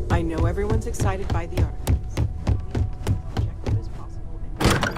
I know everyone's excited by the artifacts. Objective as possible and possible.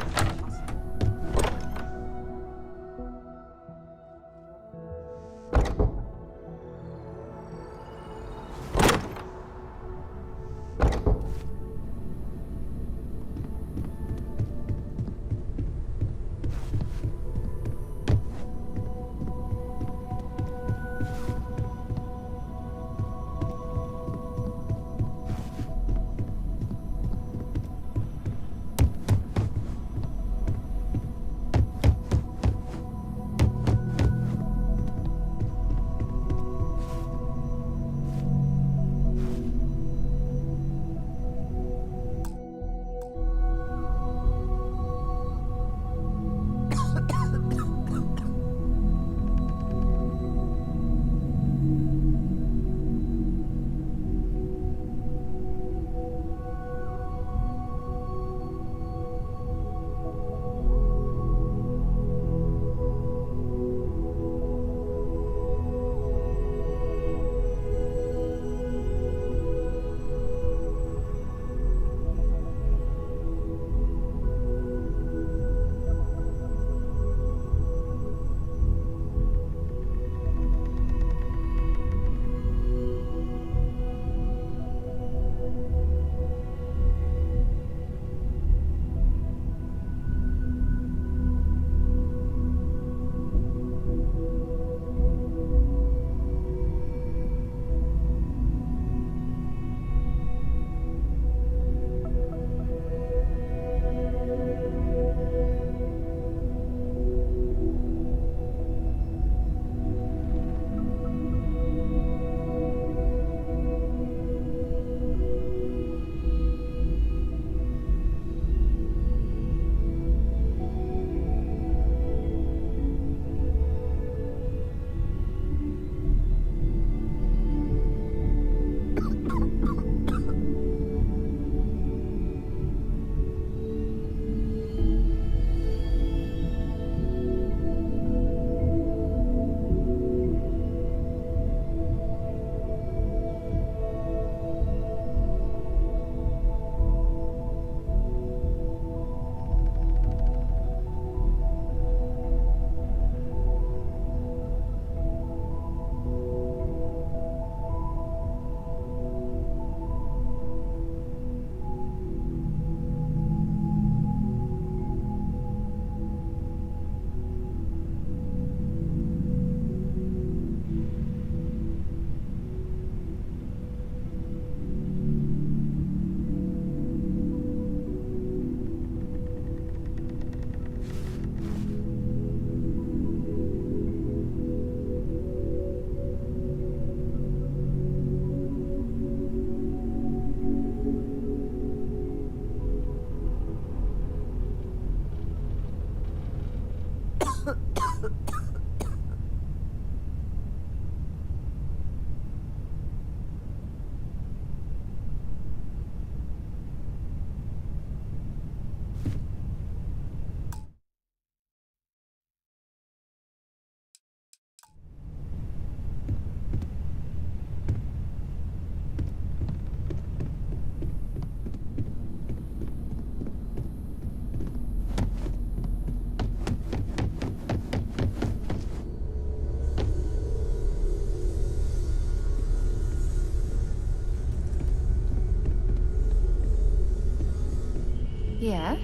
Yeah?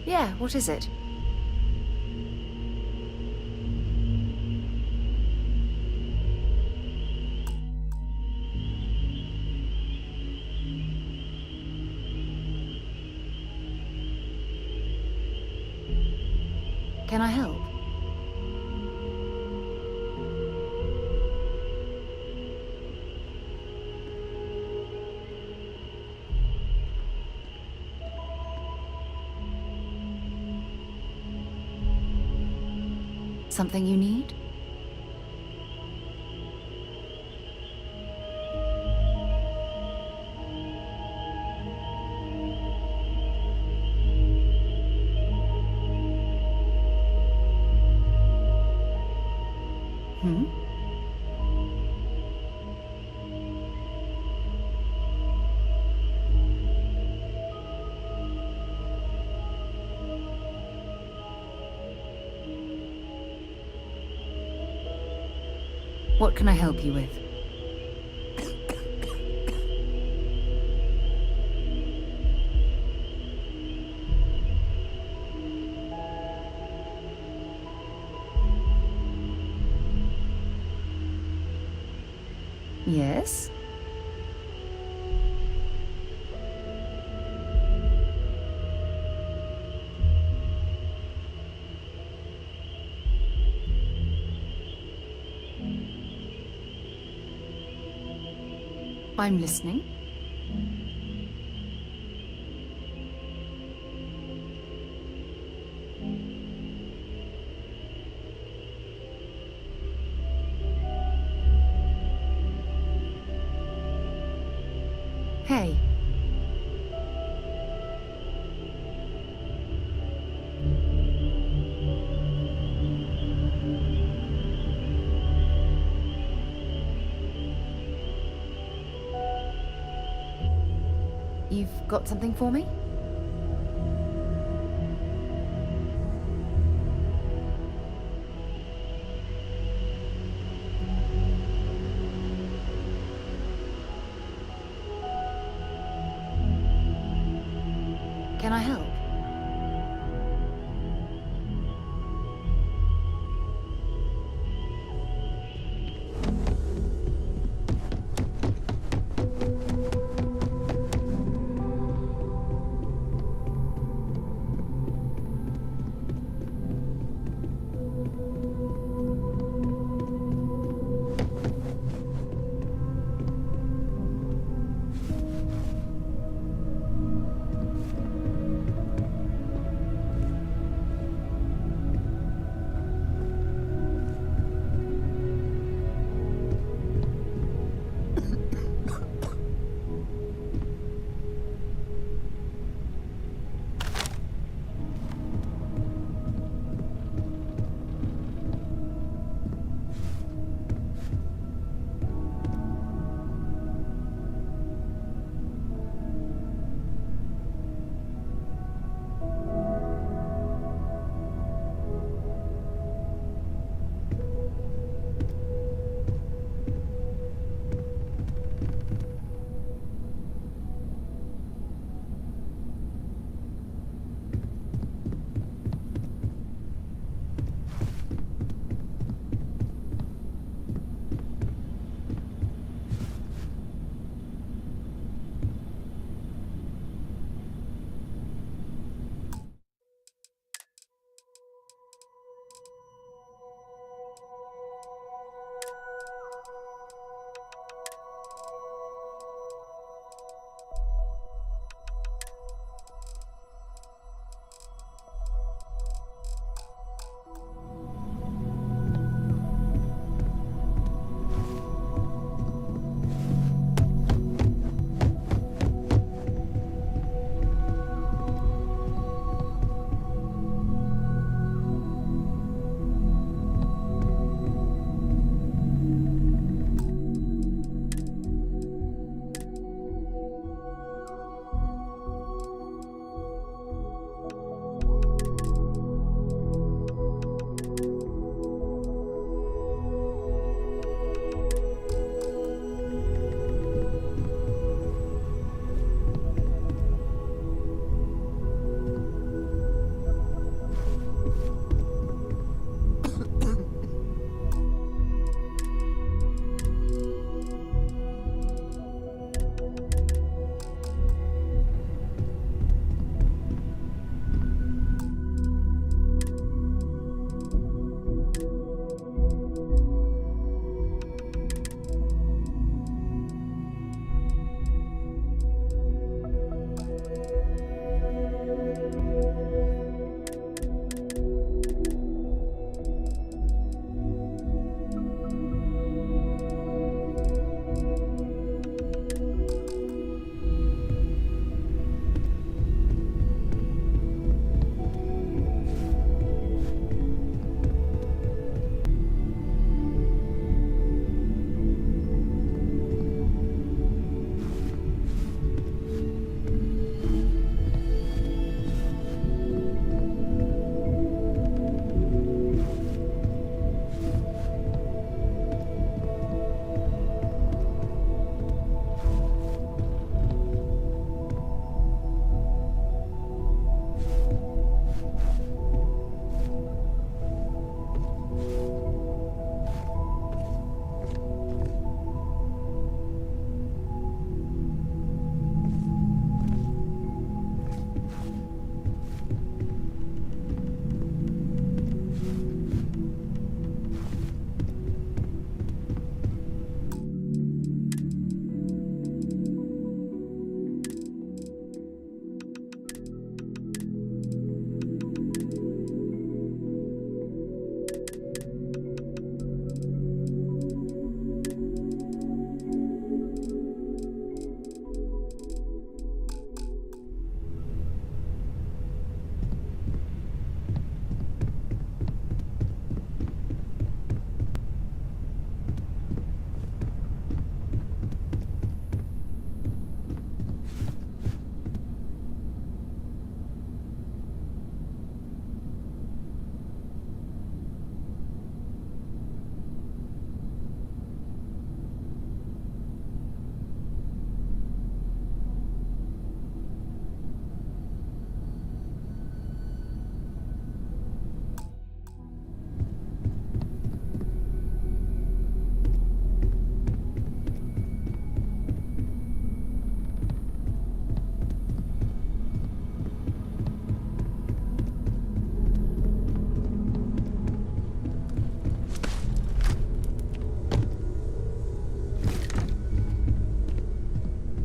Yeah, what is it? Can I help? Something you need? Hmm? What can I help you with? Yes? I'm listening. Hey. You've got something for me? Can I help?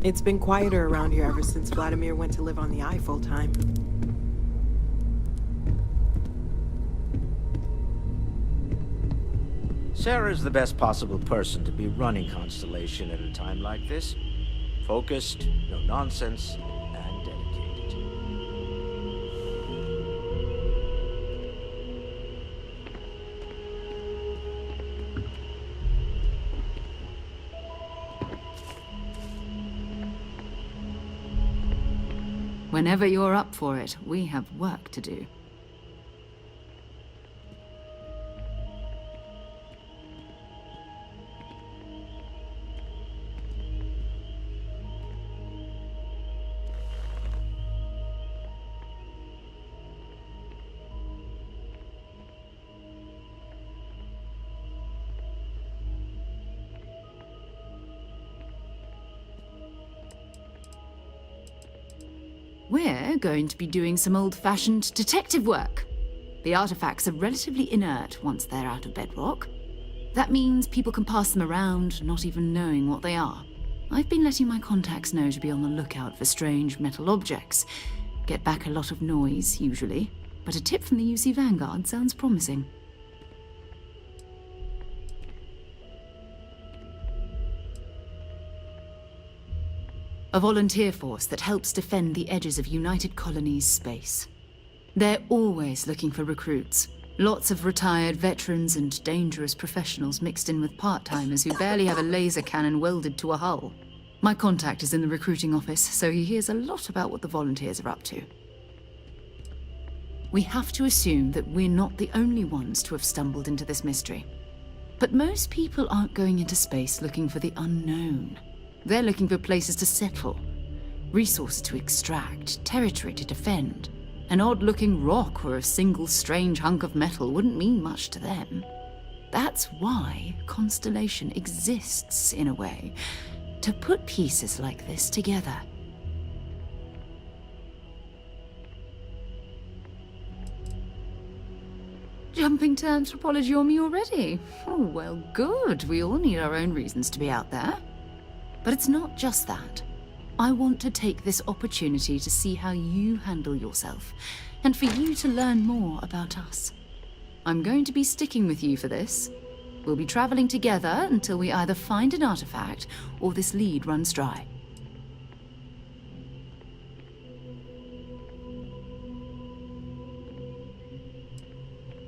It's been quieter around here ever since Vladimir went to live on the Eye full-time. Sarah's the best possible person to be running Constellation at a time like this. Focused, no nonsense, and dedicated. Whenever you're up for it, we have work to do. We're going to be doing some old-fashioned detective work. The artifacts are relatively inert once they're out of bedrock. That means people can pass them around, not even knowing what they are. I've been letting my contacts know to be on the lookout for strange metal objects. Get back a lot of noise, usually, but a tip from the UC Vanguard sounds promising. A volunteer force that helps defend the edges of United Colonies space. They're always looking for recruits. Lots of retired veterans and dangerous professionals mixed in with part-timers who barely have a laser cannon welded to a hull. My contact is in the recruiting office, so he hears a lot about what the volunteers are up to. We have to assume that we're not the only ones to have stumbled into this mystery. But most people aren't going into space looking for the unknown. They're looking for places to settle, resources to extract, territory to defend. An odd-looking rock or a single strange hunk of metal wouldn't mean much to them. That's why Constellation exists, in a way, to put pieces like this together. Jumping to anthropology on me already? Oh, well, good. We all need our own reasons to be out there. But it's not just that. I want to take this opportunity to see how you handle yourself, and for you to learn more about us. I'm going to be sticking with you for this. We'll be traveling together until we either find an artifact or this lead runs dry.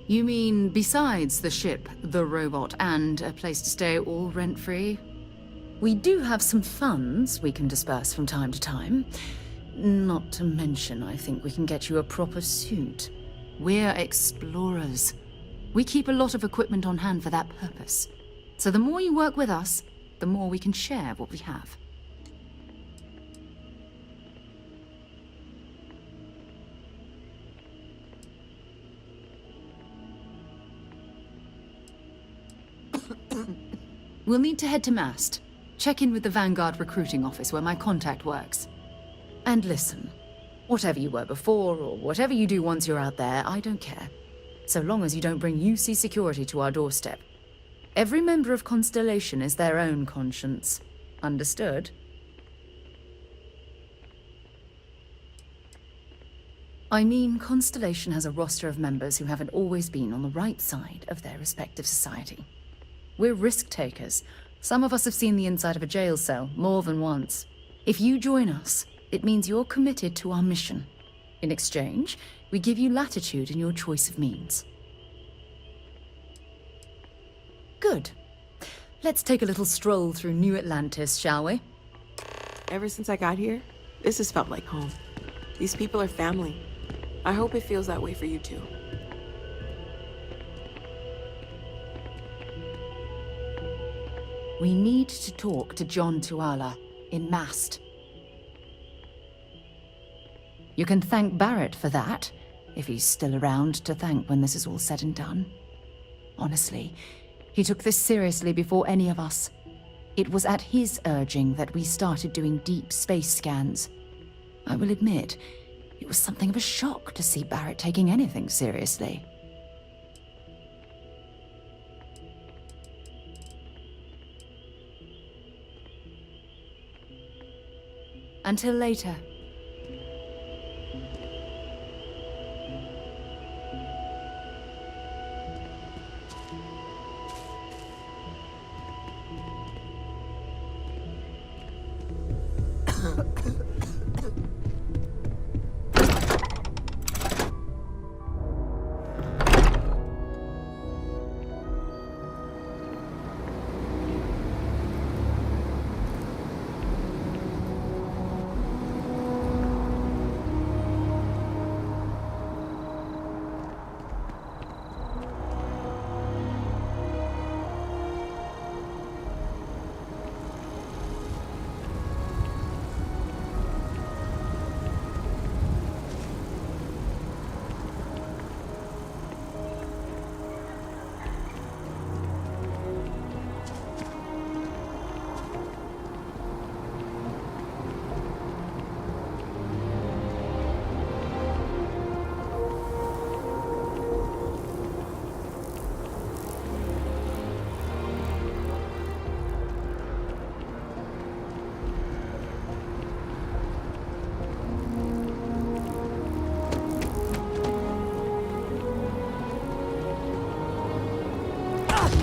You mean besides the ship, the robot, and a place to stay all rent-free? We do have some funds we can disperse from time to time. Not to mention, I think we can get you a proper suit. We're explorers. We keep a lot of equipment on hand for that purpose. So the more you work with us, the more we can share what we have. We'll need to head to Mast. Check in with the Vanguard recruiting office where my contact works. And listen, whatever you were before or whatever you do once you're out there, I don't care. So long as you don't bring UC security to our doorstep. Every member of Constellation is their own conscience. Understood? I mean, Constellation has a roster of members who haven't always been on the right side of their respective society. We're risk takers. Some of us have seen the inside of a jail cell more than once. If you join us, it means you're committed to our mission. In exchange, we give you latitude in your choice of means. Good. Let's take a little stroll through New Atlantis, shall we? Ever since I got here, this has felt like home. These people are family. I hope it feels that way for you too. We need to talk to John Tuala in Mast. You can thank Barrett for that, if he's still around to thank when this is all said and done. Honestly, he took this seriously before any of us. It was at his urging that we started doing deep space scans. I will admit, it was something of a shock to see Barrett taking anything seriously. Until later.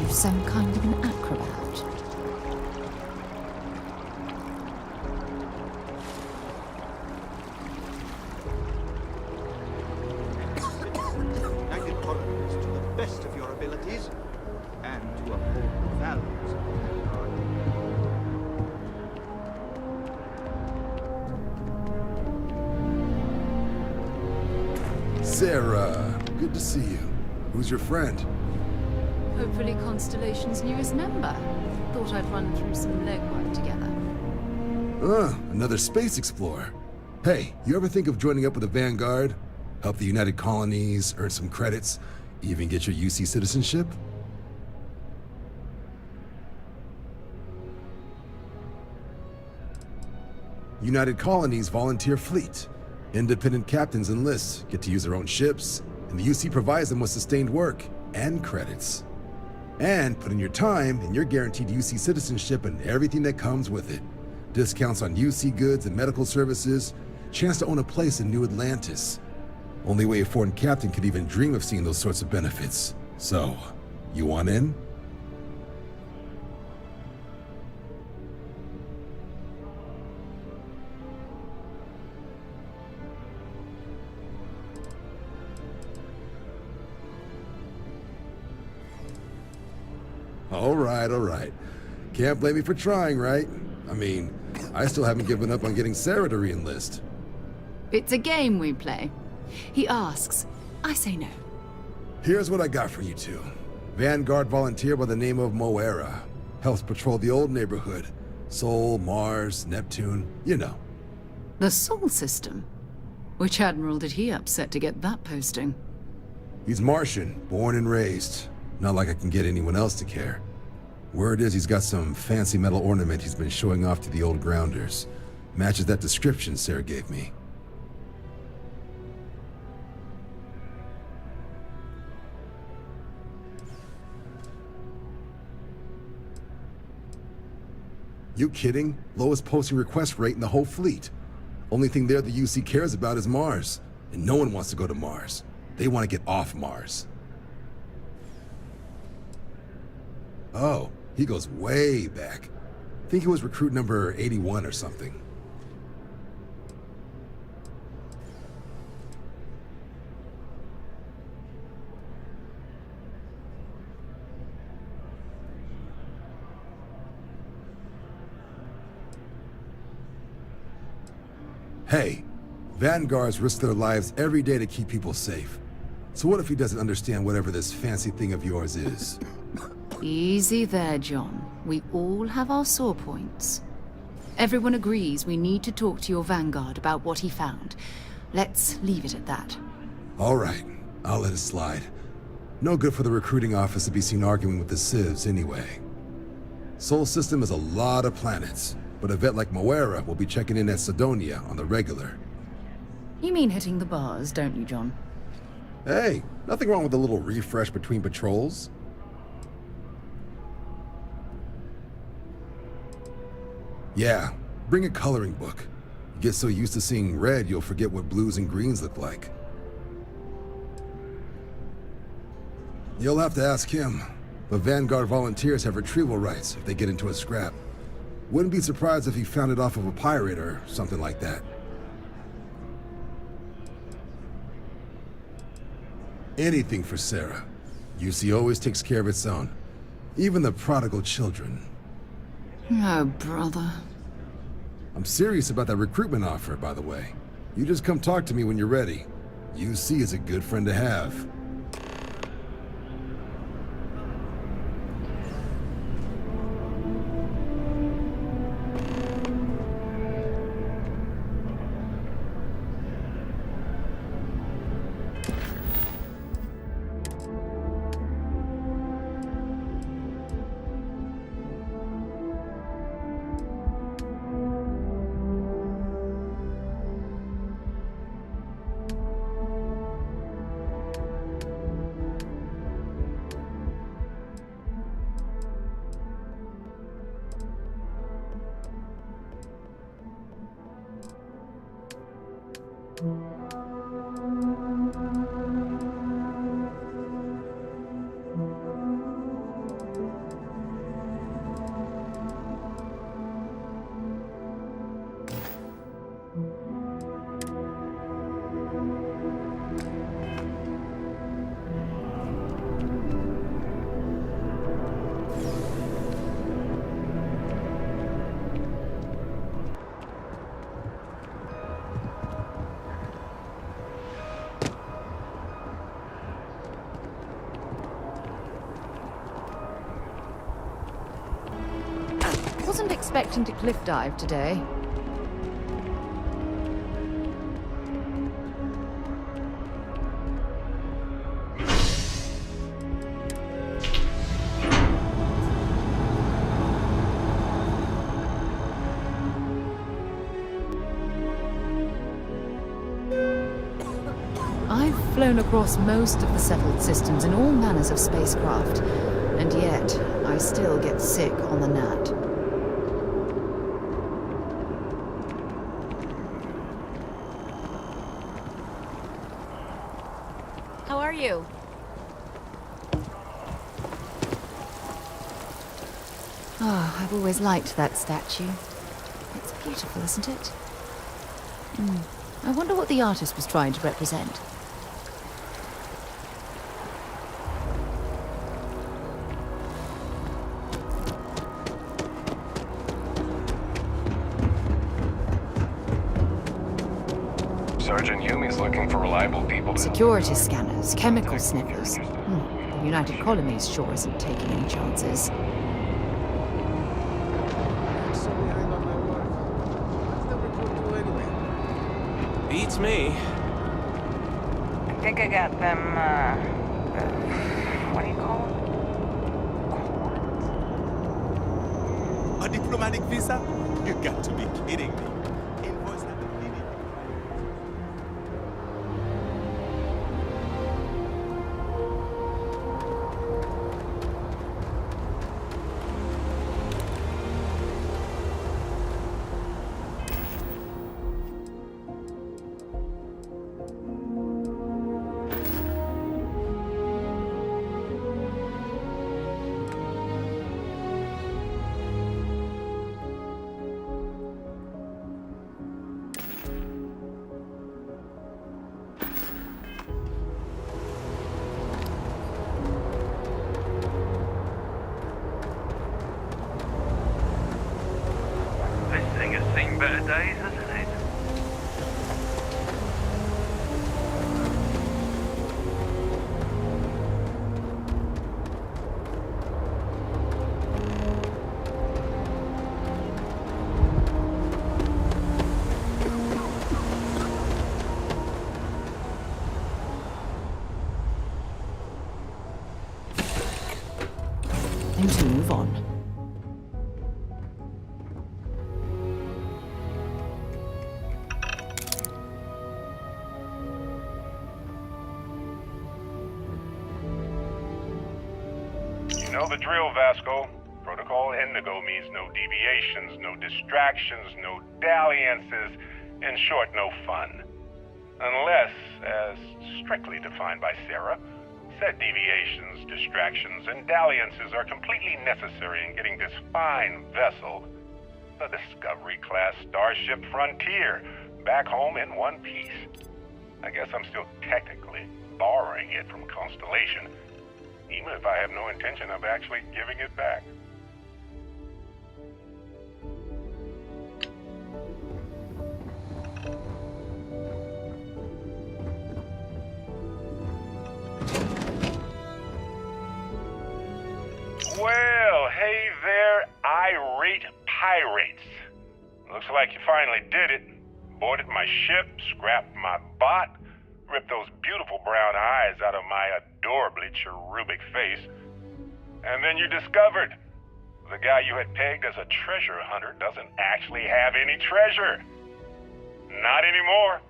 Some kind of an acrobat. United colonies to the best of your abilities, and to uphold the values of Vanguard. Sarah, good to see you. Who's your friend? Hopefully Constellation's newest member. Thought I'd run through some legwork together. Another space explorer. Hey, you ever think of joining up with the Vanguard? Help the United Colonies, earn some credits, even get your UC citizenship? United Colonies Volunteer Fleet. Independent captains enlist, get to use their own ships, and the UC provides them with sustained work and credits. And put in your time, and you're guaranteed UC citizenship and everything that comes with it. Discounts on UC goods and medical services, chance to own a place in New Atlantis. Only way a foreign captain could even dream of seeing those sorts of benefits. So, you want in? All right. Can't blame me for trying, right? I mean, I still haven't given up on getting Sarah to re-enlist. It's a game we play. He asks, I say no. Here's what I got for you two. Vanguard volunteer by the name of Moera. Helps patrol the old neighborhood. Sol, Mars, Neptune, you know. The Sol system? Which admiral did he upset to get that posting? He's Martian, born and raised. Not like I can get anyone else to care. Word is he's got some fancy metal ornament he's been showing off to the old grounders. Matches that description Sarah gave me. You kidding? Lowest posting request rate in the whole fleet. Only thing there the UC cares about is Mars. And no one wants to go to Mars. They want to get off Mars. Oh, he goes way back. Think he was recruit number 81 or something. Hey, Vanguards risk their lives every day to keep people safe. So what if he doesn't understand whatever this fancy thing of yours is? Easy there, John. We all have our sore points. Everyone agrees we need to talk to your Vanguard about what he found. Let's leave it at that. All right, I'll let it slide. No good for the recruiting office to be seen arguing with the civs anyway. Sol system is a lot of planets, but a vet like Moera will be checking in at Sidonia on the regular. You mean hitting the bars, don't you, John? Hey, nothing wrong with a little refresh between patrols. Yeah, bring a coloring book. Get so used to seeing red, you'll forget what blues and greens look like. You'll have to ask him, but Vanguard volunteers have retrieval rights if they get into a scrap. Wouldn't be surprised if he found it off of a pirate or something like that. Anything for Sarah. UC always takes care of its own. Even the prodigal children. Oh, brother. I'm serious about that recruitment offer, by the way. You just come talk to me when you're ready. UC is a good friend to have. Wasn't expecting to cliff dive today. I've flown across most of the settled systems in all manners of spacecraft, and yet I still get sick on the gnat. How are you? Oh, I've always liked that statue. It's beautiful, isn't it? I wonder what the artist was trying to represent. Sergeant Yumi's looking for reliable people to... Security scanners, chemical sniffers. The United Colonies sure isn't taking any chances. Beats me. I think I got them, what do you call them? A diplomatic visa? You got to be kidding me. Invoice at the meeting. This thing has seen better days, hasn't it? Time to move on. You know the drill, Vasco. Protocol Indigo means no deviations, no distractions, no dalliances. In short, no fun. Unless, as strictly defined by Sarah, said deviations, distractions, and dalliances are completely necessary in getting this fine vessel, the Discovery-class Starship Frontier, back home in one piece. I guess I'm still technically borrowing it from Constellation, even if I have no intention of actually giving it back. Well, hey there, irate pirates. Looks like you finally did it. Boarded my ship, scrapped my bot, ripped those beautiful brown eyes out of my adorably cherubic face. And then you discovered the guy you had pegged as a treasure hunter doesn't actually have any treasure. Not anymore.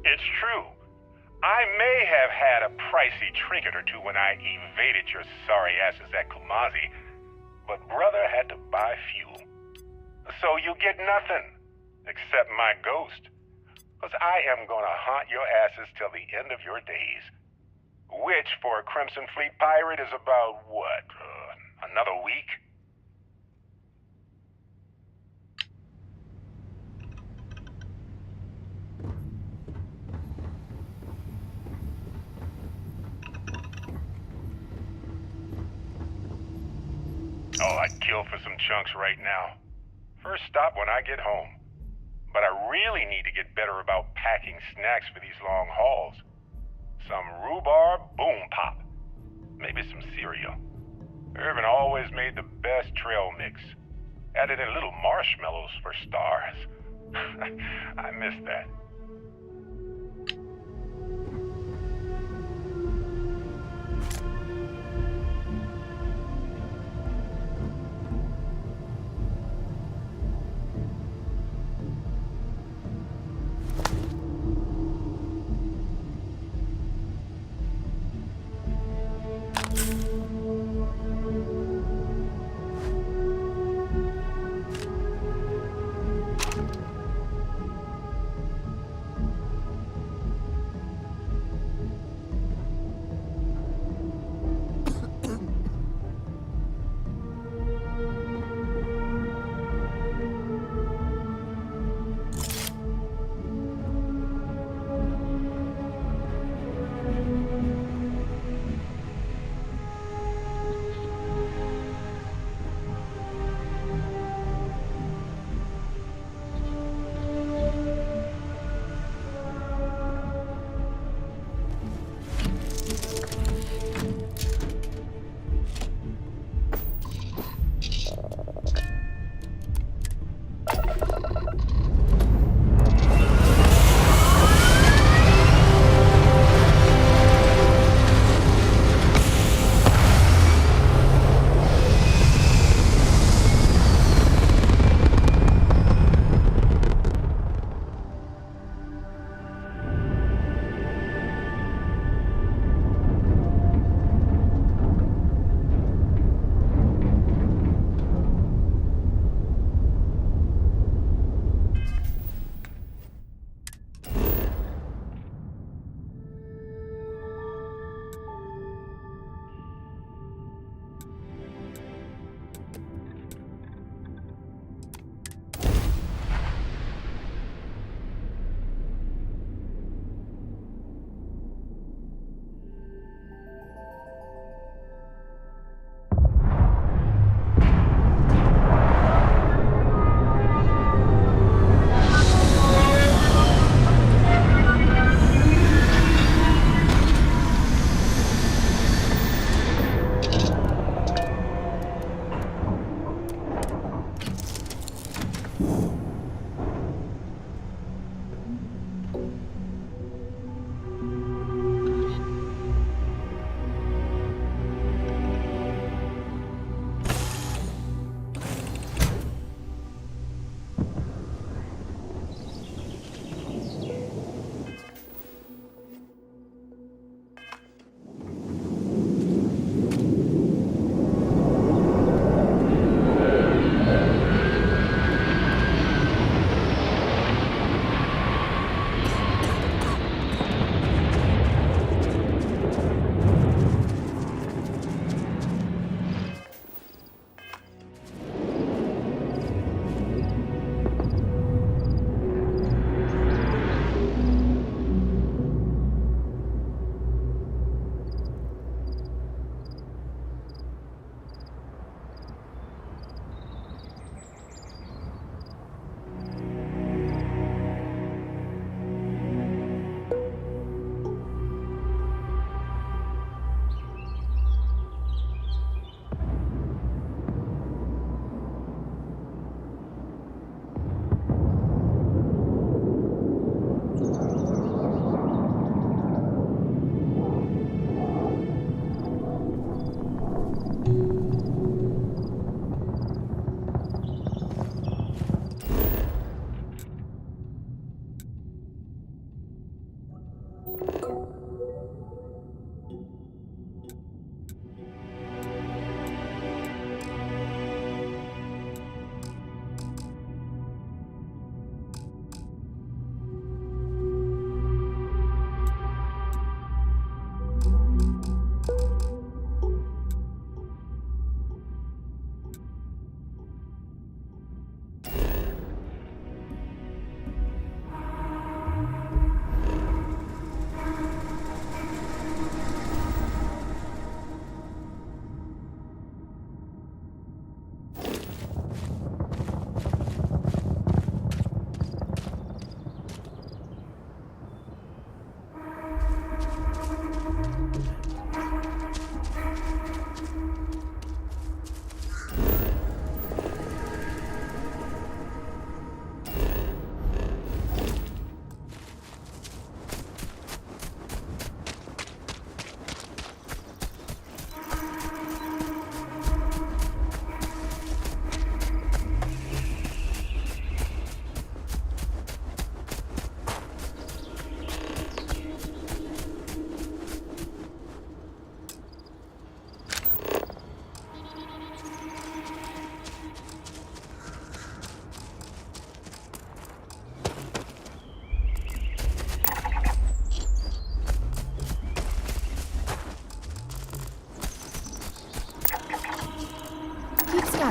It's true. I may have had a pricey trinket or two when I evaded your sorry asses at Kumazi, but brother had to buy fuel. So you get nothing, except my ghost. Because I am gonna haunt your asses till the end of your days. Which, for a Crimson Fleet pirate, is about, what, another week? Oh, I'd kill for some chunks right now. First stop when I get home. But I really need to get better about packing snacks for these long hauls. Some rhubarb boom pop. Maybe some cereal. Irvin always made the best trail mix. Added in little marshmallows for stars. I miss that.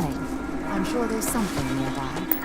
scanning. I'm sure there's something nearby.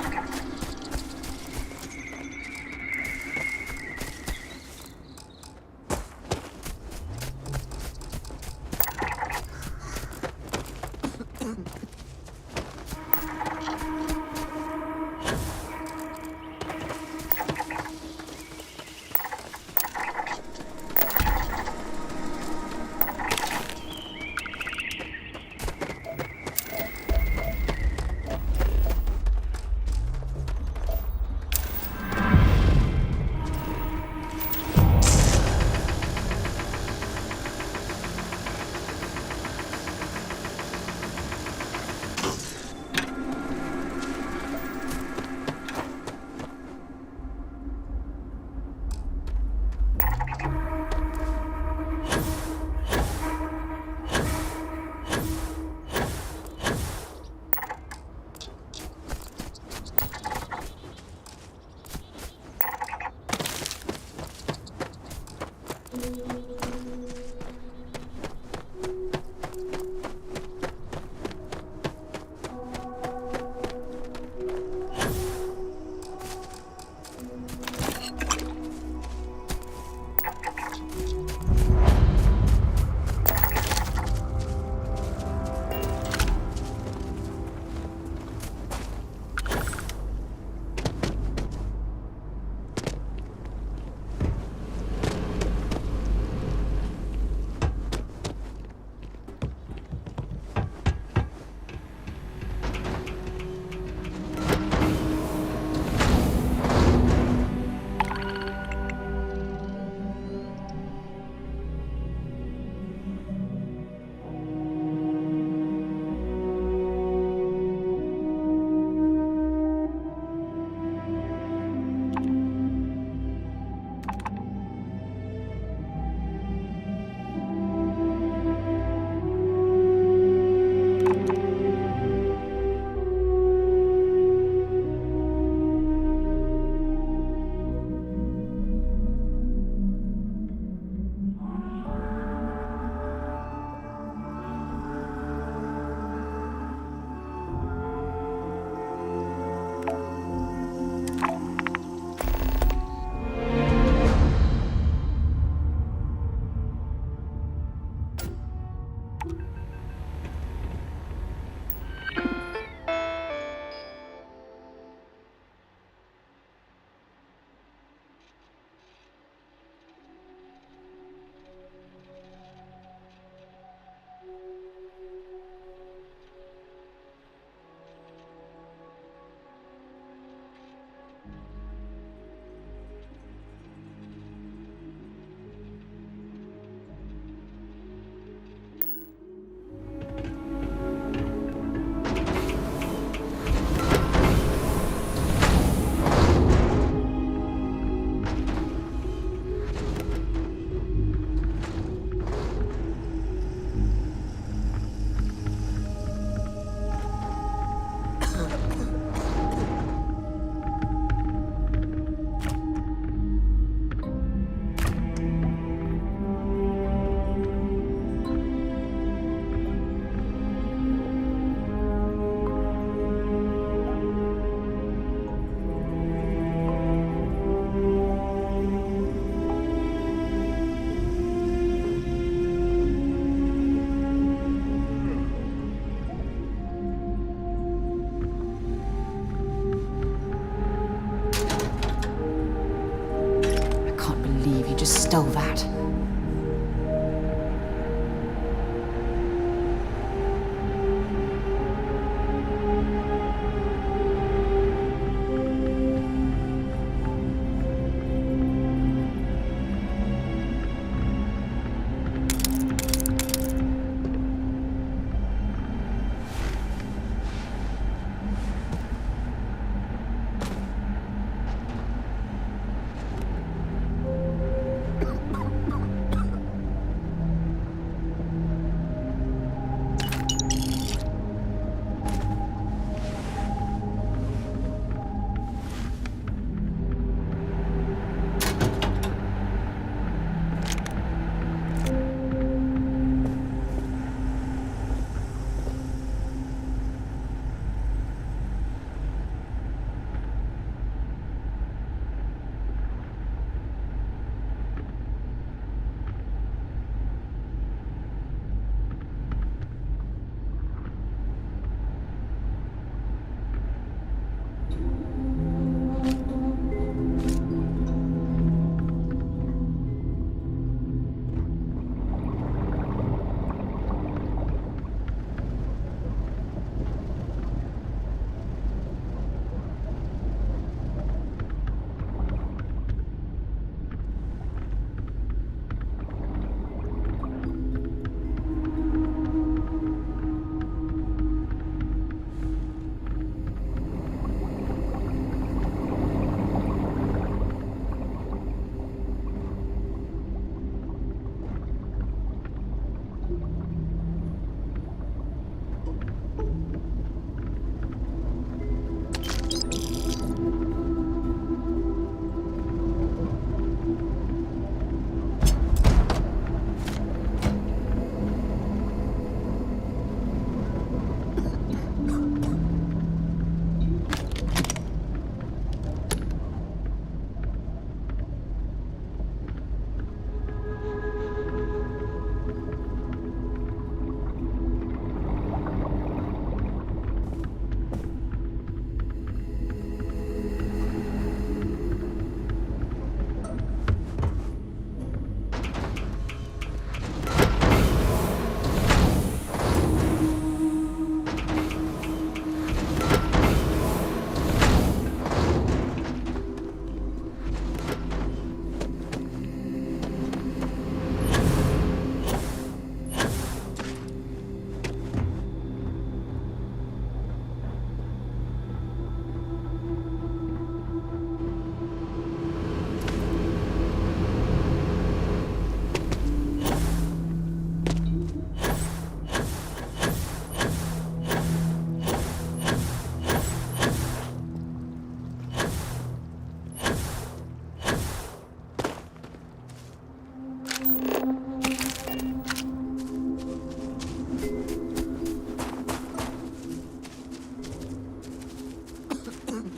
just stole that.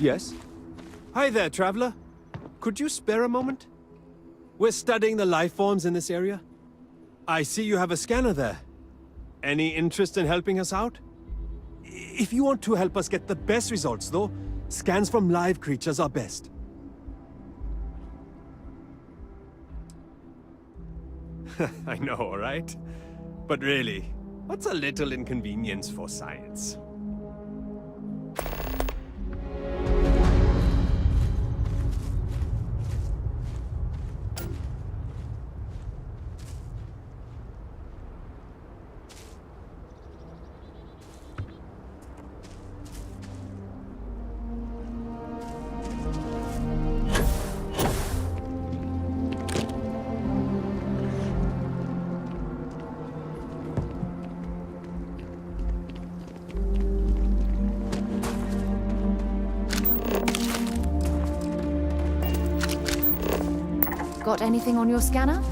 Yes? Hi there, traveler. Could you spare a moment? We're studying the life forms in this area. I see you have a scanner there. Any interest in helping us out? If you want to help us get the best results, though, scans from live creatures are best. I know, right? But really, what's a little inconvenience for science? Got anything on your scanner?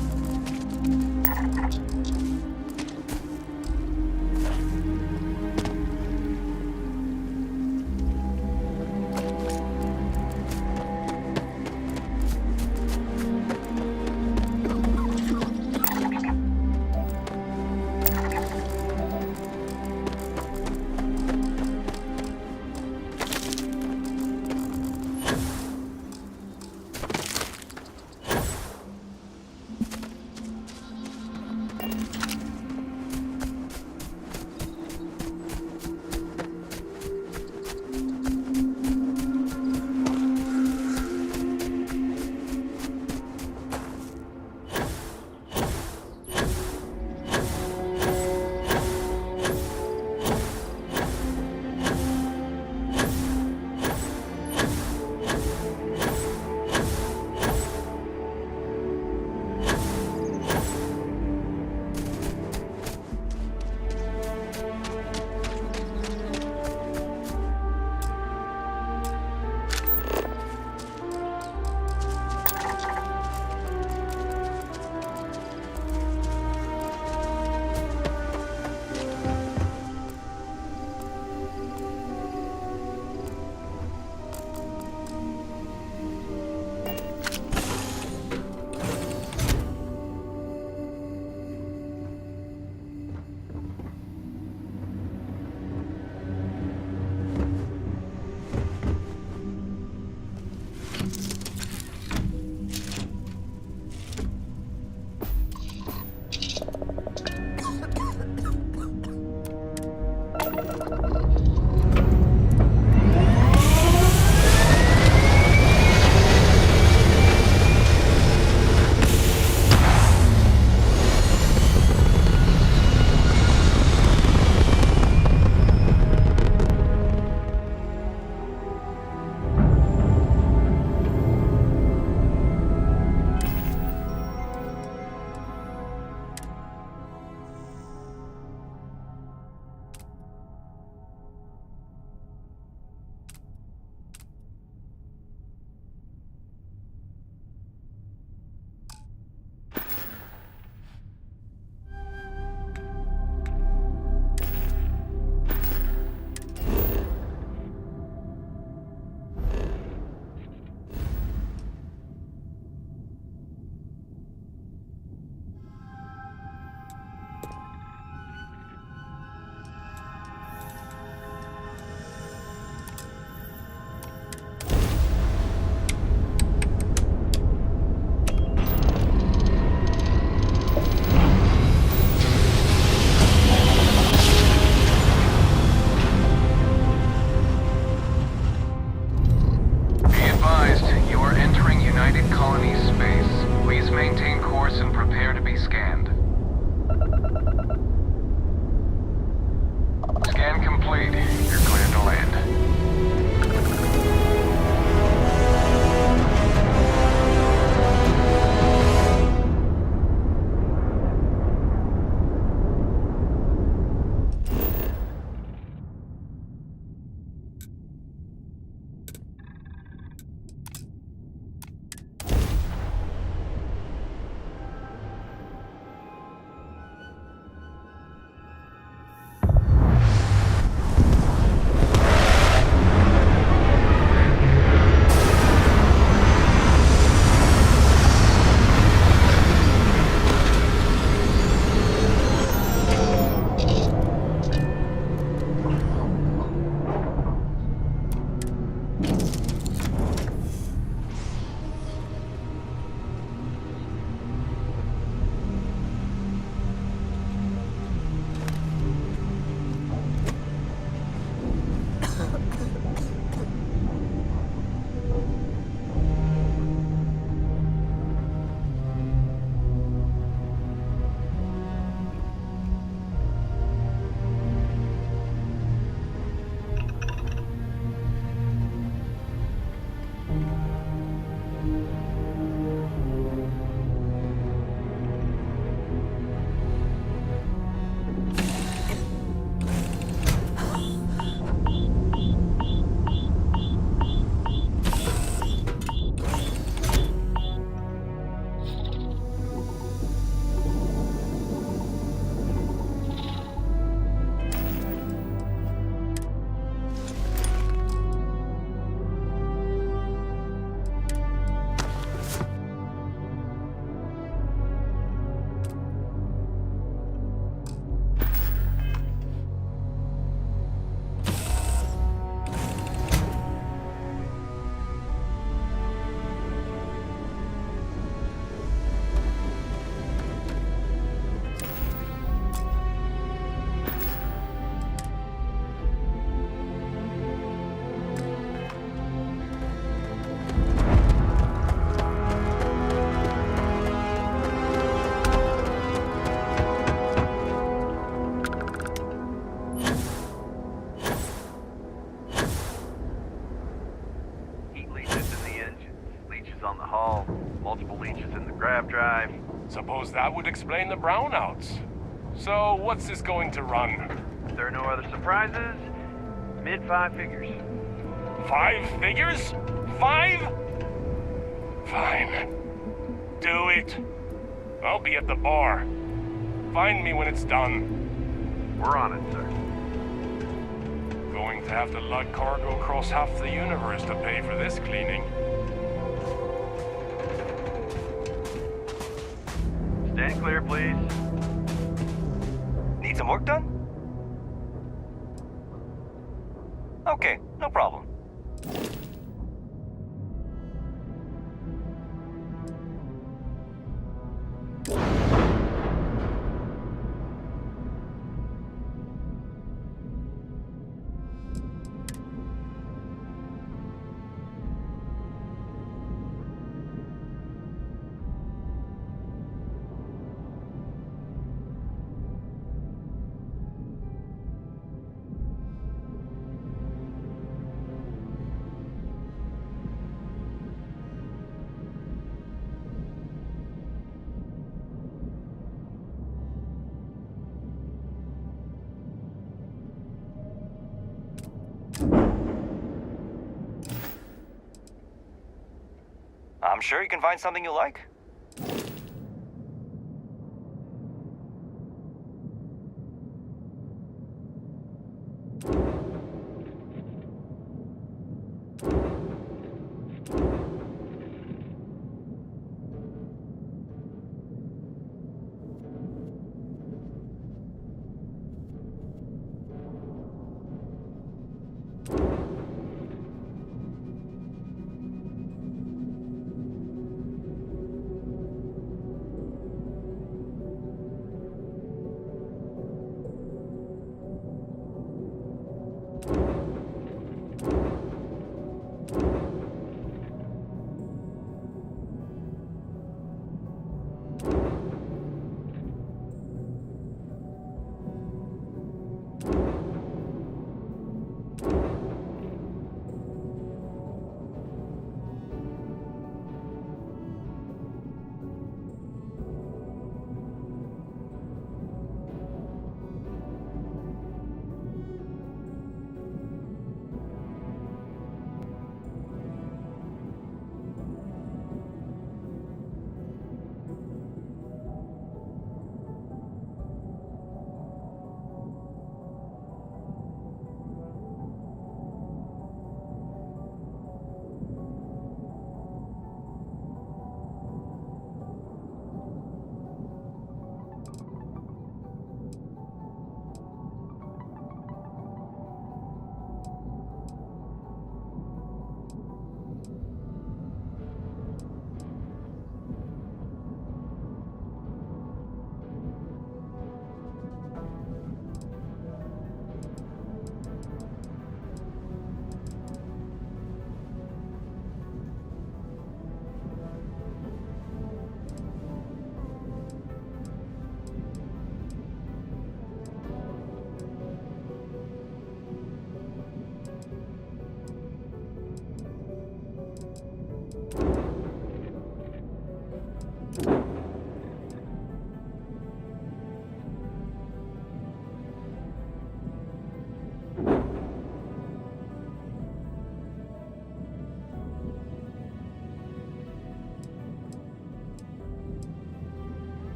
hull, multiple leeches in the grav drive. Suppose that would explain the brownouts. So, what's this going to run? If there are no other surprises, mid 5 figures. 5 figures? 5? Fine. Do it. I'll be at the bar. Find me when it's done. We're on it, sir. Going to have to lug cargo across half the universe to pay for this cleaning. Stand clear, please. Need some work done? Okay, no problem. I'm sure you can find something you like.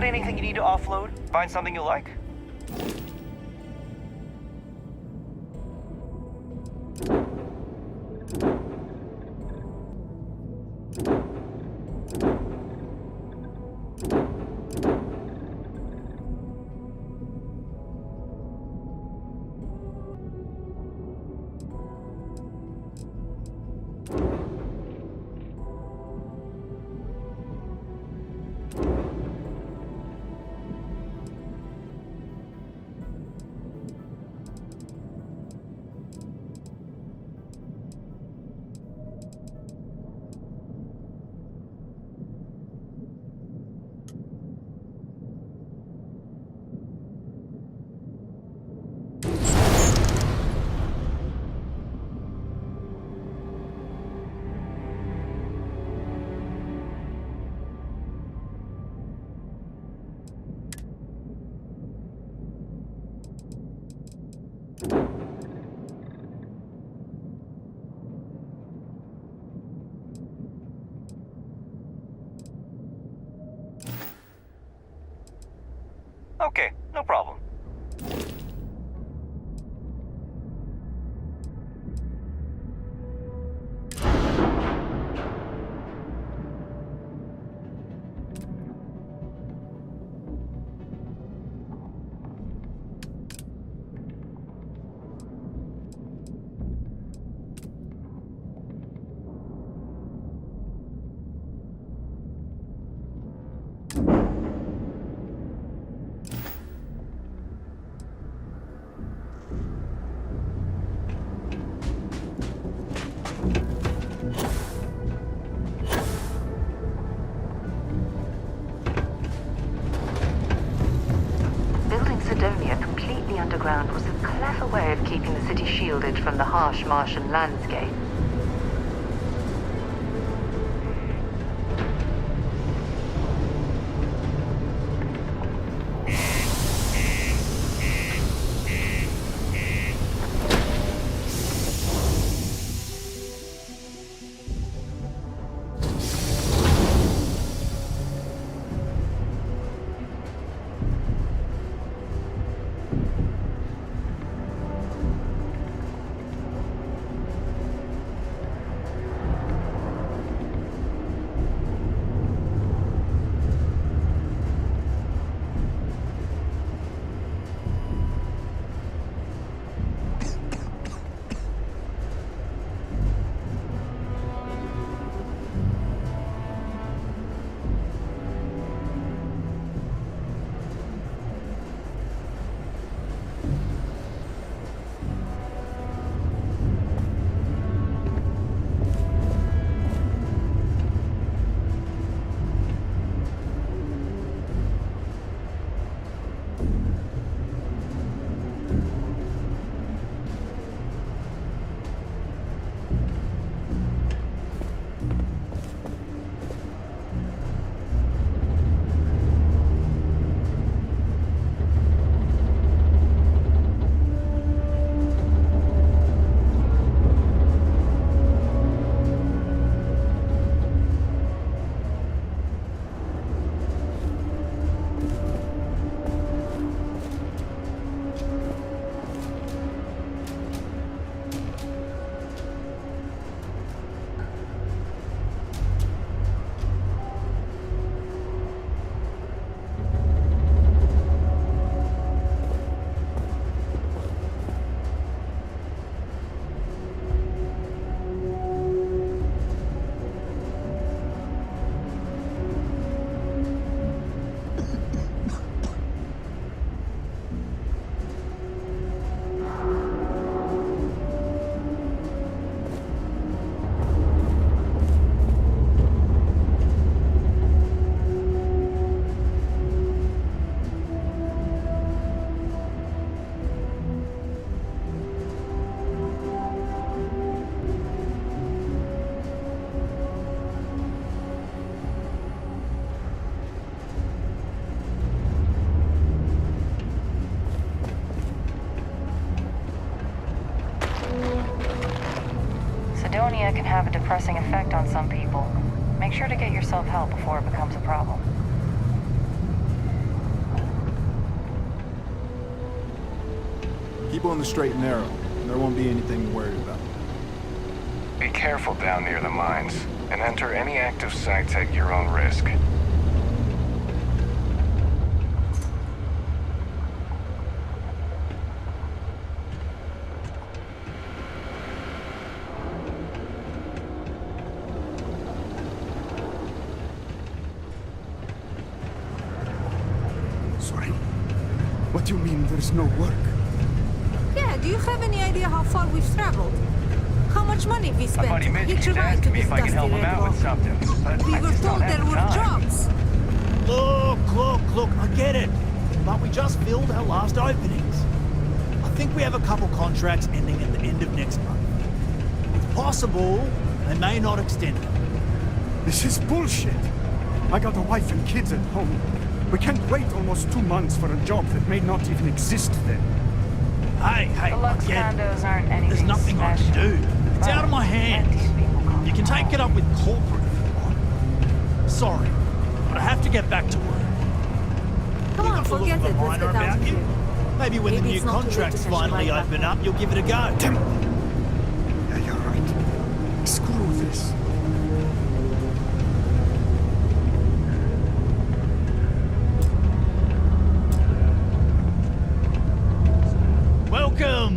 got anything you need to offload? Find something you like? Okay, no problem. Underground was a clever way of keeping the city shielded from the harsh Martian landscape. Cydonia can have a depressing effect on some people. Make sure to get yourself help before it becomes a problem. Keep on the straight and narrow. There won't be anything to worry about. Be careful down near the mines, and enter any active sites at your own risk. Sorry? What do you mean there's no work? Yeah, do you have any idea how far we've traveled? How much money we spent? My buddy Mitch Hitch keeps a ride asking to me this if I can dusty help him red out with rock. something, but We I were just told don't there have were time. jobs. Look, I get it. But we just filled our last openings. I think we have a couple contracts ending at the end of next month. It's possible they may not extend them. This is bullshit. I got a wife and kids at home. We can't wait almost 2 months for a job that may not even exist then. Hey, The Lux I get it. condos aren't anything There's nothing special. I can do. It's out of my hands. You can take it up with corporate if you want. Sorry, but I have to get back to work. Come on, forget it. Let's Minor get out about of you. here. Maybe when the Maybe new it's not too late to contracts finish finally like open up, you'll give it a go. Damn it. Yeah, you're right. Screw this.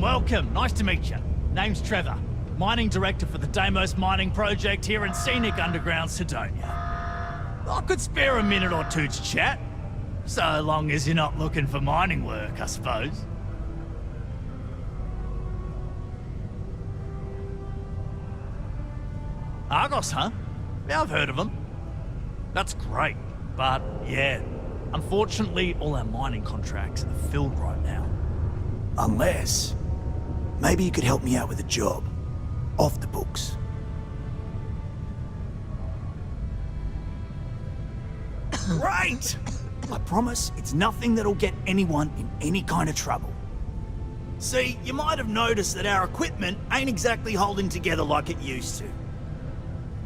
Welcome. Nice to meet you. Name's Trevor. Mining Director for the Deimos Mining Project here in scenic underground Sidonia. I could spare a minute or two to chat. So long as you're not looking for mining work, I suppose. Argos, huh? Yeah, I've heard of them. That's great, but yeah, unfortunately all our mining contracts are filled right now. Unless, maybe you could help me out with a job. Off the books. Great! I promise it's nothing that'll get anyone in any kind of trouble. See, you might have noticed that our equipment ain't exactly holding together like it used to.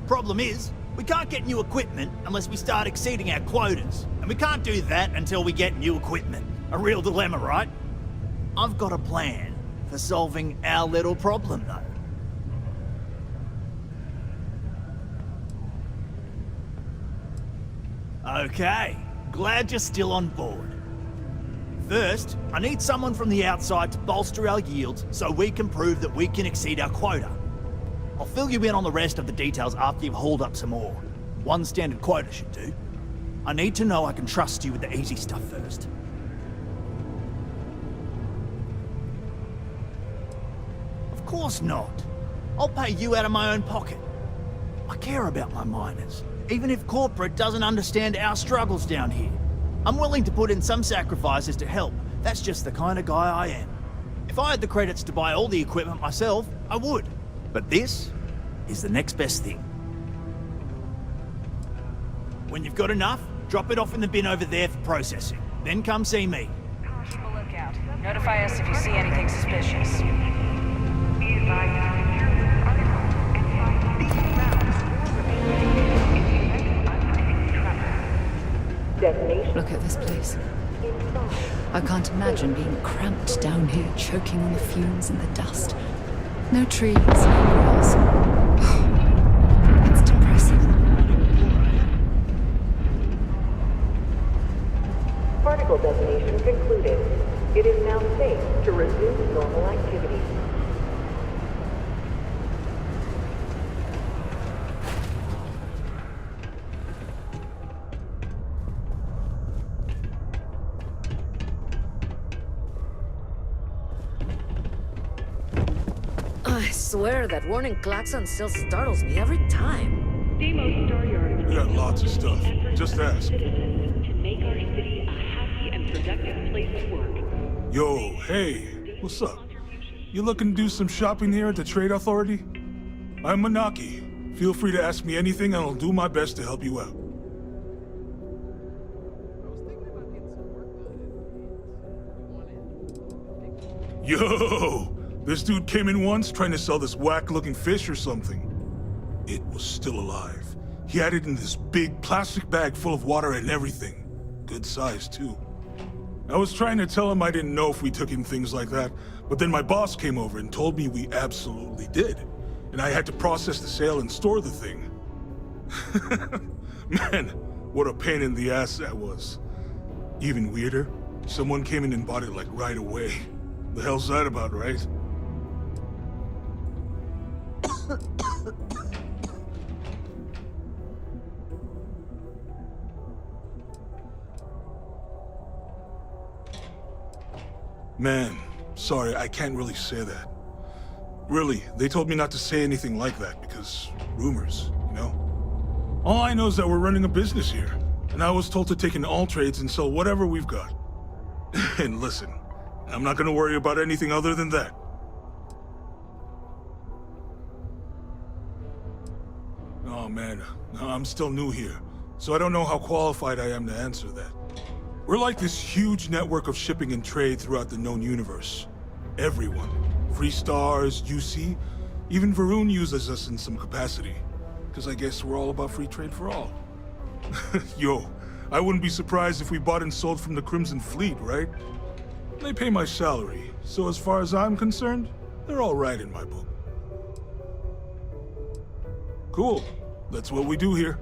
Problem is, we can't get new equipment unless we start exceeding our quotas. And we can't do that until we get new equipment. A real dilemma, right? I've got a plan for solving our little problem, though. Okay, glad you're still on board. First, I need someone from the outside to bolster our yields so we can prove that we can exceed our quota. I'll fill you in on the rest of the details after you've hauled up some ore. One standard quota should do. I need to know I can trust you with the easy stuff first. Of course not. I'll pay you out of my own pocket. I care about my miners, even if corporate doesn't understand our struggles down here. I'm willing to put in some sacrifices to help. That's just the kind of guy I am. If I had the credits to buy all the equipment myself, I would. But this is the next best thing. When you've got enough, drop it off in the bin over there for processing. Then come see me. Keep a lookout. Notify us if you see anything suspicious. Look at this place. I can't imagine being cramped down here, choking on the fumes and the dust. No trees, no grass. It's depressing. Particle detonation concluded. It is now safe to resume normal activity. I swear that warning klaxon still startles me every time. We got lots of stuff. Just ask. To make our city a happy and productive place of work. Yo, hey, what's up? You looking to do some shopping here at the Trade Authority? I'm Manaki. Feel free to ask me anything and I'll do my best to help you out. Yo! This dude came in once trying to sell this whack-looking fish or something. It was still alive. He had it in this big plastic bag full of water and everything. Good size, too. I was trying to tell him I didn't know if we took in things like that, but then my boss came over and told me we absolutely did. And I had to process the sale and store the thing. Man, what a pain in the ass that was. Even weirder, someone came in and bought it like right away. The hell's that about, right? Man, sorry, I can't really say that. Really, they told me not to say anything like that because rumors, you know? All I know is that we're running a business here, and I was told to take in all trades and sell whatever we've got. And listen, I'm not gonna worry about anything other than that. Oh man, I'm still new here, so I don't know how qualified I am to answer that. We're like this huge network of shipping and trade throughout the known universe. Everyone. Freestars, UC, even Varun uses us in some capacity. Because I guess we're all about free trade for all. Yo, I wouldn't be surprised if we bought and sold from the Crimson Fleet, right? They pay my salary, so as far as I'm concerned, they're all right in my book. Cool. That's what we do here.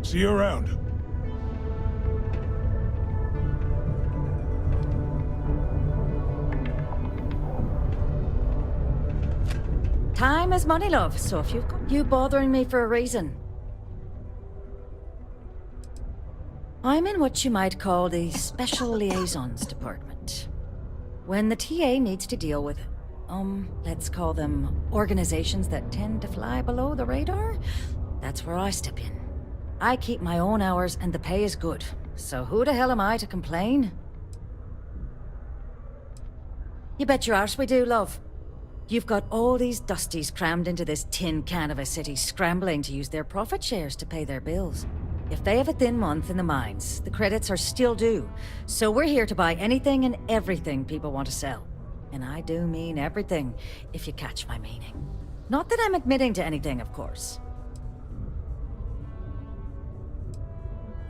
See you around. Time is money, love, so if you've got you bothering me for a reason. I'm in what you might call the Special Liaisons Department. When the TA needs to deal with, let's call them organizations that tend to fly below the radar, that's where I step in. I keep my own hours and the pay is good, so who the hell am I to complain? You bet your arse we do, love. You've got all these dusties crammed into this tin can of a city scrambling to use their profit shares to pay their bills. If they have a thin month in the mines, the credits are still due. So we're here to buy anything and everything people want to sell. And I do mean everything, if you catch my meaning. Not that I'm admitting to anything, of course.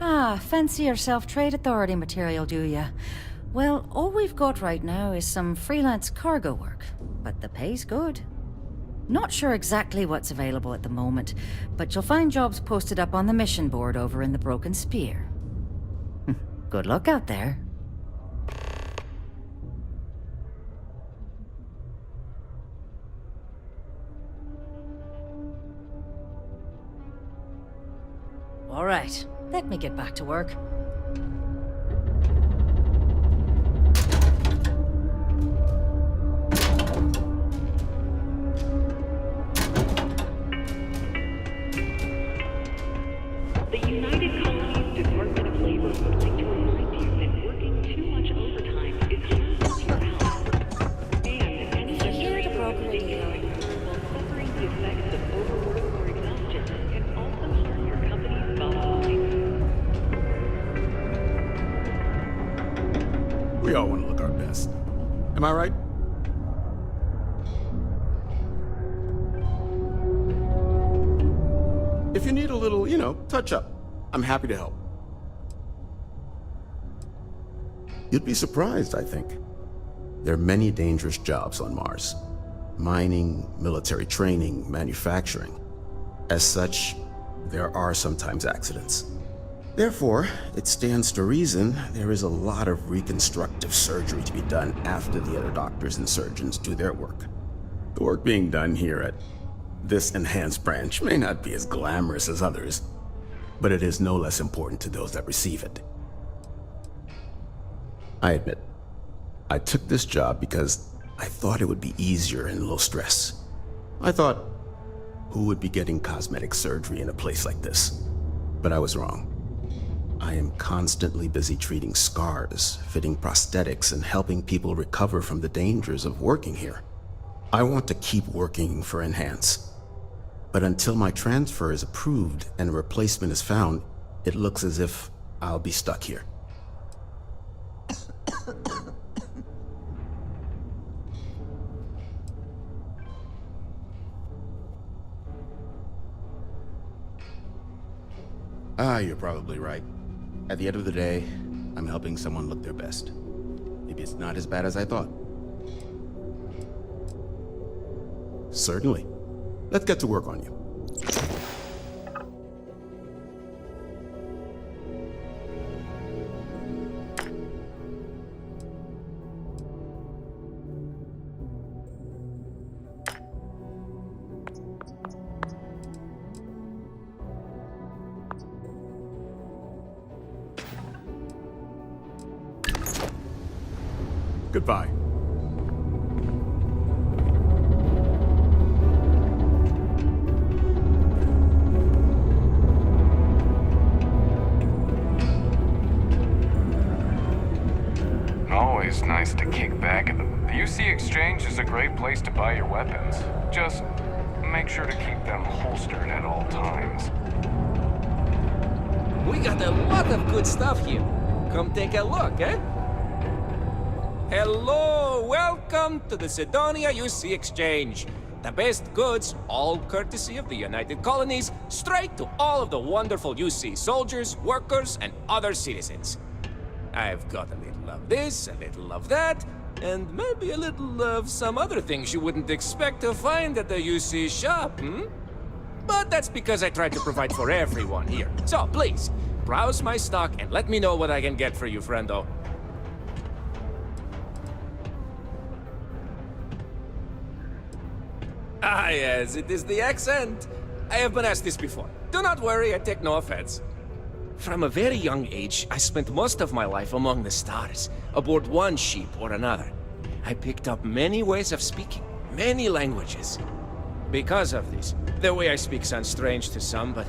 Ah, fancy yourself Trade Authority material, do ya? Well, all we've got right now is some freelance cargo work, but the pay's good. Not sure exactly what's available at the moment, but you'll find jobs posted up on the mission board over in the Broken Spear. Good luck out there. All right, let me get back to work. The United Colonies Department of Labor would like to remind you that working too much overtime is harmful to your health. And any injury or mistake while suffering the effects of overwork or exhaustion can also harm your company's bottom line. We all want to look our best. Am I right? If you need a little, touch up, I'm happy to help. You'd be surprised, I think. There are many dangerous jobs on Mars. Mining, military training, manufacturing. As such, there are sometimes accidents. Therefore, it stands to reason there is a lot of reconstructive surgery to be done after the other doctors and surgeons do their work. The work being done here at this enhanced branch may not be as glamorous as others, but it is no less important to those that receive it. I admit, I took this job because I thought it would be easier and low stress. I thought, who would be getting cosmetic surgery in a place like this? But I was wrong. I am constantly busy treating scars, fitting prosthetics, and helping people recover from the dangers of working here. I want to keep working for Enhance. But until my transfer is approved and a replacement is found, it looks as if I'll be stuck here. You're probably right. At the end of the day, I'm helping someone look their best. Maybe it's not as bad as I thought. Certainly. Let's get to work on you. Goodbye. Always nice to kick back at them. The UC Exchange is a great place to buy your weapons. Just make sure to keep them holstered at all times. We got a lot of good stuff here. Come take a look, eh? Hello, welcome to the Cydonia UC Exchange. The best goods, all courtesy of the United Colonies, straight to all of the wonderful UC soldiers, workers, and other citizens. I've got a little of this, a little of that, and maybe a little of some other things you wouldn't expect to find at the UC shop, But that's because I try to provide for everyone here. So please, browse my stock and let me know what I can get for you, friendo. Ah, yes, it is the accent. I have been asked this before. Do not worry, I take no offense. From a very young age, I spent most of my life among the stars, aboard one ship or another. I picked up many ways of speaking, many languages. Because of this, the way I speak sounds strange to some, but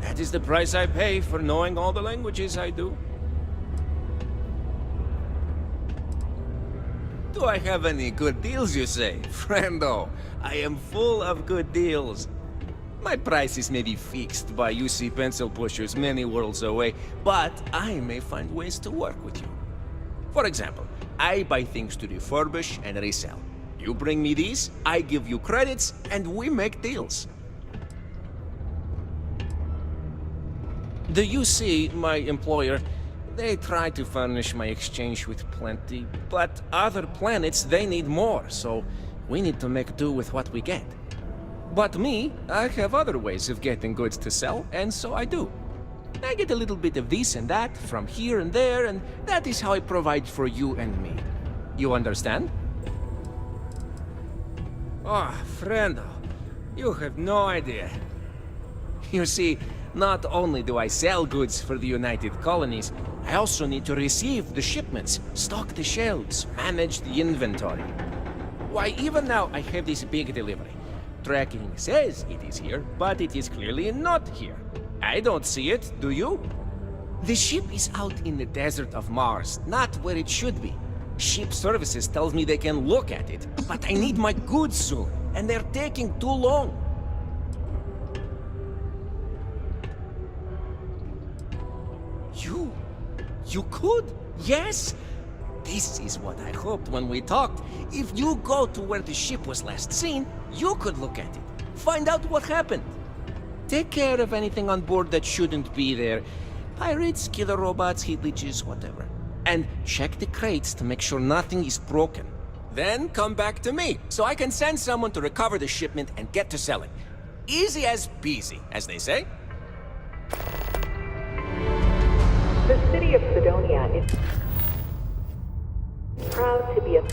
that is the price I pay for knowing all the languages I do. Do I have any good deals, you say? Friendo, I am full of good deals. My prices may be fixed by UC pencil pushers many worlds away, but I may find ways to work with you. For example, I buy things to refurbish and resell. You bring me these, I give you credits, and we make deals. The UC, my employer, they try to furnish my exchange with plenty, but other planets, they need more, so we need to make do with what we get. But me, I have other ways of getting goods to sell, and so I do. I get a little bit of this and that from here and there, and that is how I provide for you and me. You understand? Oh, friendo, you have no idea. You see, not only do I sell goods for the United Colonies, I also need to receive the shipments, stock the shelves, manage the inventory. Why, even now I have this big delivery. Tracking says it is here, but it is clearly not here. I don't see it, do you? The ship is out in the desert of Mars, not where it should be. Ship services tells me they can look at it, but I need my goods soon, and they're taking too long. You could? Yes? This is what I hoped when we talked. If you go to where the ship was last seen, you could look at it. Find out what happened. Take care of anything on board that shouldn't be there. Pirates, killer robots, heat leeches, whatever. And check the crates to make sure nothing is broken. Then come back to me, so I can send someone to recover the shipment and get to selling. Easy as peasy, as they say. The city of Sidonia is proud to be a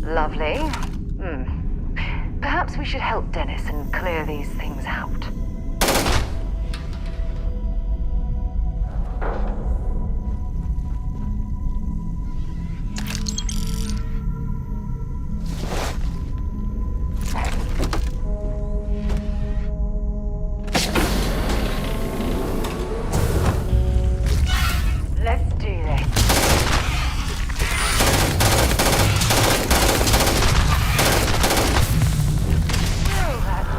Lovely. Perhaps we should help Dennis and clear these things out. Let's do this. Oh, that's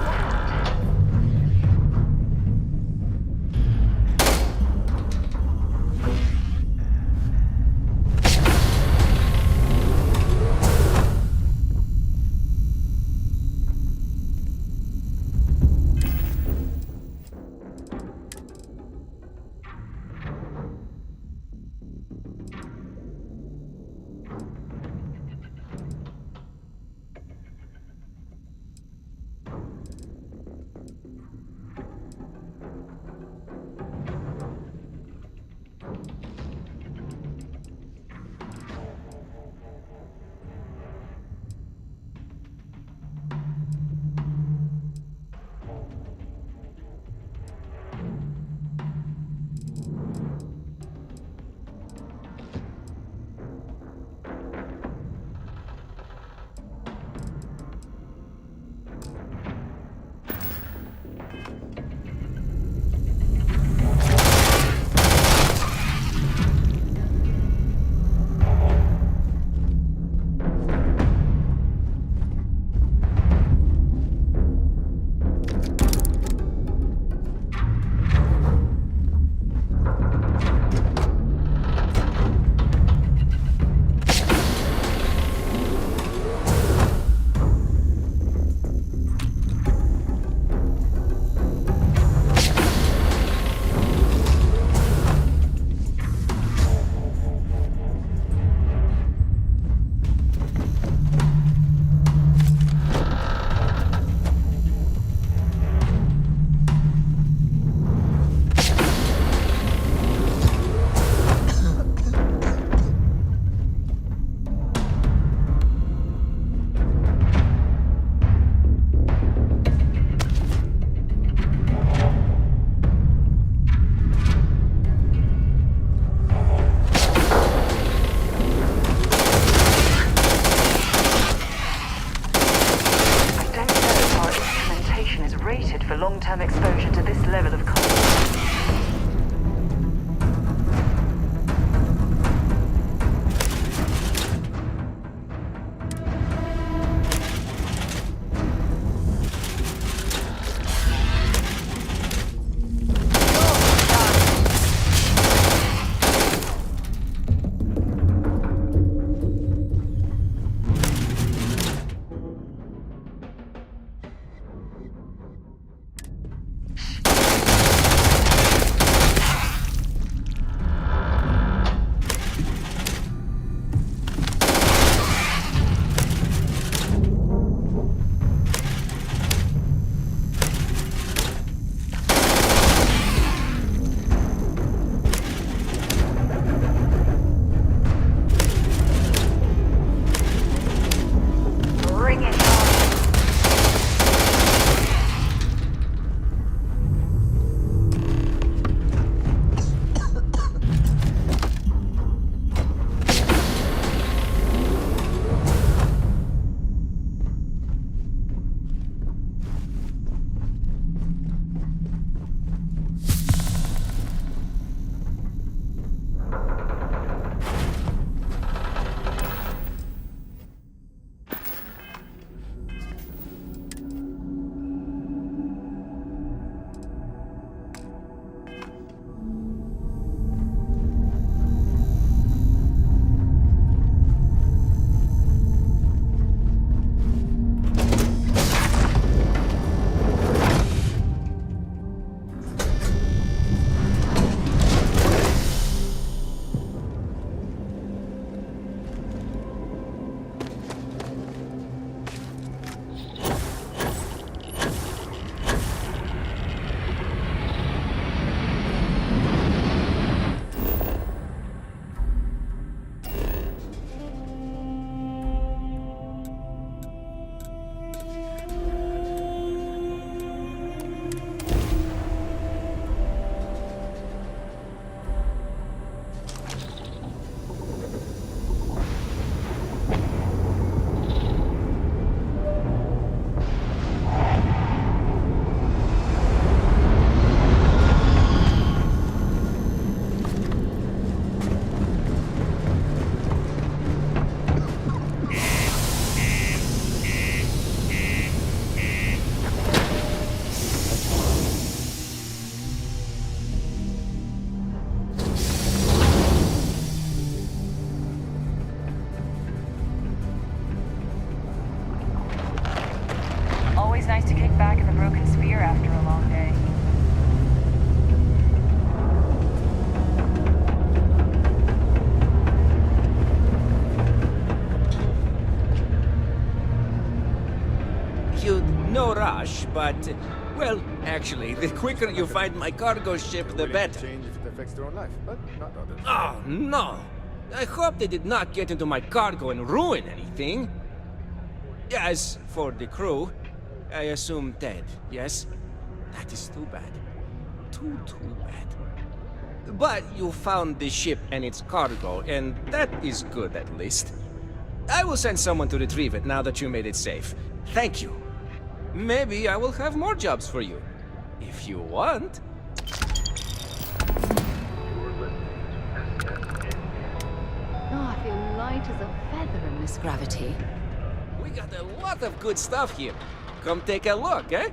long-term exposure to this level of content. Always nice to kick back in the broken sphere after a long day. You'd no rush, but, well, actually, the quicker you find my cargo ship, the better. Change if it affects their own life, but not others. Oh, no. I hope they did not get into my cargo and ruin anything. As for the crew, I assume dead, yes? That is too bad. Too bad. But you found the ship and its cargo, and that is good at least. I will send someone to retrieve it now that you made it safe. Thank you. Maybe I will have more jobs for you. If you want. Oh, I feel light as a feather in this gravity. We got a lot of good stuff here. Come take a look, eh?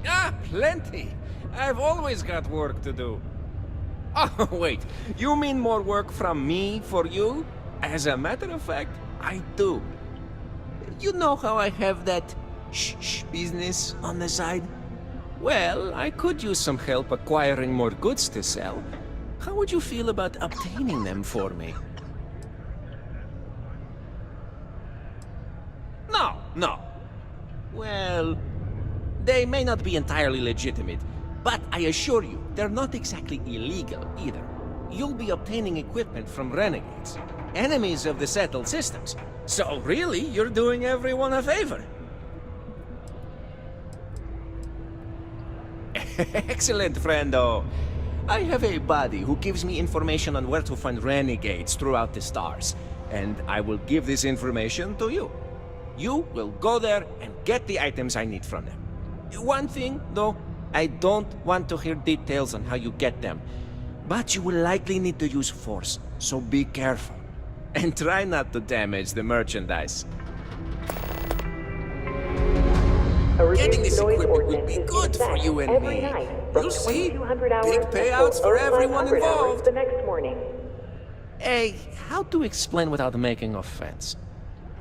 Ah, plenty. I've always got work to do. Oh, wait. You mean more work from me for you? As a matter of fact, I do. You know how I have that shh business on the side? Well, I could use some help acquiring more goods to sell. How would you feel about obtaining them for me? No. Well, they may not be entirely legitimate, but I assure you, they're not exactly illegal either. You'll be obtaining equipment from renegades, enemies of the settled systems. So really, you're doing everyone a favor. Excellent, friendo. I have a buddy who gives me information on where to find renegades throughout the stars, and I will give this information to you. You will go there and get the items I need from them. One thing, though, I don't want to hear details on how you get them, but you will likely need to use force, so be careful. And try not to damage the merchandise. Getting this equipment will be good for you and me. You'll see. Big payouts for everyone involved. The next morning. Hey, how to explain without making offense?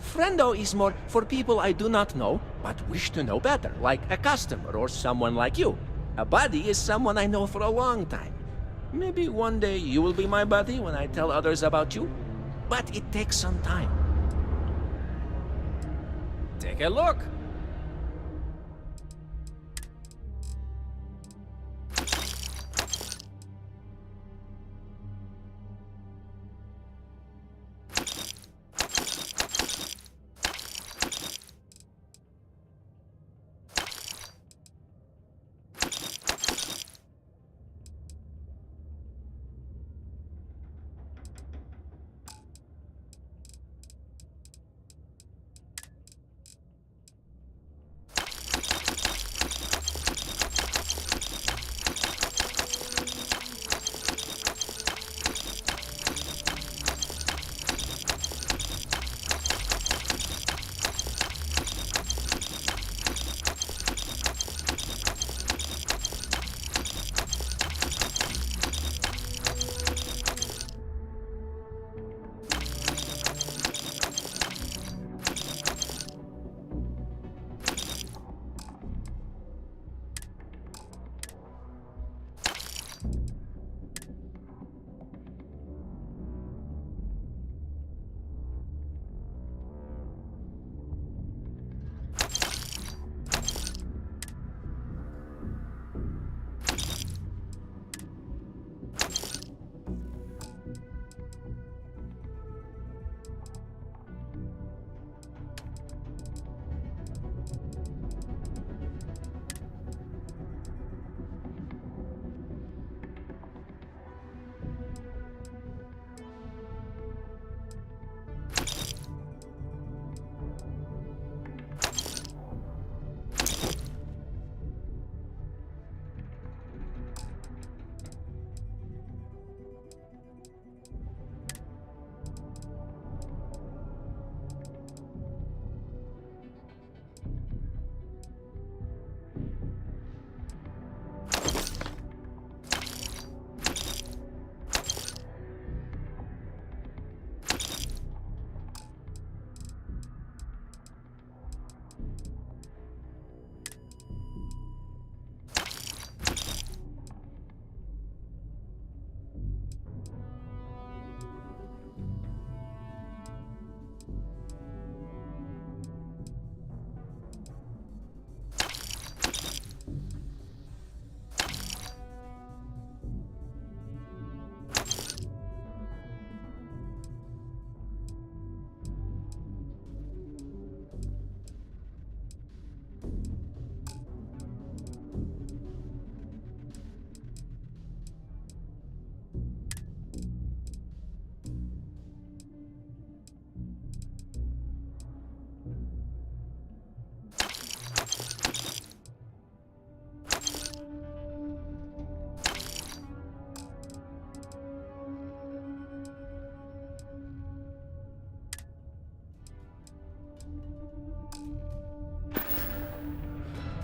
Friendo is more for people I do not know, but wish to know better, like a customer or someone like you. A buddy is someone I know for a long time. Maybe one day you will be my buddy when I tell others about you, but it takes some time. Take a look.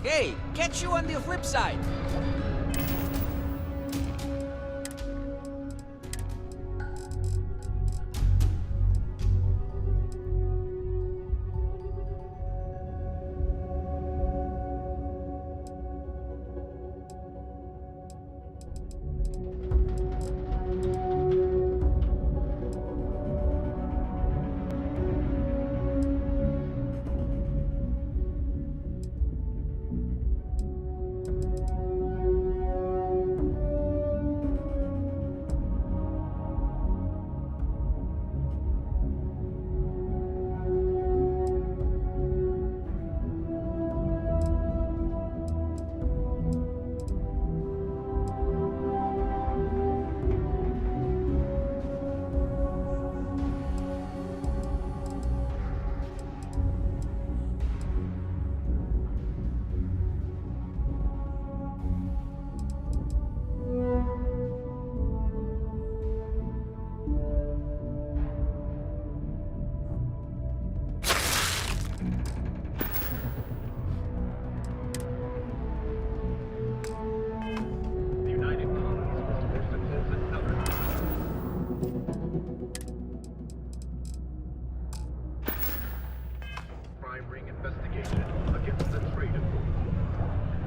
Hey, catch you on the flip side.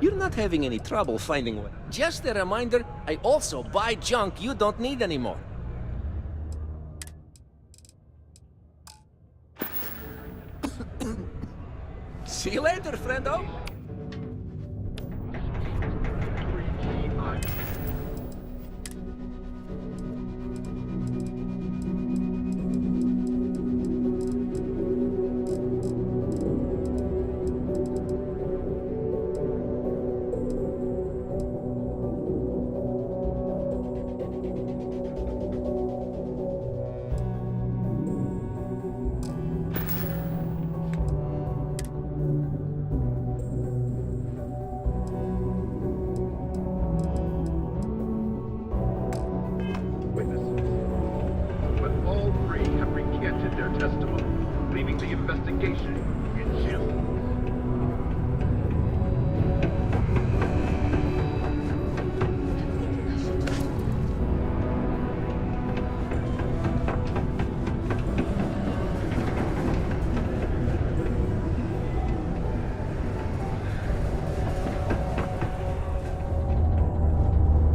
You're not having any trouble finding one. Just a reminder, I also buy junk you don't need anymore. See you later, friendo.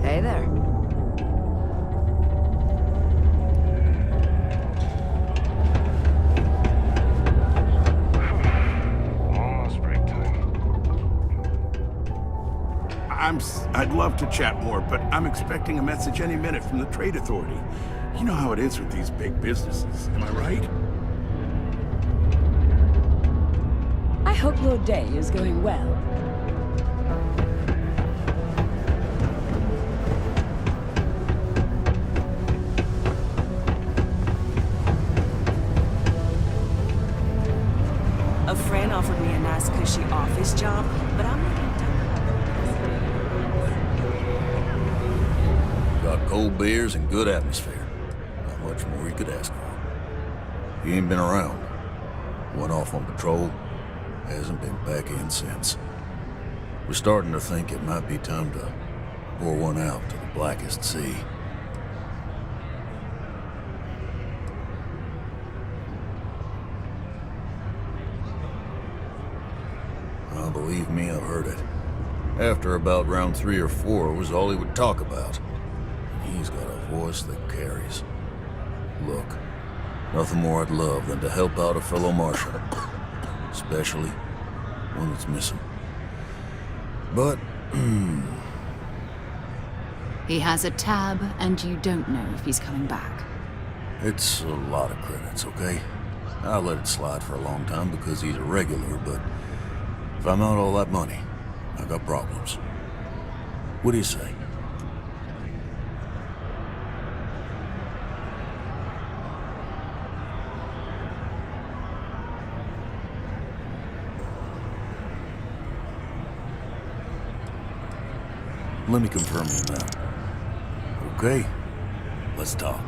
Hey there. Almost break time. I'd love to chat more, but I'm expecting a message any minute from the Trade Authority. You know how it is with these big businesses, am I right? I hope your day is going well. A friend offered me a nice cushy office job, but I'm not Got cold beers and good atmosphere. Not much more you could ask for. He ain't been around. Went off on patrol. Hasn't been back in since. We're starting to think it might be time to pour one out to the blackest sea. Oh, believe me, I've heard it. After about round 3 or 4 was all he would talk about. And he's got a voice that carries. Look, nothing more I'd love than to help out a fellow marshal. Especially one that's missing. But, He has a tab, and you don't know if he's coming back. it's a lot of credits, okay? I let it slide for a long time because he's a regular, but if I'm out all that money, I got problems. What do you say? Let me confirm the amount. Okay, let's talk.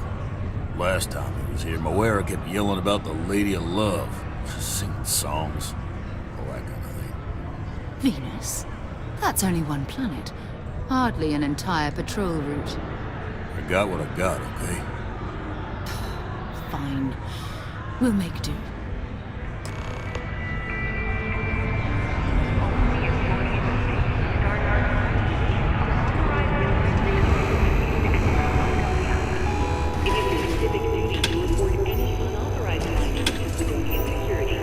Last time he was here, Moera kept yelling about the Lady of Love, singing songs, all that kind of thing. Venus? That's only one planet. Hardly an entire patrol route. I got what I got, okay? Fine. We'll make do. It is your civic duty to report any unauthorized actions to civilian security.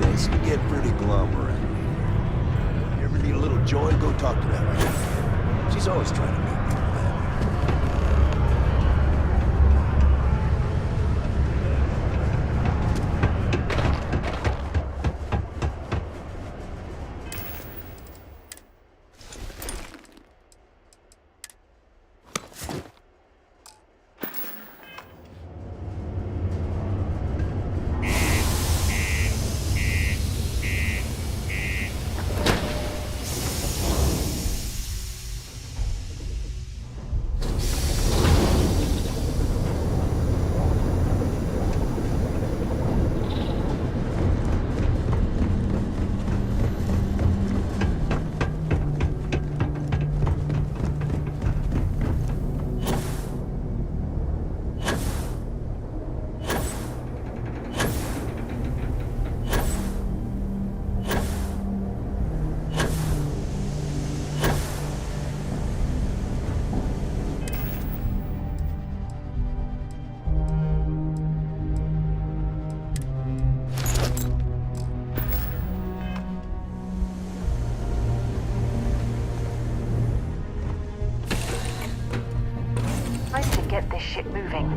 Things can get pretty glum around here. You ever need a little joy, go talk to that lady. She's always trying to make me laugh. Get this shit moving.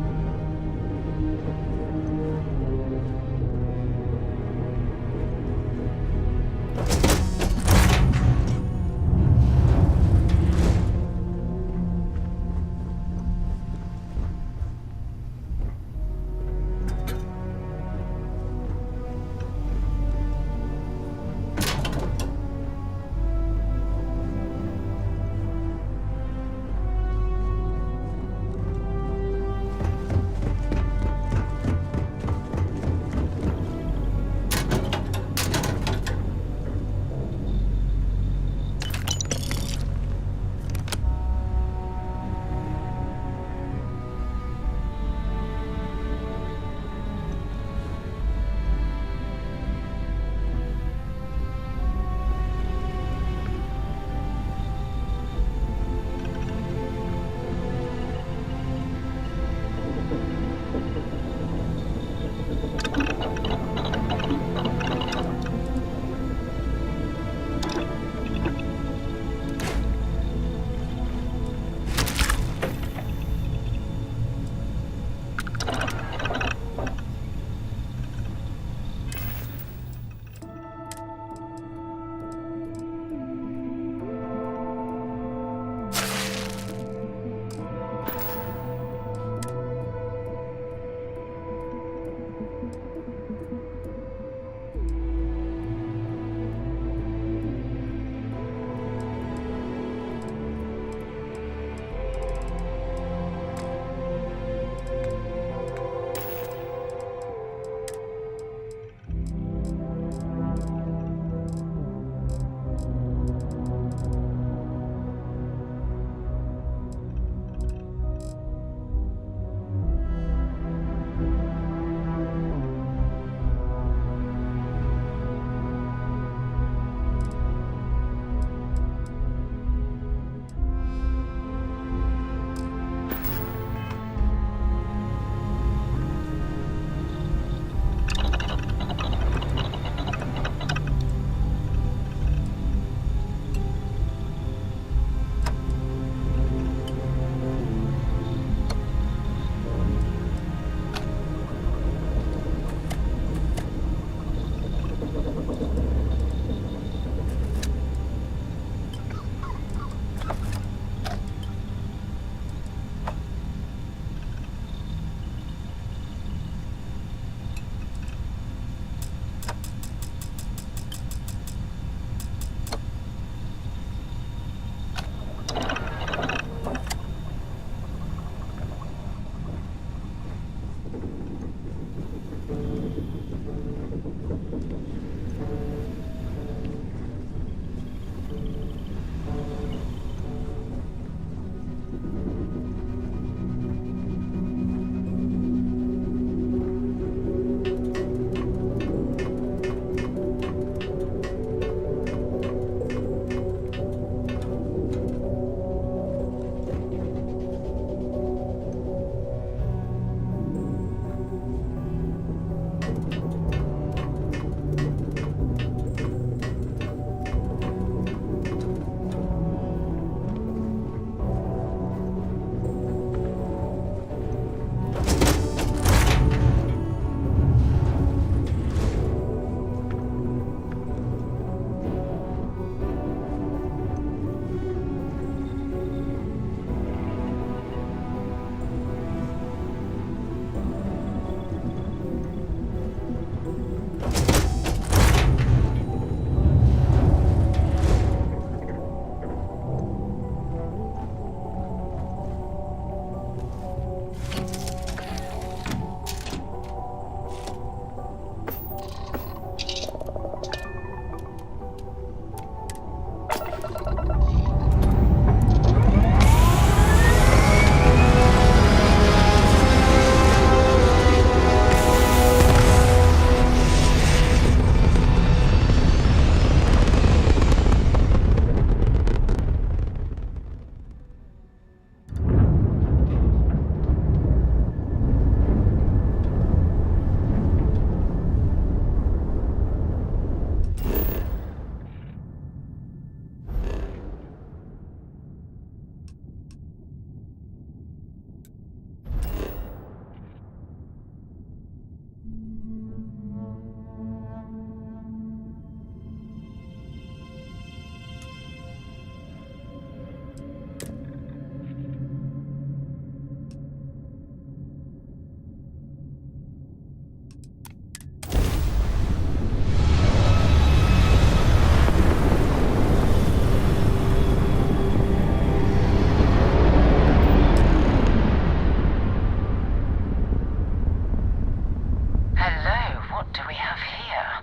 What do we have here?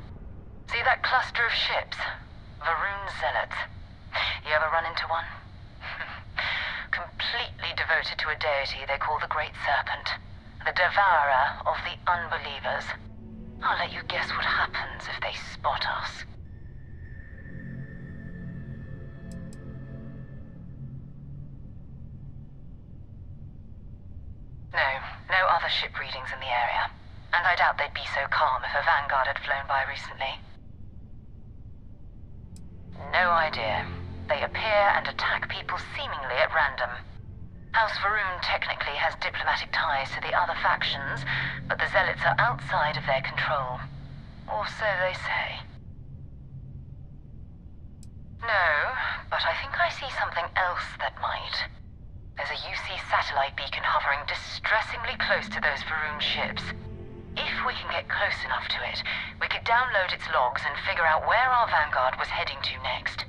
See that cluster of ships? Varun Zealots. You ever run into one? Completely devoted to a deity they call the Great Serpent. The devourer of the unbelievers. I'll let you guess what happens if they spot us. No other ship readings in the area. And I doubt they'd be so calm if a Vanguard had flown by recently. No idea. They appear and attack people seemingly at random. House Varun technically has diplomatic ties to the other factions, but the Zealots are outside of their control. Or so they say. No, but I think I see something else that might. There's a UC satellite beacon hovering distressingly close to those Varun ships. If we can get close enough to it, we could download its logs and figure out where our Vanguard was heading to next.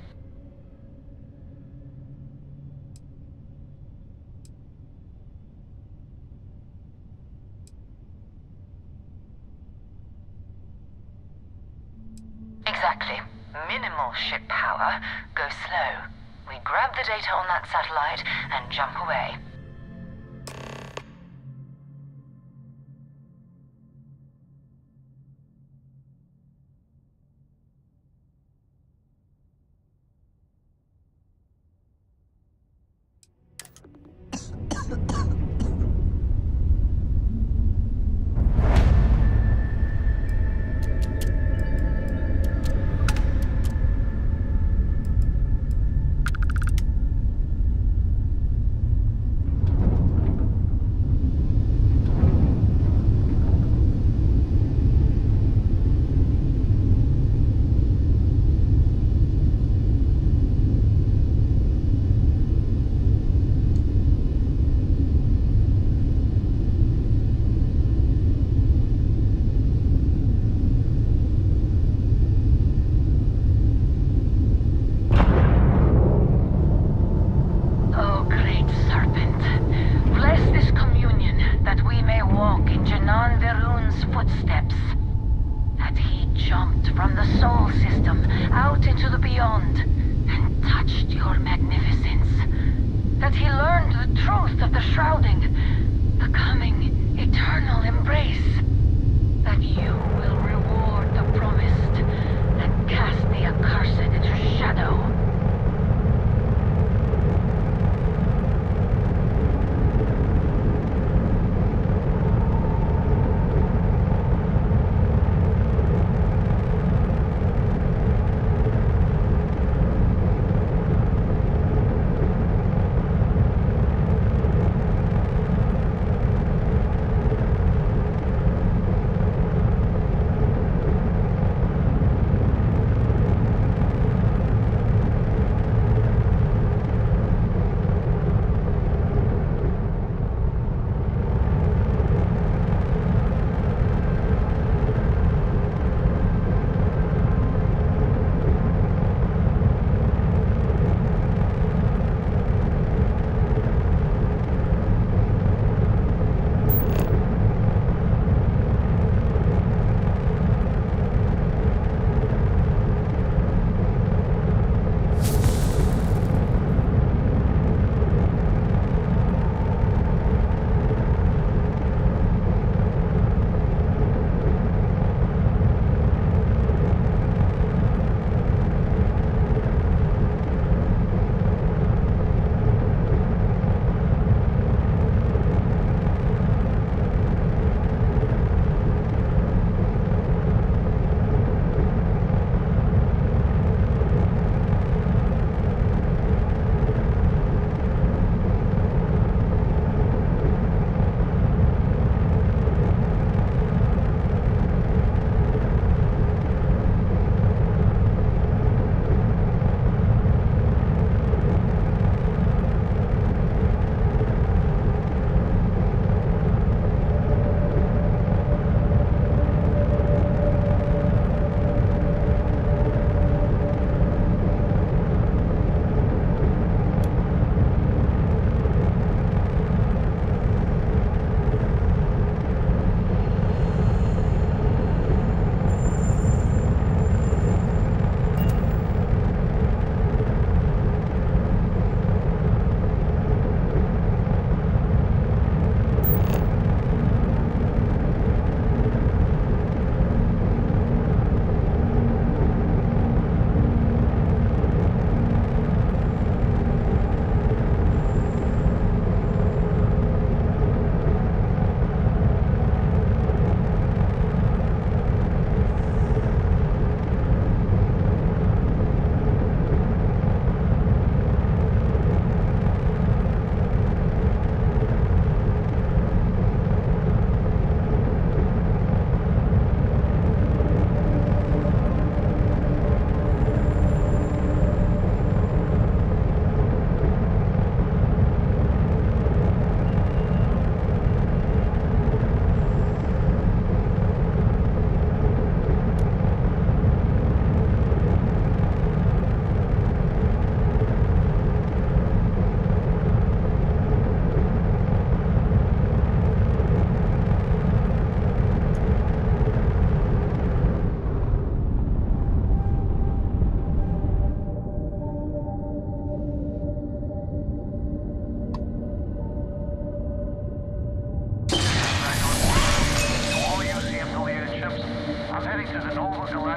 Exactly. Minimal ship power, go slow. We grab the data on that satellite and jump away.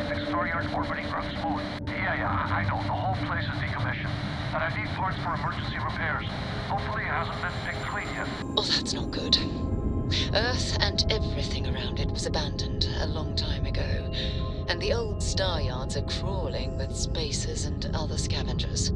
Galactic store yard's orbiting Earth's moon. Yeah, I know. The whole place is decommissioned. And I need parts for emergency repairs. Hopefully it hasn't been picked clean yet. Oh, that's not good. Earth and everything around it was abandoned a long time ago, and the old star yards are crawling with spacers and other scavengers.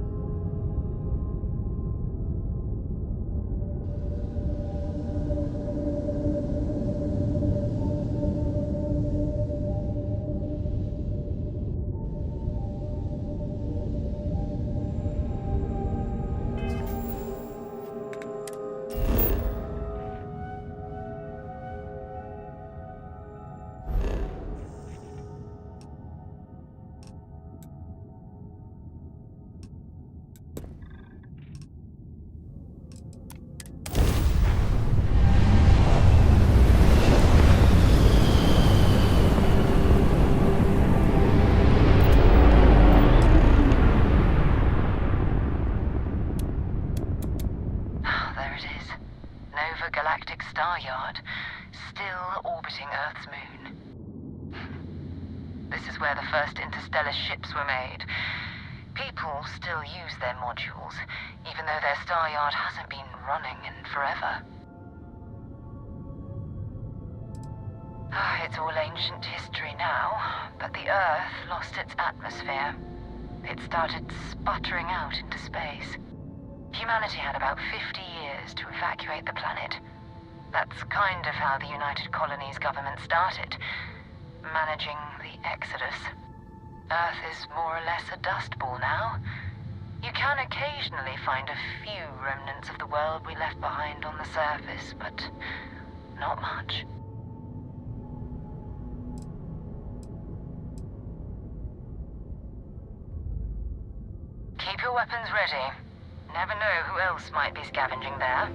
Galactic Star Yard, still orbiting Earth's moon. This is where the first interstellar ships were made. People still use their modules, even though their star yard hasn't been running in forever. It's all ancient history now, but the Earth lost its atmosphere. It started sputtering out into space. Humanity had about 50 years to evacuate the planet. That's kind of how the United Colonies government started, managing the exodus. Earth is more or less a dust ball now. You can occasionally find a few remnants of the world we left behind on the surface, but not much. Keep your weapons ready. Never know who else might be scavenging there.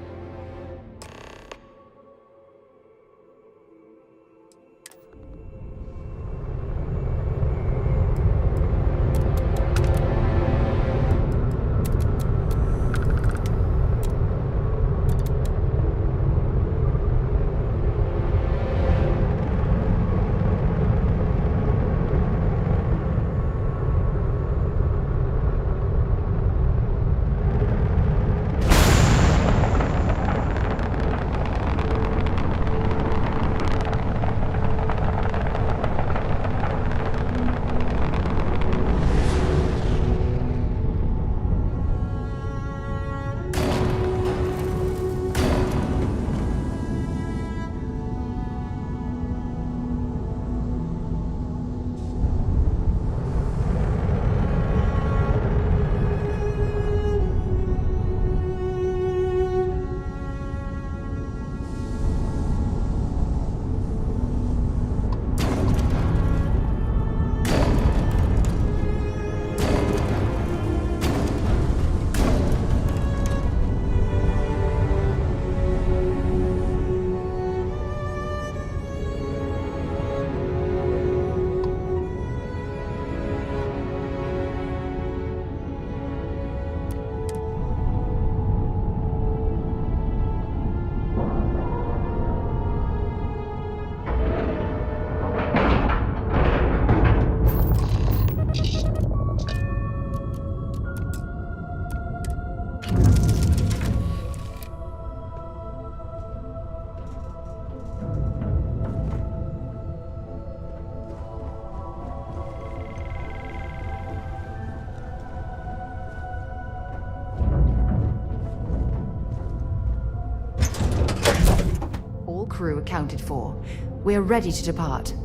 Crew accounted for. We're ready to depart.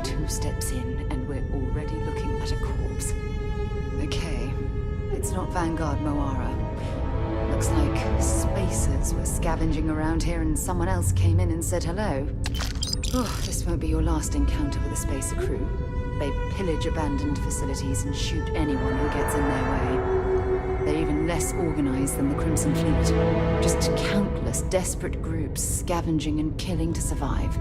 2 steps in, and we're already looking at a corpse. Okay, it's not Vanguard Moara. Looks like spacers were scavenging around here and someone else came in and said hello. Oh, this won't be your last encounter with a spacer crew. They pillage abandoned facilities and shoot anyone who gets in their way. They're even less organized than the Crimson Fleet. Just countless desperate groups scavenging and killing to survive.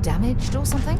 damaged or something?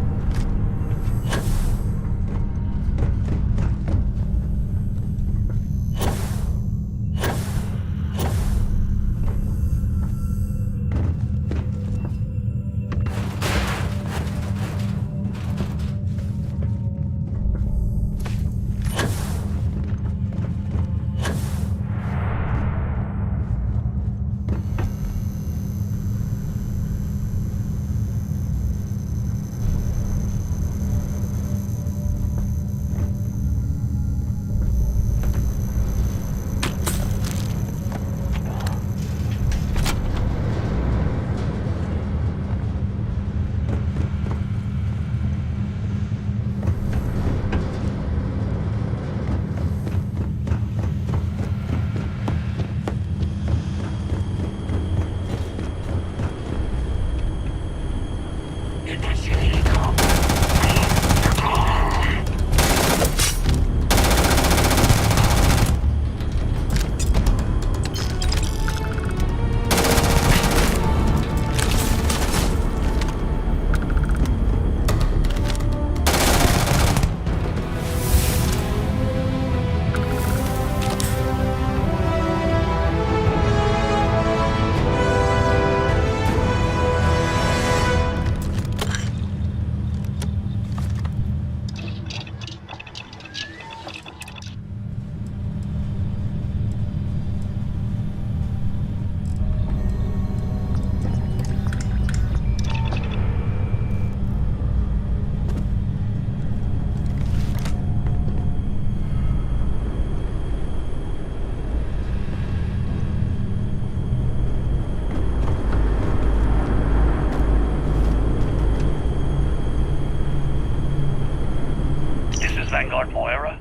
Vanguard Moira?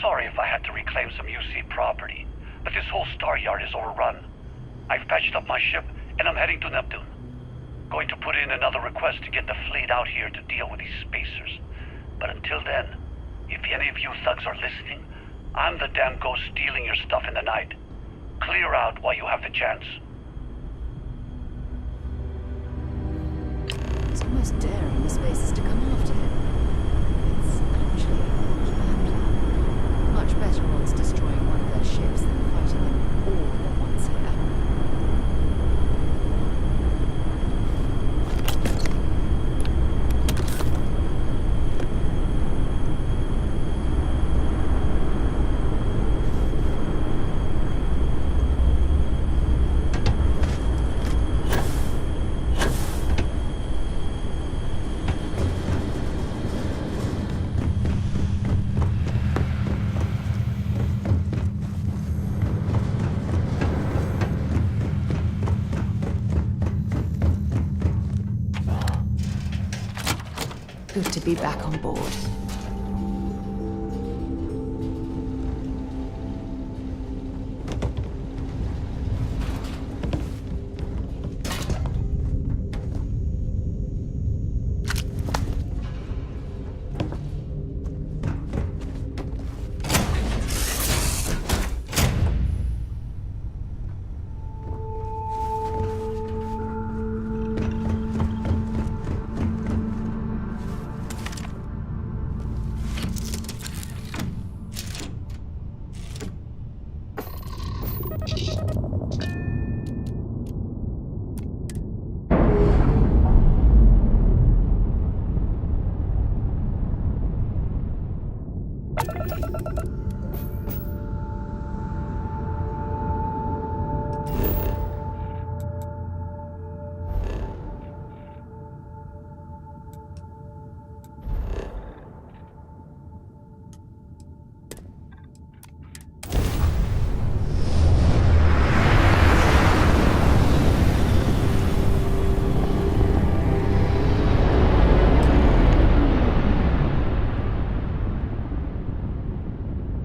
Sorry if I had to reclaim some UC property, but this whole star yard is overrun. I've patched up my ship, and I'm heading to Neptune. Going to put in another request to get the fleet out here to deal with these spacers. But until then, if any of you thugs are listening, I'm the damn ghost stealing your stuff in the night. Clear out while you have the chance. It's almost daring the spacers to come after him. It's actually not a bad plan. Much better odds destroying one of their ships than fighting them all at once here. Good to be back on board.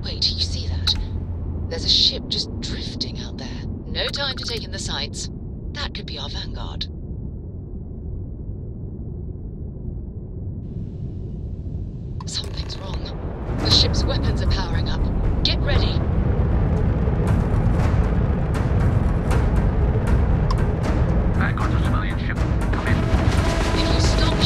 Wait, you see that? There's a ship just drifting out there. No time to take in the sights. That could be our Vanguard. Something's wrong. The ship's weapons are powering up. Get ready. Vanguard's a civilian ship. Come in. If you stop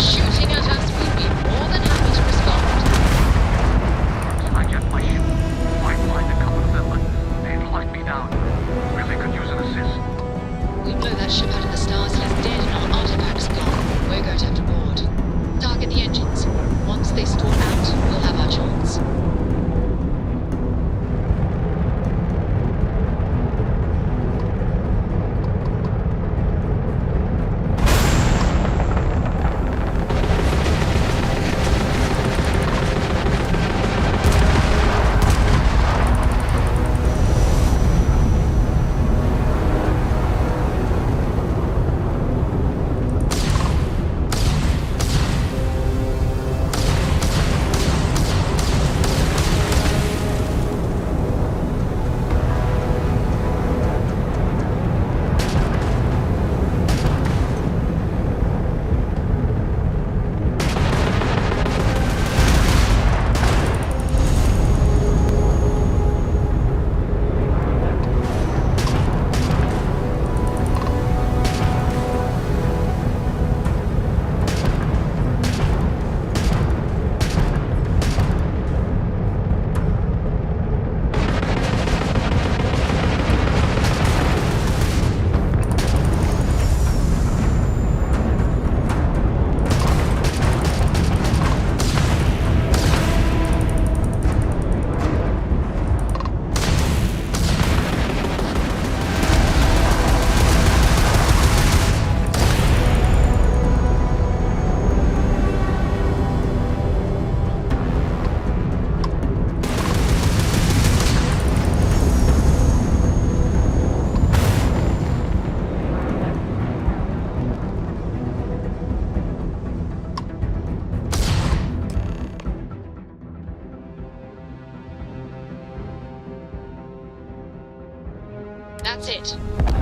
That's it.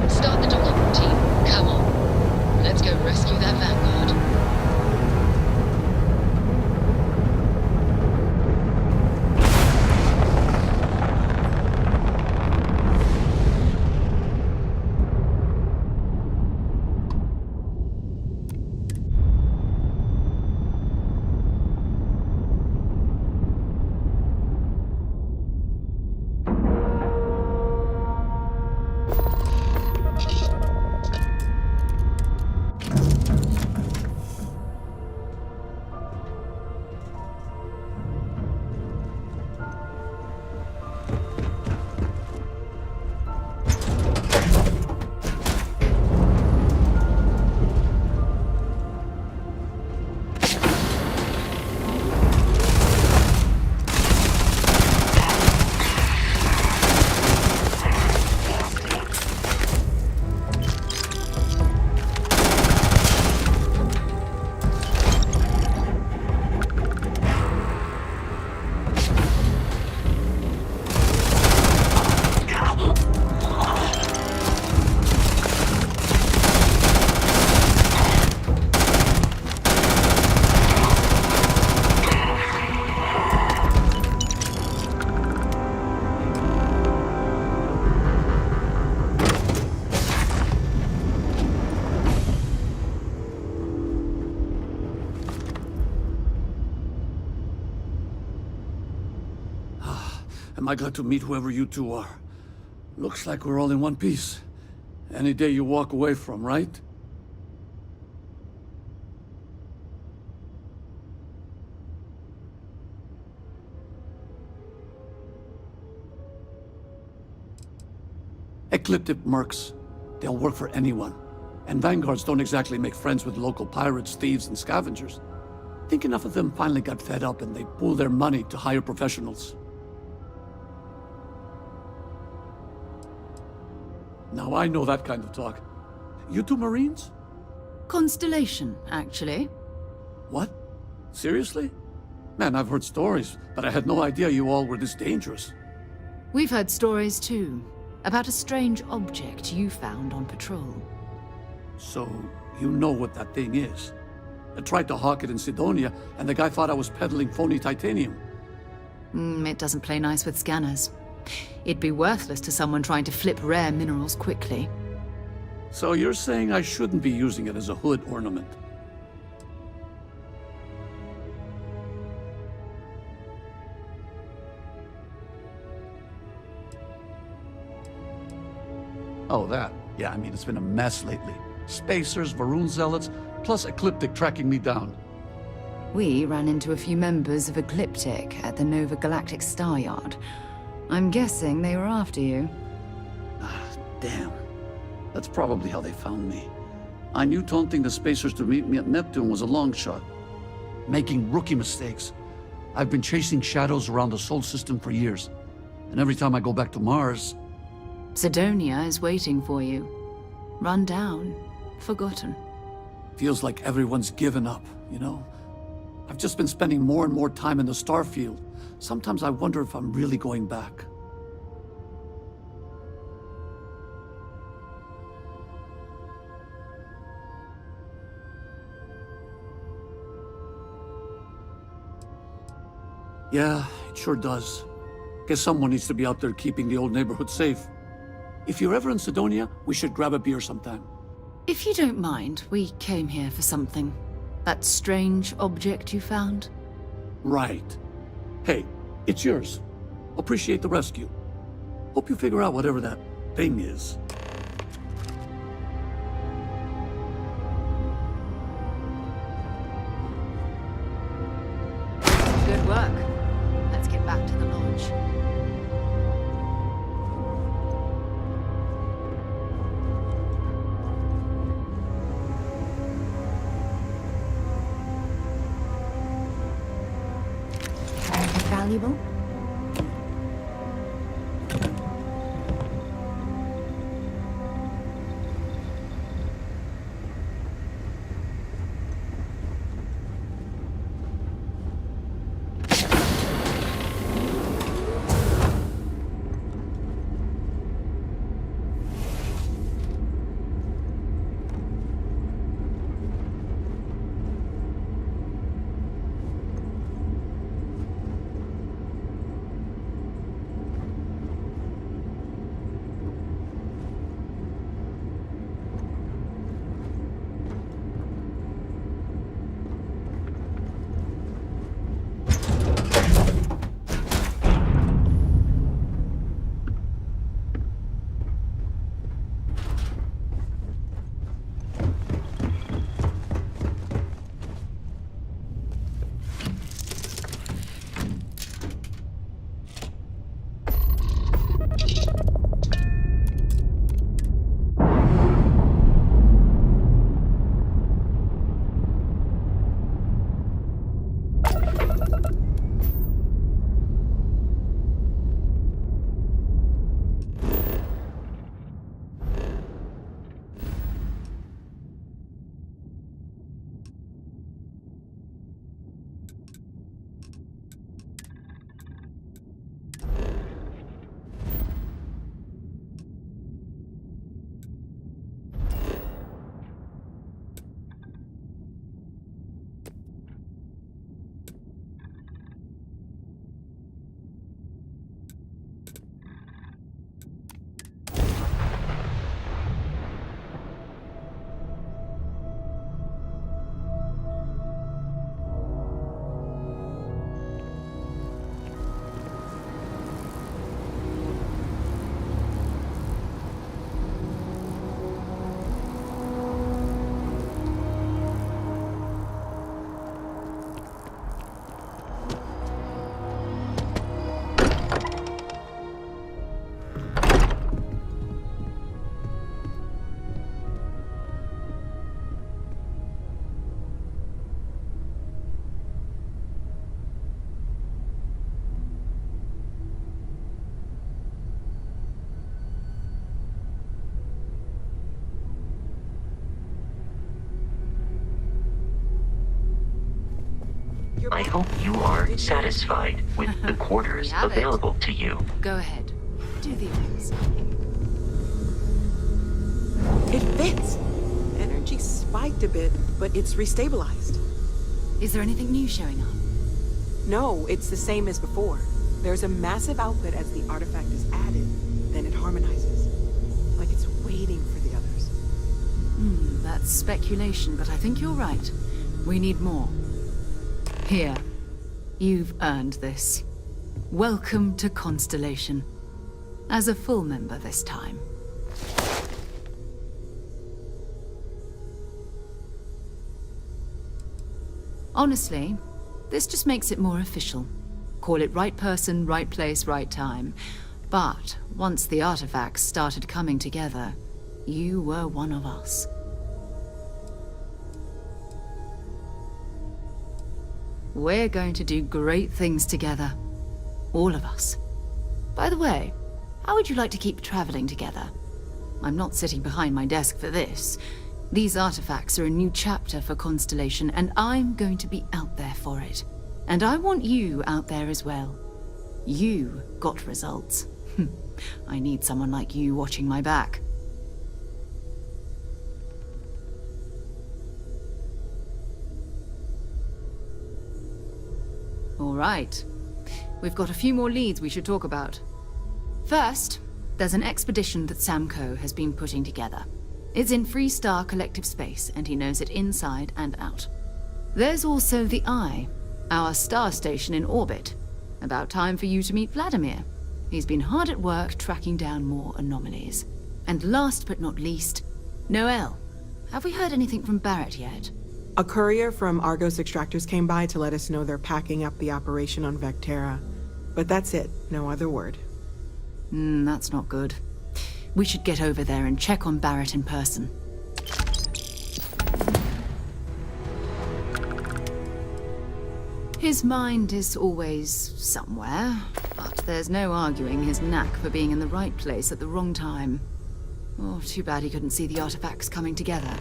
Start the docking routine. Come on. Let's go rescue that Vanguard. Am I glad to meet whoever you two are. Looks like we're all in one piece. Any day you walk away from, right? Ecliptic mercs. They'll work for anyone. And Vanguards don't exactly make friends with local pirates, thieves, and scavengers. I think enough of them finally got fed up and they pool their money to hire professionals. Now I know that kind of talk. You two Marines? Constellation, actually. What? Seriously? Man, I've heard stories, but I had no idea you all were this dangerous. We've heard stories too, about a strange object you found on patrol. So, you know what that thing is? I tried to hawk it in Sidonia, and the guy thought I was peddling phony titanium. It doesn't play nice with scanners. It'd be worthless to someone trying to flip rare minerals quickly. So you're saying I shouldn't be using it as a hood ornament? Oh, that. Yeah, I mean, it's been a mess lately. Spacers, Varun Zealots, plus Ecliptic tracking me down. We ran into a few members of Ecliptic at the Nova Galactic Star Yard. I'm guessing they were after you. Damn. That's probably how they found me. I knew taunting the Spacers to meet me at Neptune was a long shot. Making rookie mistakes. I've been chasing shadows around the Sol system for years. And every time I go back to Mars... Sidonia is waiting for you. Run down. Forgotten. Feels like everyone's given up, you know? I've just been spending more and more time in the Starfield. Sometimes I wonder if I'm really going back. Yeah, it sure does. Guess someone needs to be out there keeping the old neighborhood safe. If you're ever in Sidonia, we should grab a beer sometime. If you don't mind, we came here for something. That strange object you found? Right. Hey, it's yours. Appreciate the rescue. Hope you figure out whatever that thing is. Good work. Let's get back to the lodge. Valuable? I hope you are satisfied with the quarters available to you. Go ahead. Do the honors. It fits. Energy spiked a bit, but it's restabilized. Is there anything new showing up? No, it's the same as before. There's a massive output as the artifact is added, then it harmonizes. Like it's waiting for the others. That's speculation, but I think you're right. We need more. Here. You've earned this. Welcome to Constellation. As a full member this time. Honestly, this just makes it more official. Call it right person, right place, right time. But once the artifacts started coming together, you were one of us. We're going to do great things together. All of us. By the way, how would you like to keep traveling together? I'm not sitting behind my desk for this. These artifacts are a new chapter for Constellation, and I'm going to be out there for it. And I want you out there as well. You got results. I need someone like you watching my back. All right. We've got a few more leads we should talk about. First, there's an expedition that Samco has been putting together. It's in Freestar Collective Space, and he knows it inside and out. There's also the Eye, our star station in orbit. About time for you to meet Vladimir. He's been hard at work tracking down more anomalies. And last but not least, Noel. Have we heard anything from Barrett yet? A courier from Argos Extractors came by to let us know they're packing up the operation on Vectera. But that's it, no other word. That's not good. We should get over there and check on Barrett in person. His mind is always somewhere, but there's no arguing his knack for being in the right place at the wrong time. Oh, too bad he couldn't see the artifacts coming together.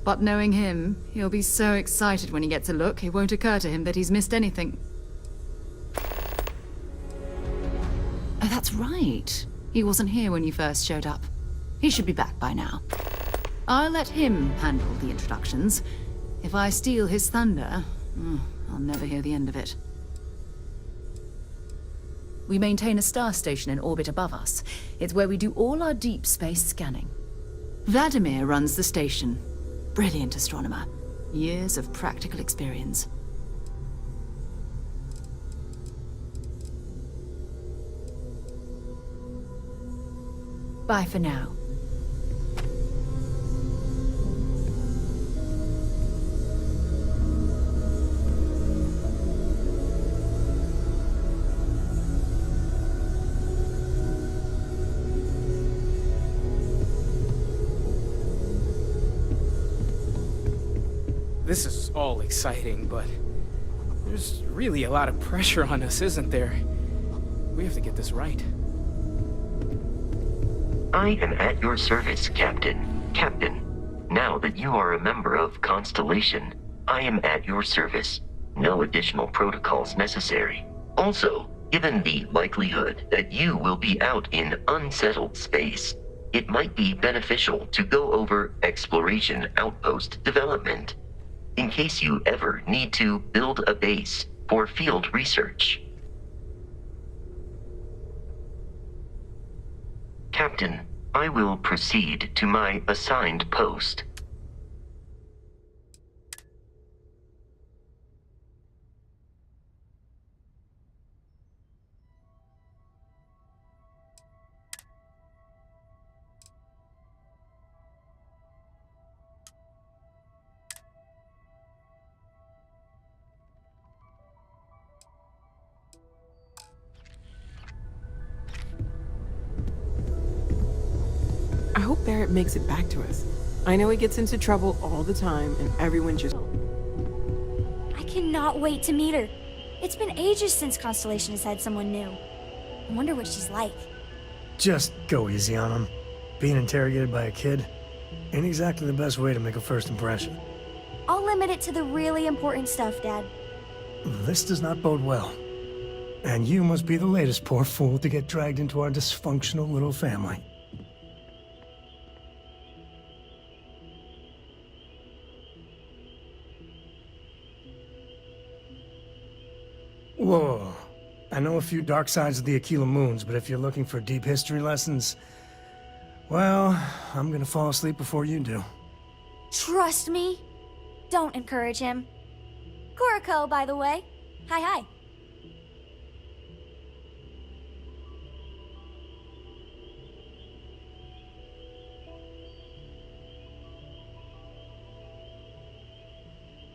But knowing him, he'll be so excited when he gets a look, it won't occur to him that he's missed anything. Oh, that's right. He wasn't here when you first showed up. He should be back by now. I'll let him handle the introductions. If I steal his thunder, I'll never hear the end of it. We maintain a star station in orbit above us. It's where we do all our deep space scanning. Vladimir runs the station. Brilliant astronomer. Years of practical experience. Bye for now. This is all exciting, but there's really a lot of pressure on us, isn't there? We have to get this right. I am at your service, Captain. Captain, now that you are a member of Constellation, I am at your service. No additional protocols necessary. Also, given the likelihood that you will be out in unsettled space, it might be beneficial to go over exploration outpost development, in case you ever need to build a base for field research. Captain, I will proceed to my assigned post. I hope Barrett makes it back to us. I know he gets into trouble all the time, and everyone just... I cannot wait to meet her. It's been ages since Constellation has had someone new. I wonder what she's like. Just go easy on him. Being interrogated by a kid ain't exactly the best way to make a first impression. I'll limit it to the really important stuff, Dad. This does not bode well. And you must be the latest poor fool to get dragged into our dysfunctional little family. Whoa. I know a few dark sides of the Aquila Moons, but if you're looking for deep history lessons, well, I'm gonna fall asleep before you do. Trust me. Don't encourage him. Kuriko, by the way. Hi.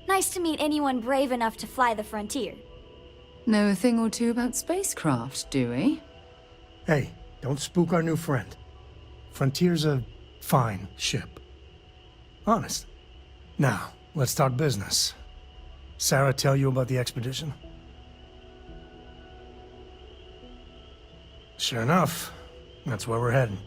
Nice to meet anyone brave enough to fly the frontier. Know a thing or two about spacecraft, do we? Hey, don't spook our new friend. Frontier's a fine ship. Honest. Now, let's talk business. Sarah tell you about the expedition? Sure enough, that's where we're heading.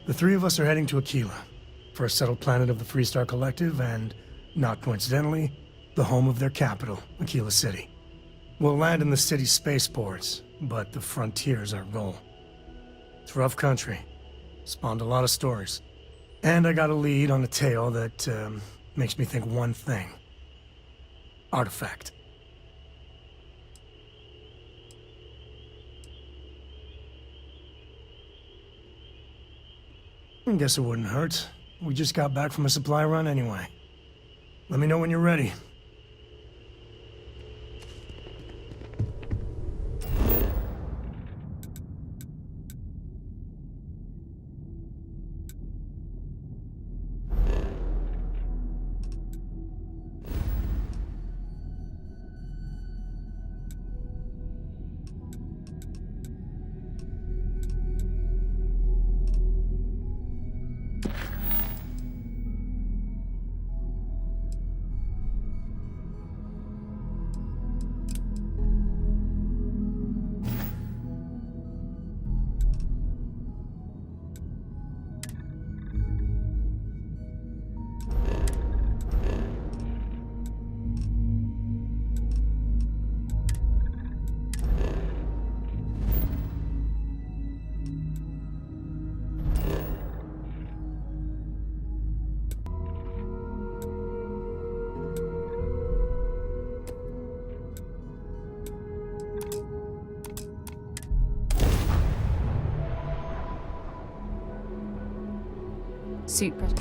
The three of us are heading to Aquila, first settled planet of the Freestar Collective and, not coincidentally, the home of their capital, Aquila City. We'll land in the city's spaceports, but the frontier's our goal. It's rough country. Spawned a lot of stories. And I got a lead on a tale that makes me think one thing. Artifact. I guess it wouldn't hurt. We just got back from a supply run anyway. Let me know when you're ready.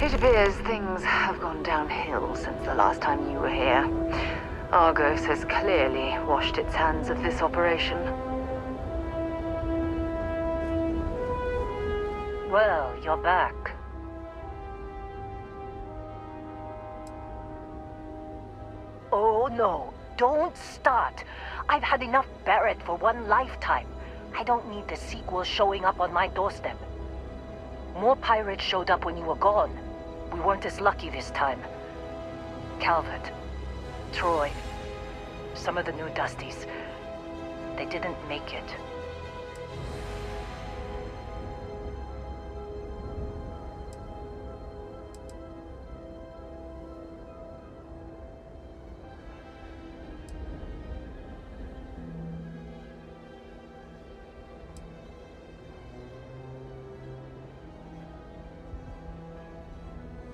It appears things have gone downhill since the last time you were here. Argos has clearly washed its hands of this operation. Well, you're back. Oh no, don't start. I've had enough Barrett for one lifetime. I don't need the sequel showing up on my doorstep. More pirates showed up when you were gone. We weren't as lucky this time. Calvert, Troy, some of the new Dusties. They didn't make it.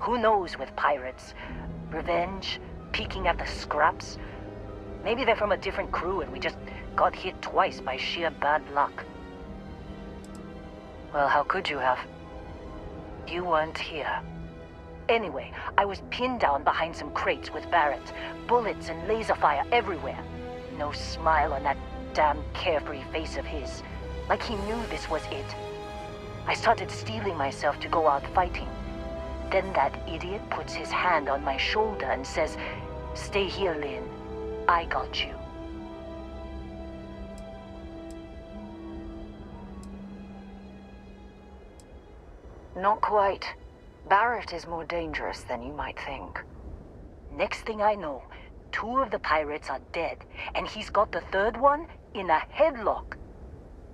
Who knows with pirates? Revenge? Peeking at the scraps? Maybe they're from a different crew and we just got hit twice by sheer bad luck. Well, how could you have? You weren't here. Anyway, I was pinned down behind some crates with Barrett. Bullets and laser fire everywhere. No smile on that damn carefree face of his. Like he knew this was it. I started steeling myself to go out fighting. Then that idiot puts his hand on my shoulder and says, "Stay here, Lynn. I got you." Not quite. Barrett is more dangerous than you might think. Next thing I know, 2 of the pirates are dead, and he's got the 3rd one in a headlock.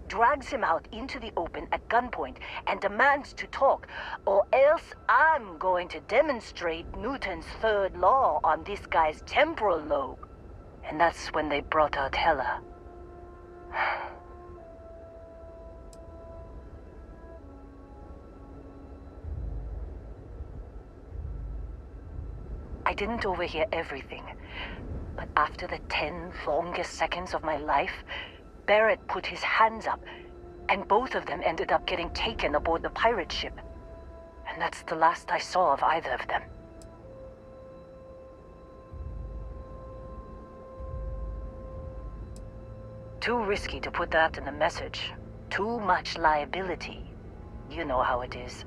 Drags him out into the open at gunpoint and demands to talk, or else I'm going to demonstrate Newton's 3rd law on this guy's temporal lobe. And that's when they brought out Hela. I didn't overhear everything, but after the 10 longest seconds of my life, Barrett put his hands up, and both of them ended up getting taken aboard the pirate ship. And that's the last I saw of either of them. Too risky to put that in the message. Too much liability. You know how it is.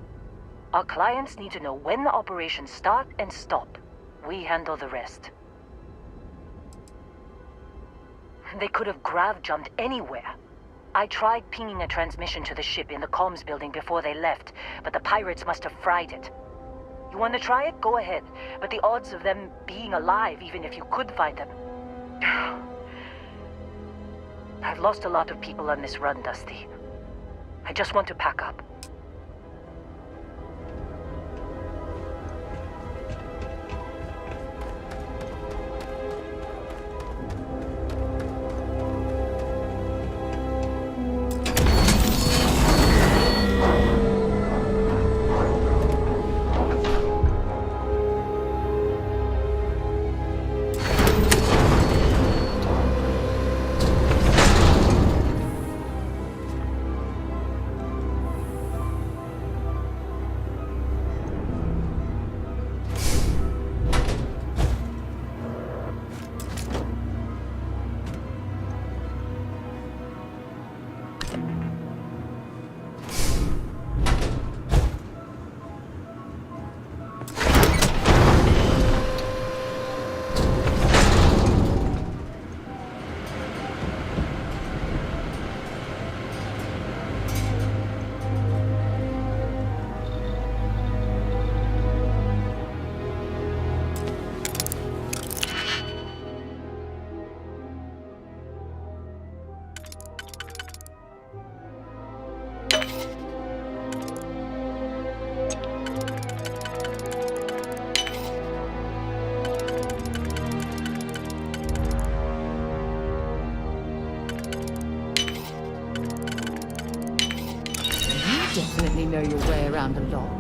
Our clients need to know when the operations start and stop. We handle the rest. They could have grav-jumped anywhere. I tried pinging a transmission to the ship in the comms building before they left, but the pirates must have fried it. You want to try it? Go ahead. But the odds of them being alive, even if you could find them... I've lost a lot of people on this run, Dusty. I just want to pack up. Definitely know your way around a lock.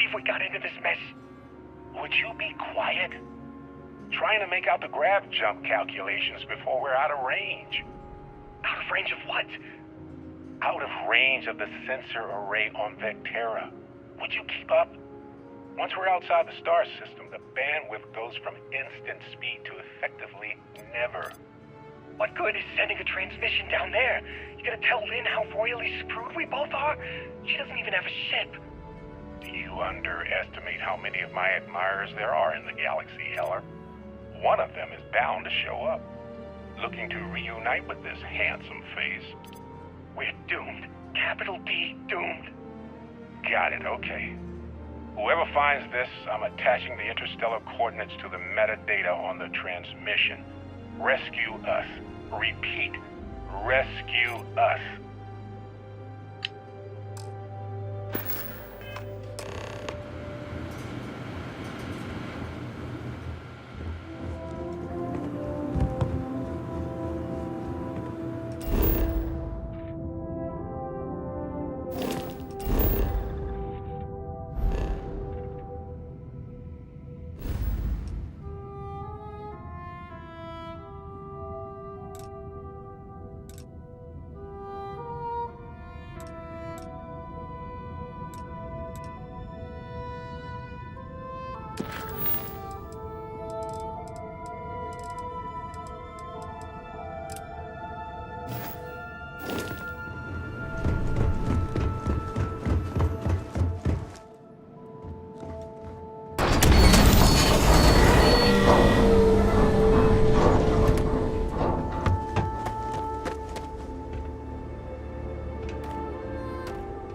believe we got into this mess. Would you be quiet? Trying to make out the grav jump calculations before we're out of range. Out of range of what? Out of range of the sensor array on Vectera. Would you keep up? Once we're outside the star system, the bandwidth goes from instant speed to effectively never. What good is sending a transmission down there? You gonna tell Lynn how royally screwed we both are? She doesn't even have a ship. You underestimate how many of my admirers there are in the galaxy, Heller. One of them is bound to show up, looking to reunite with this handsome face. We're doomed. Capital D, doomed. Got it, okay. Whoever finds this, I'm attaching the interstellar coordinates to the metadata on the transmission. Rescue us. Repeat, rescue us.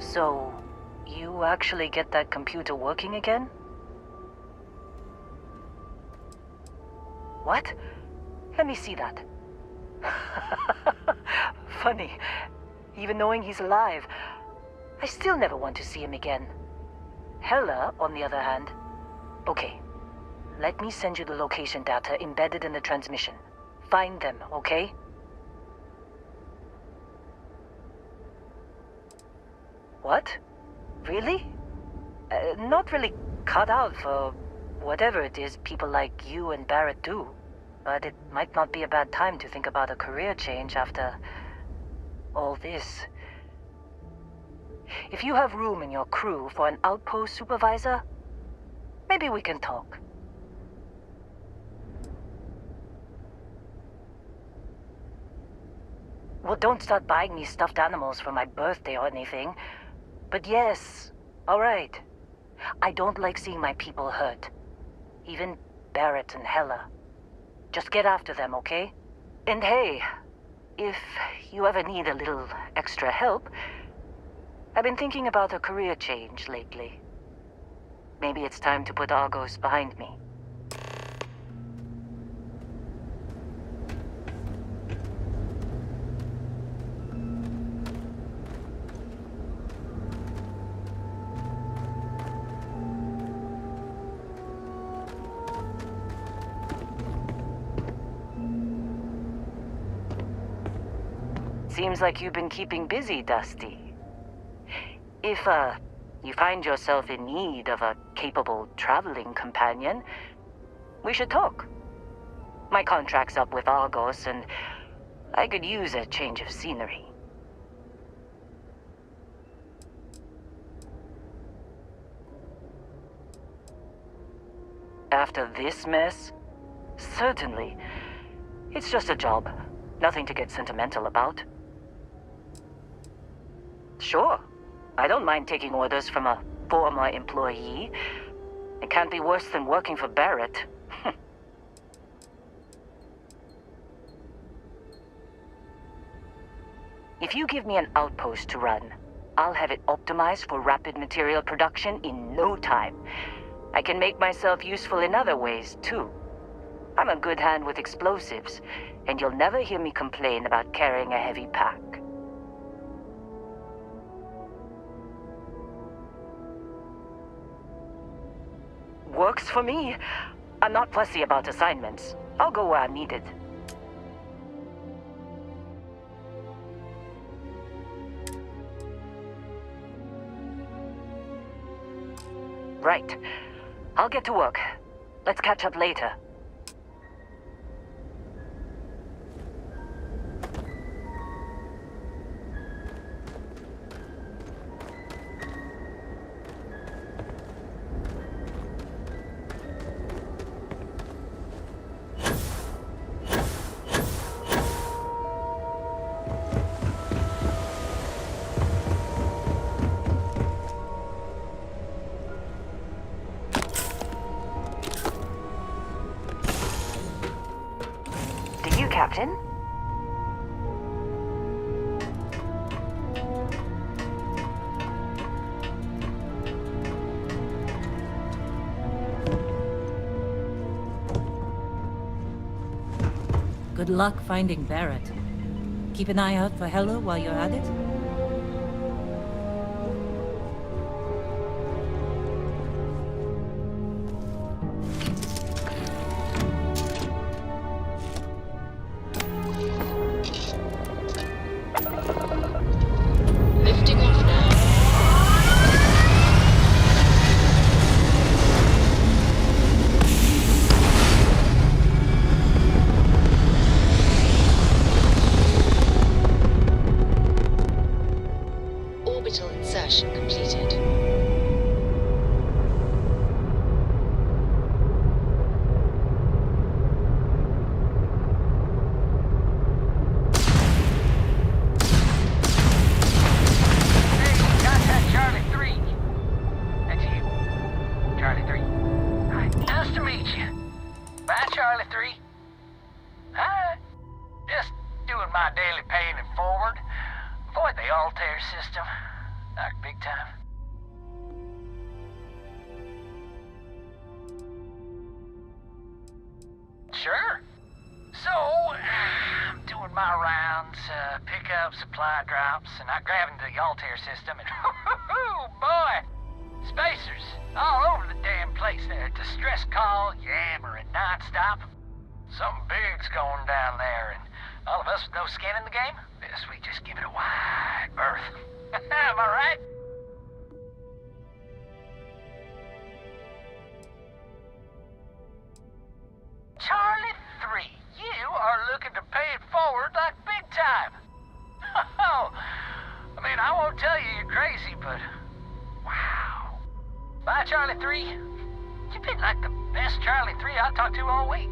So, you actually get that computer working again? What? Let me see that. Funny. Even knowing he's alive, I still never want to see him again. Heller, on the other hand... Okay. Let me send you the location data embedded in the transmission. Find them, okay? What? Really? Not really cut out for whatever it is people like you and Barrett do. But it might not be a bad time to think about a career change after all this. If you have room in your crew for an outpost supervisor, maybe we can talk. Well, don't start buying me stuffed animals for my birthday or anything. But yes, all right. I don't like seeing my people hurt. Even Barrett and Heller. Just get after them, okay? And hey, if you ever need a little extra help, I've been thinking about a career change lately. Maybe it's time to put Argos behind me. Seems like you've been keeping busy, Dusty. If, you find yourself in need of a capable traveling companion, we should talk. My contract's up with Argos, and I could use a change of scenery. After this mess? Certainly. It's just a job. Nothing to get sentimental about. Sure. I don't mind taking orders from a former employee. It can't be worse than working for Barrett. If you give me an outpost to run, I'll have it optimized for rapid material production in no time. I can make myself useful in other ways, too. I'm a good hand with explosives, and you'll never hear me complain about carrying a heavy pack. Works for me. I'm not fussy about assignments. I'll go where I'm needed. Right. I'll get to work. Let's catch up later. Captain? Good luck finding Barrett. Keep an eye out for Hella while you're at it. Sure. So, I'm doing my rounds, pick up supply drops, and I grab into the Altair system, and oh boy! Spacers all over the damn place there. Distress call, yammering nonstop. Something big's going down there, and all of us with no skin in the game, yes, we just give it a wide berth. Am I right? Charlie 3, you are looking to pay it forward like big time. Oh, I mean, I won't tell you you're crazy, but wow. Bye, Charlie 3. You've been like the best Charlie 3 I talked to all week.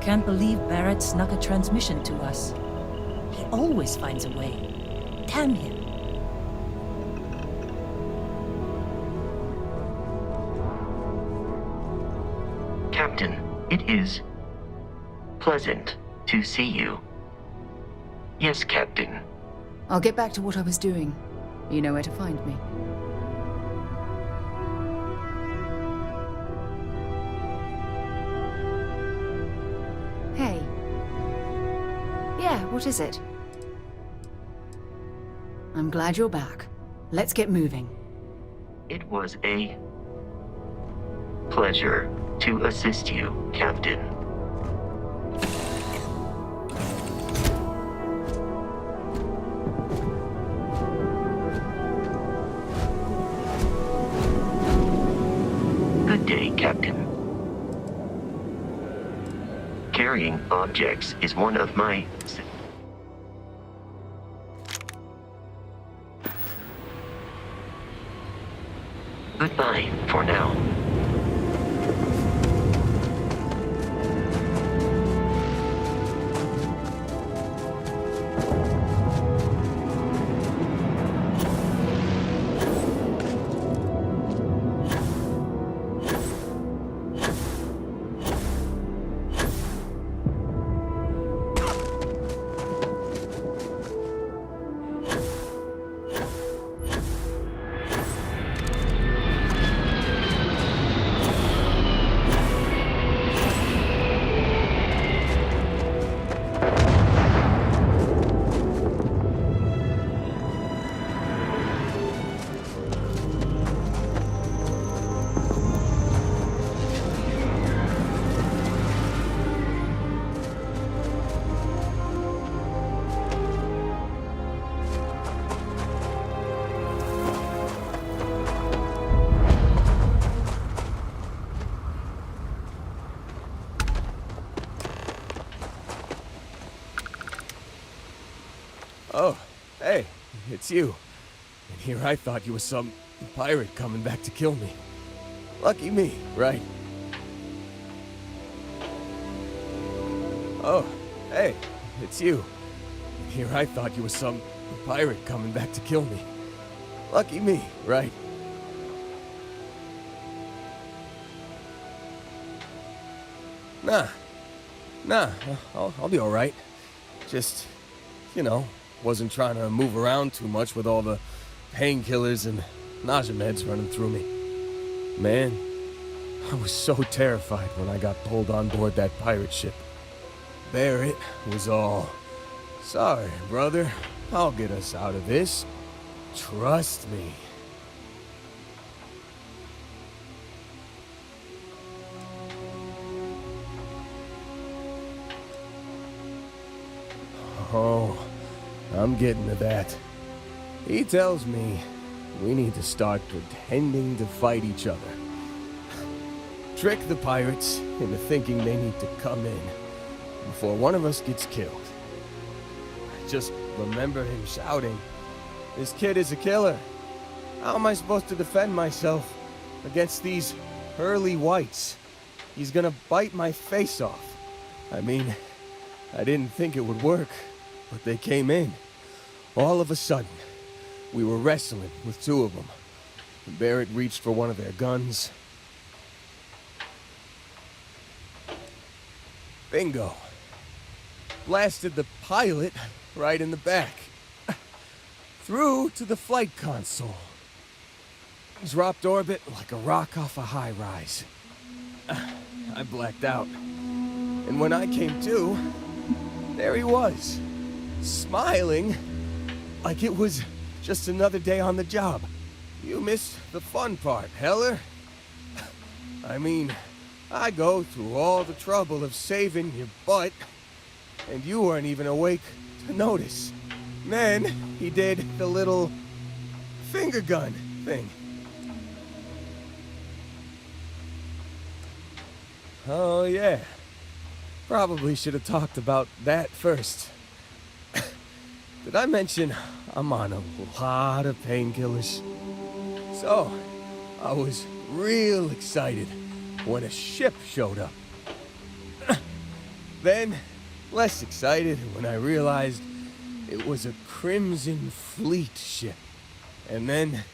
can't believe Barrett snuck a transmission to us. He always finds a way. Damn him. Captain, it is pleasant to see you. Yes, Captain. I'll get back to what I was doing. You know where to find me. Hey. Yeah, what is it? I'm glad you're back. Let's get moving. It was a pleasure to assist you, Captain. Good day, Captain. Carrying objects is one of my... Goodbye for now. Oh, hey, it's you. And here I thought you were some pirate coming back to kill me. Lucky me, right? Oh, hey, it's you. And here I thought you were some pirate coming back to kill me. Lucky me, right? Nah, I'll be alright. Just, you know, wasn't trying to move around too much with all the painkillers and nausea meds running through me. Man, I was so terrified when I got pulled on board that pirate ship. Barrett was all, "Sorry, brother, I'll get us out of this. Trust me." Oh, I'm getting to that. He tells me we need to start pretending to fight each other. Trick the pirates into thinking they need to come in before one of us gets killed. I just remember him shouting, "This kid is a killer. How am I supposed to defend myself against these pearly whites? He's gonna bite my face off." I mean, I didn't think it would work, but they came in. All of a sudden, we were wrestling with two of them. Barrett reached for one of their guns. Bingo. Blasted the pilot right in the back. Through to the flight console. Dropped orbit like a rock off a high rise. I blacked out. And when I came to, there he was, smiling like it was just another day on the job. You missed the fun part, Heller. I mean, I go through all the trouble of saving your butt, and you weren't even awake to notice. Then he did the little finger gun thing. Oh yeah, probably should have talked about that first. Did I mention I'm on a lot of painkillers? So, I was real excited when a ship showed up. Then, less excited when I realized it was a Crimson Fleet ship. And then,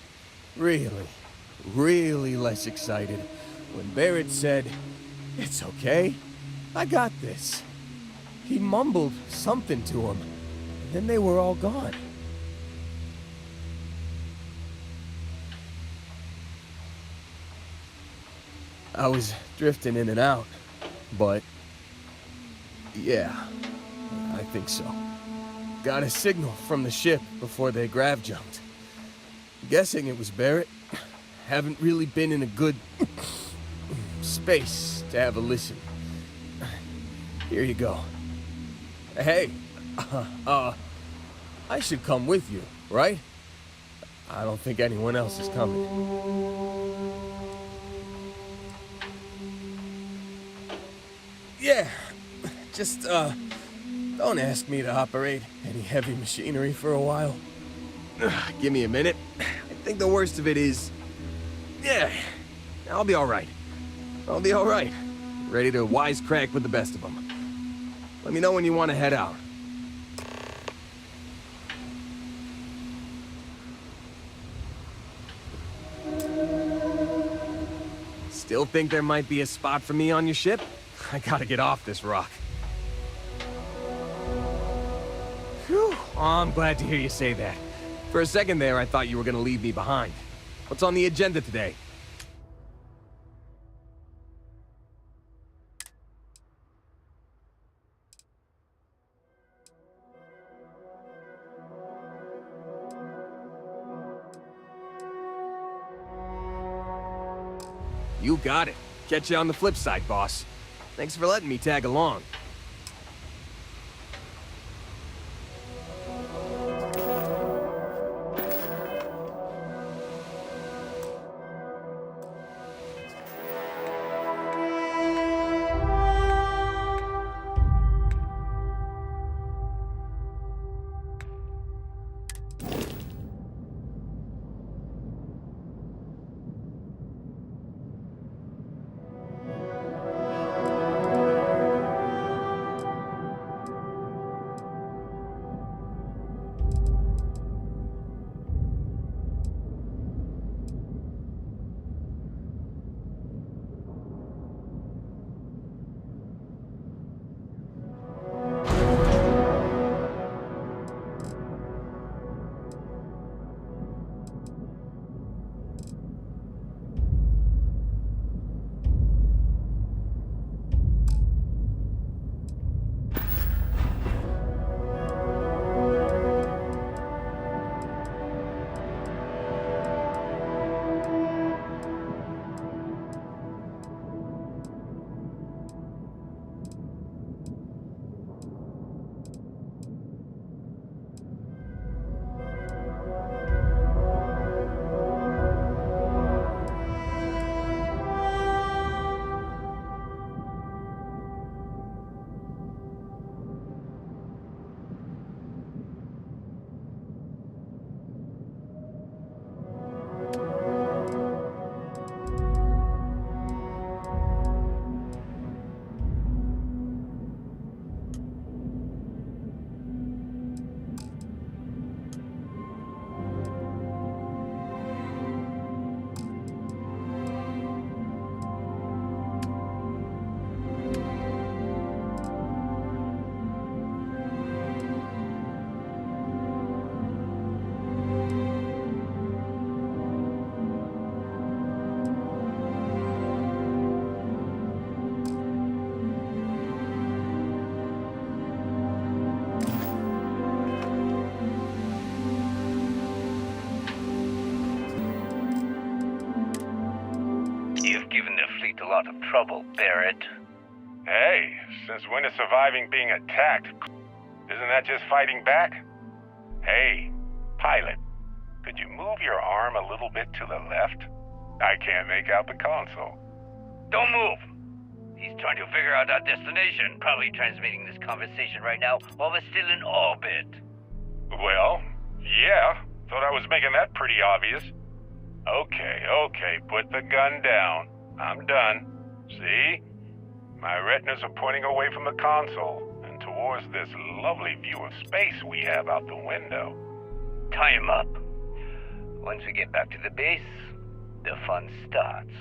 really less excited when Barrett said, "It's okay, I got this." He mumbled something to him, and then they were all gone. I was drifting in and out, but yeah, I think so. Got a signal from the ship before they grav jumped. Guessing it was Barrett. Haven't really been in a good space to have a listen. Here you go. Hey, I should come with you, right? I don't think anyone else is coming. Yeah, just, don't ask me to operate any heavy machinery for a while. Give me a minute. I think the worst of it is... Yeah, I'll be alright. I'll be alright. Ready to wisecrack with the best of them. Let me know when you want to head out. Still think there might be a spot for me on your ship? I gotta get off this rock. Whew. Oh, I'm glad to hear you say that. For a second there, I thought you were gonna leave me behind. What's on the agenda today? You got it. Catch you on the flip side, boss. Thanks for letting me tag along. A lot of trouble, Barrett. Hey, since when is surviving being attacked? Isn't that just fighting back? Hey, pilot, could you move your arm a little bit to the left? I can't make out the console. Don't move! He's trying to figure out our destination, probably transmitting this conversation right now while we're still in orbit. Well, yeah, thought I was making that pretty obvious. Okay, put the gun down. I'm done. See? My retinas are pointing away from the console and towards this lovely view of space we have out the window. Time up. Once we get back to the base, the fun starts.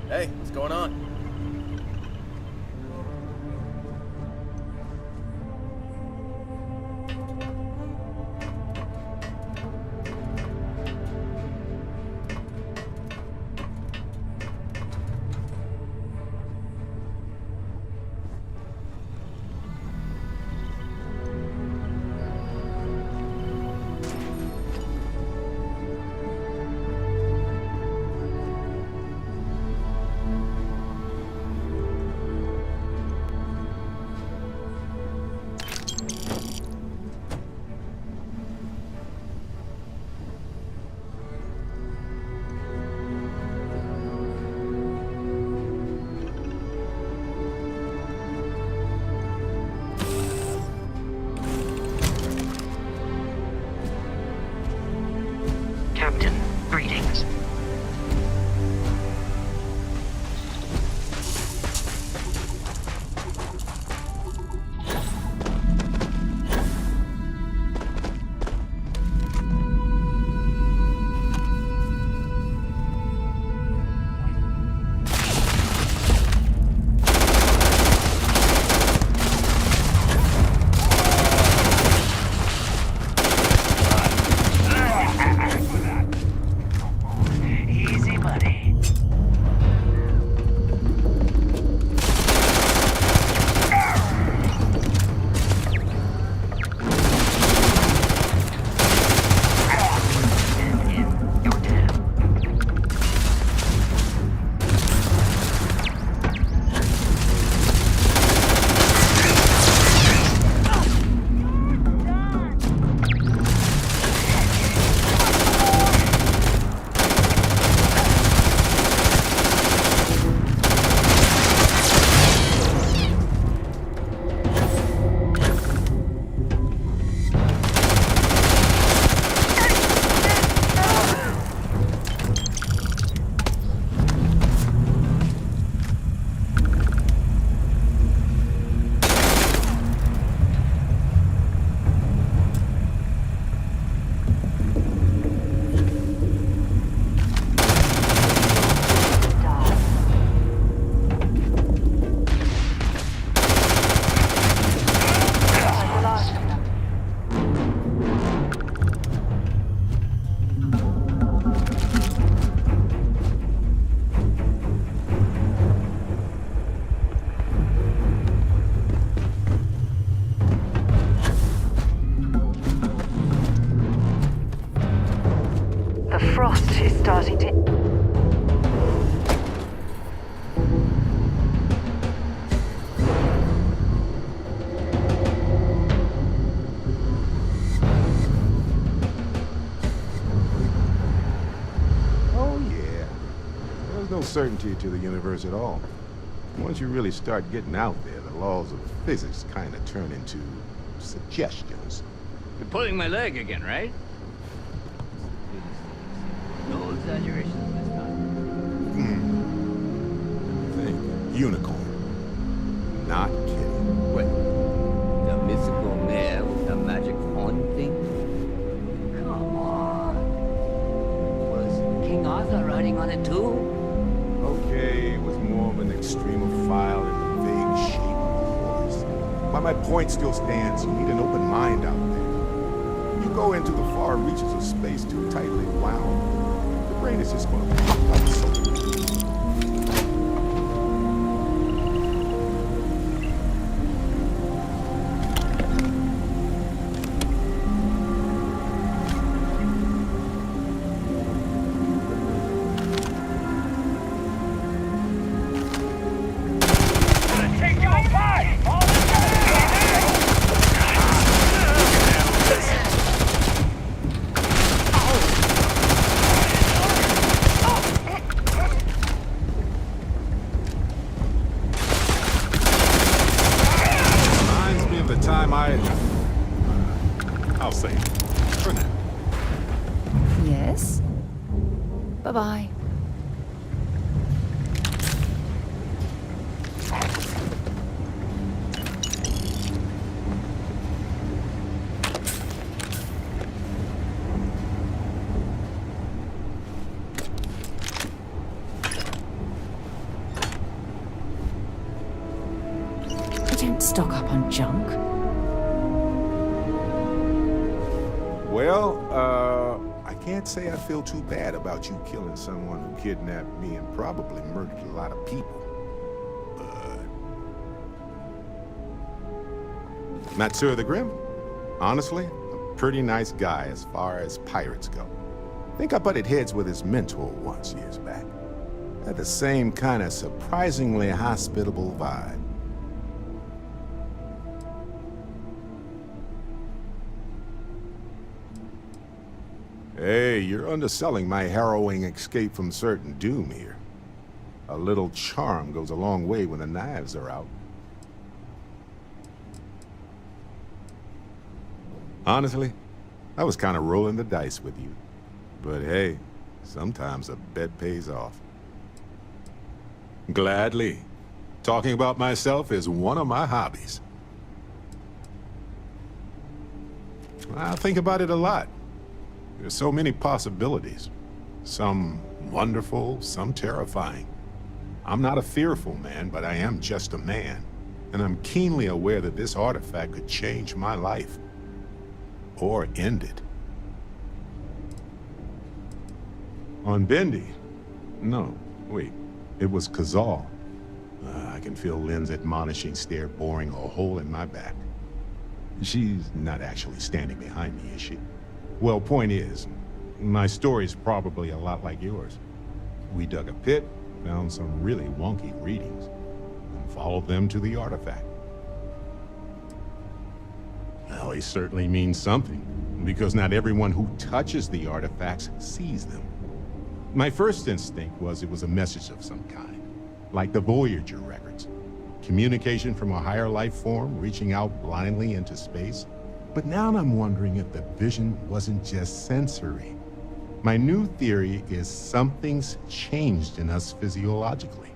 Hey, what's going on? There's no certainty to the universe at all. Once you really start getting out there, the laws of physics kind of turn into suggestions. You're pulling my leg again, right? No exaggerations this time. Think. Unicorn. Not kidding. What? The mythical mare with the magic horn thing? Come on. Was King Arthur riding on it too? Okay, it was more of an extremophile in the vague shape of a horse. But my point still stands. You need an open mind out there. You go into the far reaches of space too tightly wound, the brain is just going to pop like something. I'll say it. For now. Yes? Bye-bye. I don't stock up on junk. Well, I can't say I feel too bad about you killing someone who kidnapped me and probably murdered a lot of people. But Matsur the Grim, honestly, a pretty nice guy as far as pirates go. I think I butted heads with his mentor once years back. Had the same kind of surprisingly hospitable vibe. Hey, you're underselling my harrowing escape from certain doom here. A little charm goes a long way when the knives are out. Honestly, I was kind of rolling the dice with you. But hey, sometimes a bet pays off. Gladly. Talking about myself is one of my hobbies. I think about it a lot. There's so many possibilities. Some wonderful, some terrifying. I'm not a fearful man, but I am just a man. And I'm keenly aware that this artifact could change my life. Or end it. On Bendy? No, wait. It was Kazal. I can feel Lynn's admonishing stare boring a hole in my back. She's not actually standing behind me, is she? Well, point is, my story's probably a lot like yours. We dug a pit, found some really wonky readings, and followed them to the artifact. Well, they certainly mean something, because not everyone who touches the artifacts sees them. My first instinct was it was a message of some kind, like the Voyager records. Communication from a higher life form reaching out blindly into space. But now I'm wondering if the vision wasn't just sensory. My new theory is something's changed in us physiologically.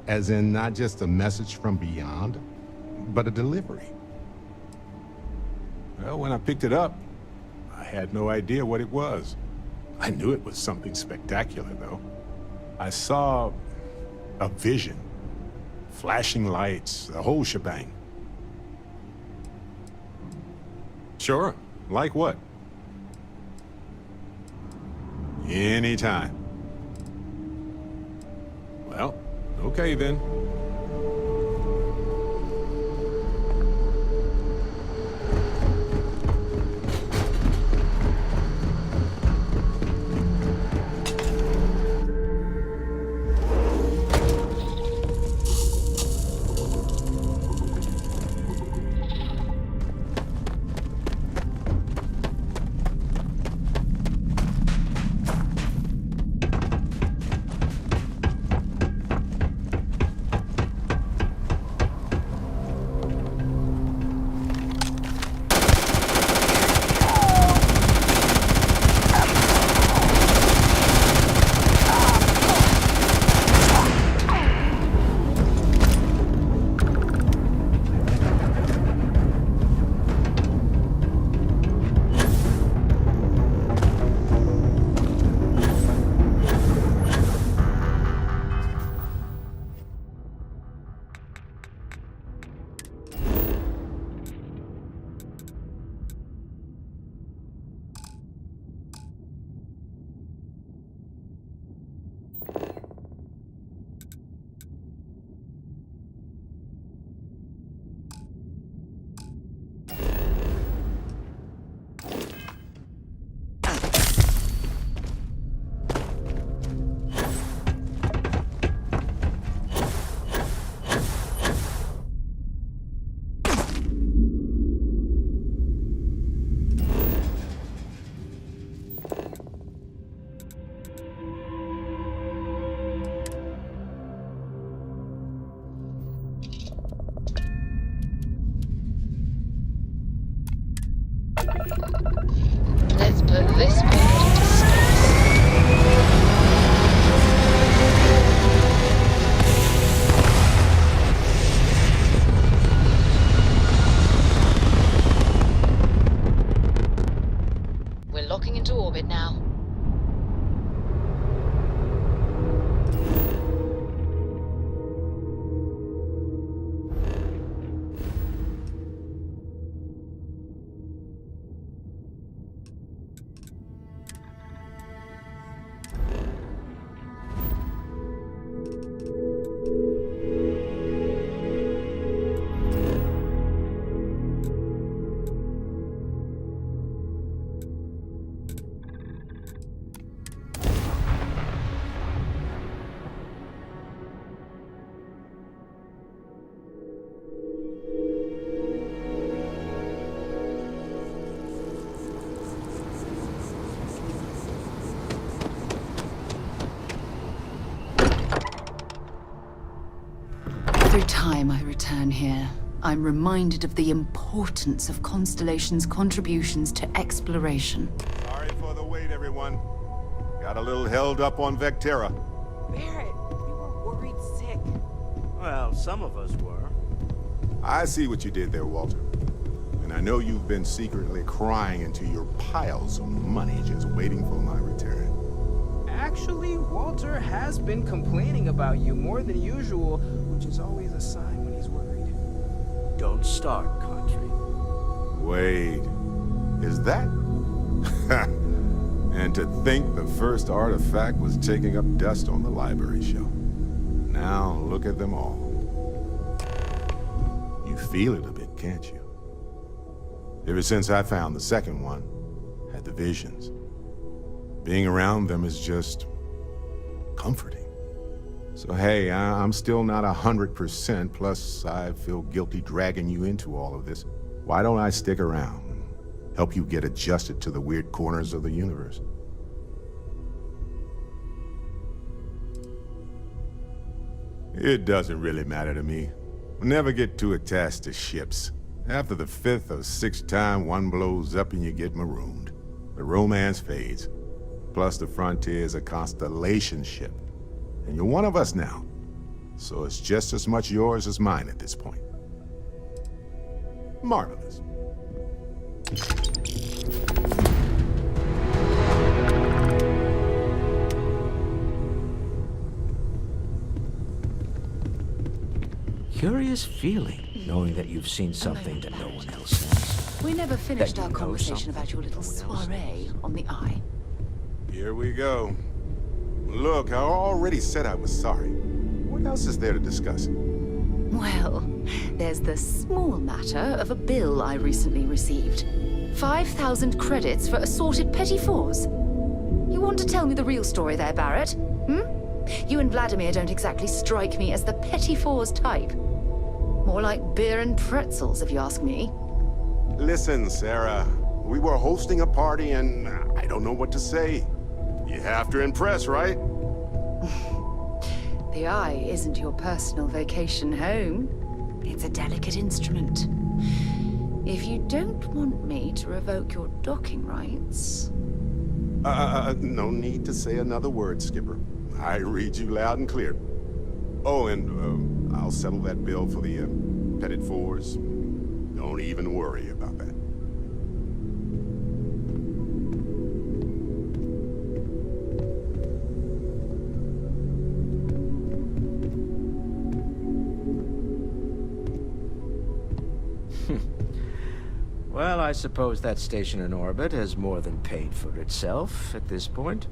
As in not just a message from beyond, but a delivery. Well, when I picked it up, I had no idea what it was. I knew it was something spectacular, though. I saw a vision. Flashing lights, the whole shebang. Sure. Like what? Anytime. Well, okay then. Every time I return here, I'm reminded of the importance of Constellation's contributions to exploration. Sorry for the wait, everyone. Got a little held up on Vectera. Barrett, we were worried sick. Well, some of us were. I see what you did there, Walter. And I know you've been secretly crying into your piles of money just waiting for my return. Actually, Walter has been complaining about you more than usual, which is always a sign when he's worried. Don't start, Country. Wait, is that? And to think the first artifact was taking up dust on the library shelf. Now look at them all. You feel it a bit, can't you? Ever since I found the second one, had the visions. Being around them is just comforting. So hey, I'm still not 100%, plus I feel guilty dragging you into all of this. Why don't I stick around and help you get adjusted to the weird corners of the universe? It doesn't really matter to me. Never get too attached to ships. After the 5th or 6th time one blows up and you get marooned, the romance fades. Plus the Frontier's a Constellation ship. And you're one of us now. So it's just as much yours as mine at this point. Marvelous. Curious feeling, knowing that you've seen something that no one else has. We never finished That you our know conversation something about your little no one else soiree on the Eye. Here we go. Look, I already said I was sorry. What else is there to discuss? Well, there's the small matter of a bill I recently received. 5,000 credits for assorted petty fours. You want to tell me the real story there, Barrett? Hmm? You and Vladimir don't exactly strike me as the petty fours type. More like beer and pretzels, if you ask me. Listen, Sarah. We were hosting a party and I don't know what to say. You have to impress, right? The Eye isn't your personal vacation home. It's a delicate instrument. If you don't want me to revoke your docking rights... No need to say another word, Skipper. I read you loud and clear. Oh, and I'll settle that bill for the petted fours. Don't even worry about that. Well, I suppose that station in orbit has more than paid for itself at this point.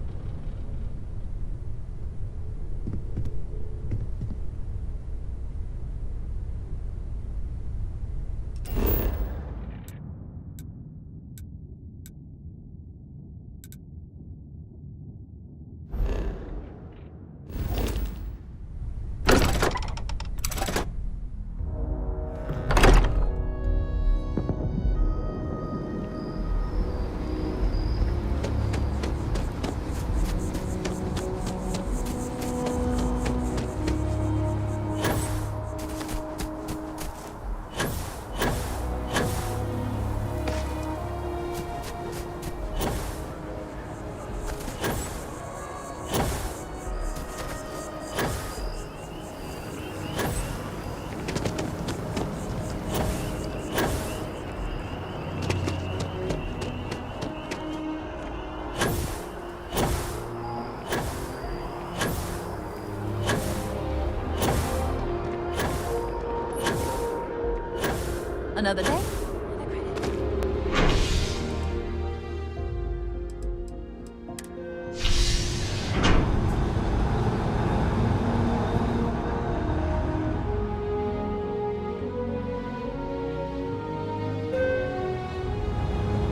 Another day?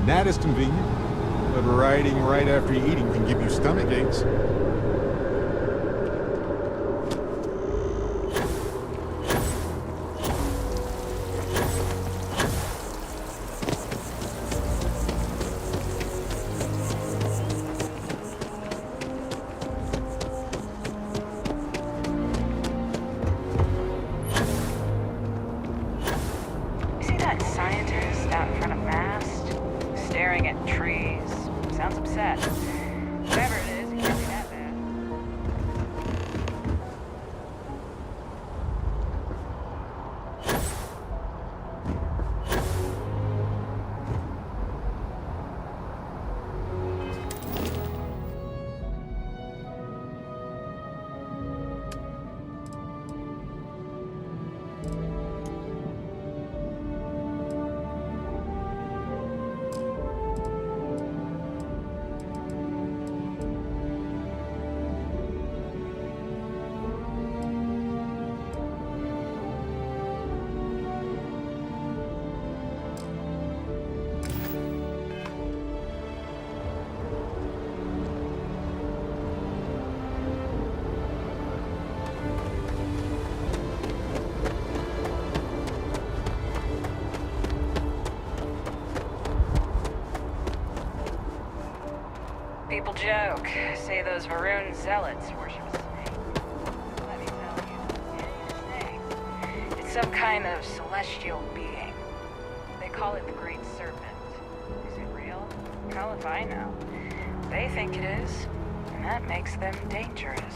That is convenient, but riding right after eating can give you stomach aches. joke. Say those Varun zealots worship a snake. Let me tell you, it ain't a snake. It's some kind of celestial being. They call it the Great Serpent. Is it real? Hell if I know. They think it is, and that makes them dangerous.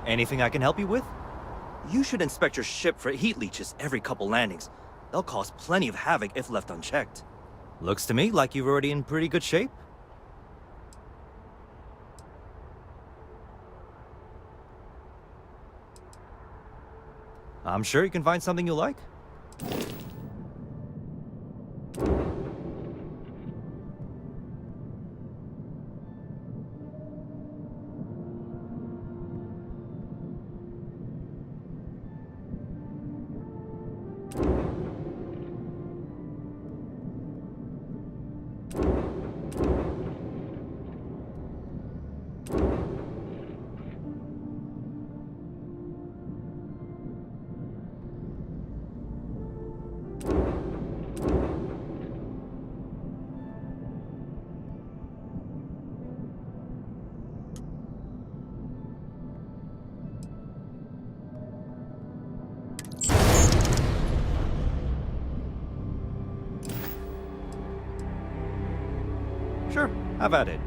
Anything I can help you with? You should inspect your ship for heat leeches every couple landings. They'll cause plenty of havoc if left unchecked. Looks to me like you're already in pretty good shape. I'm sure you can find something you like. Sure, have at it.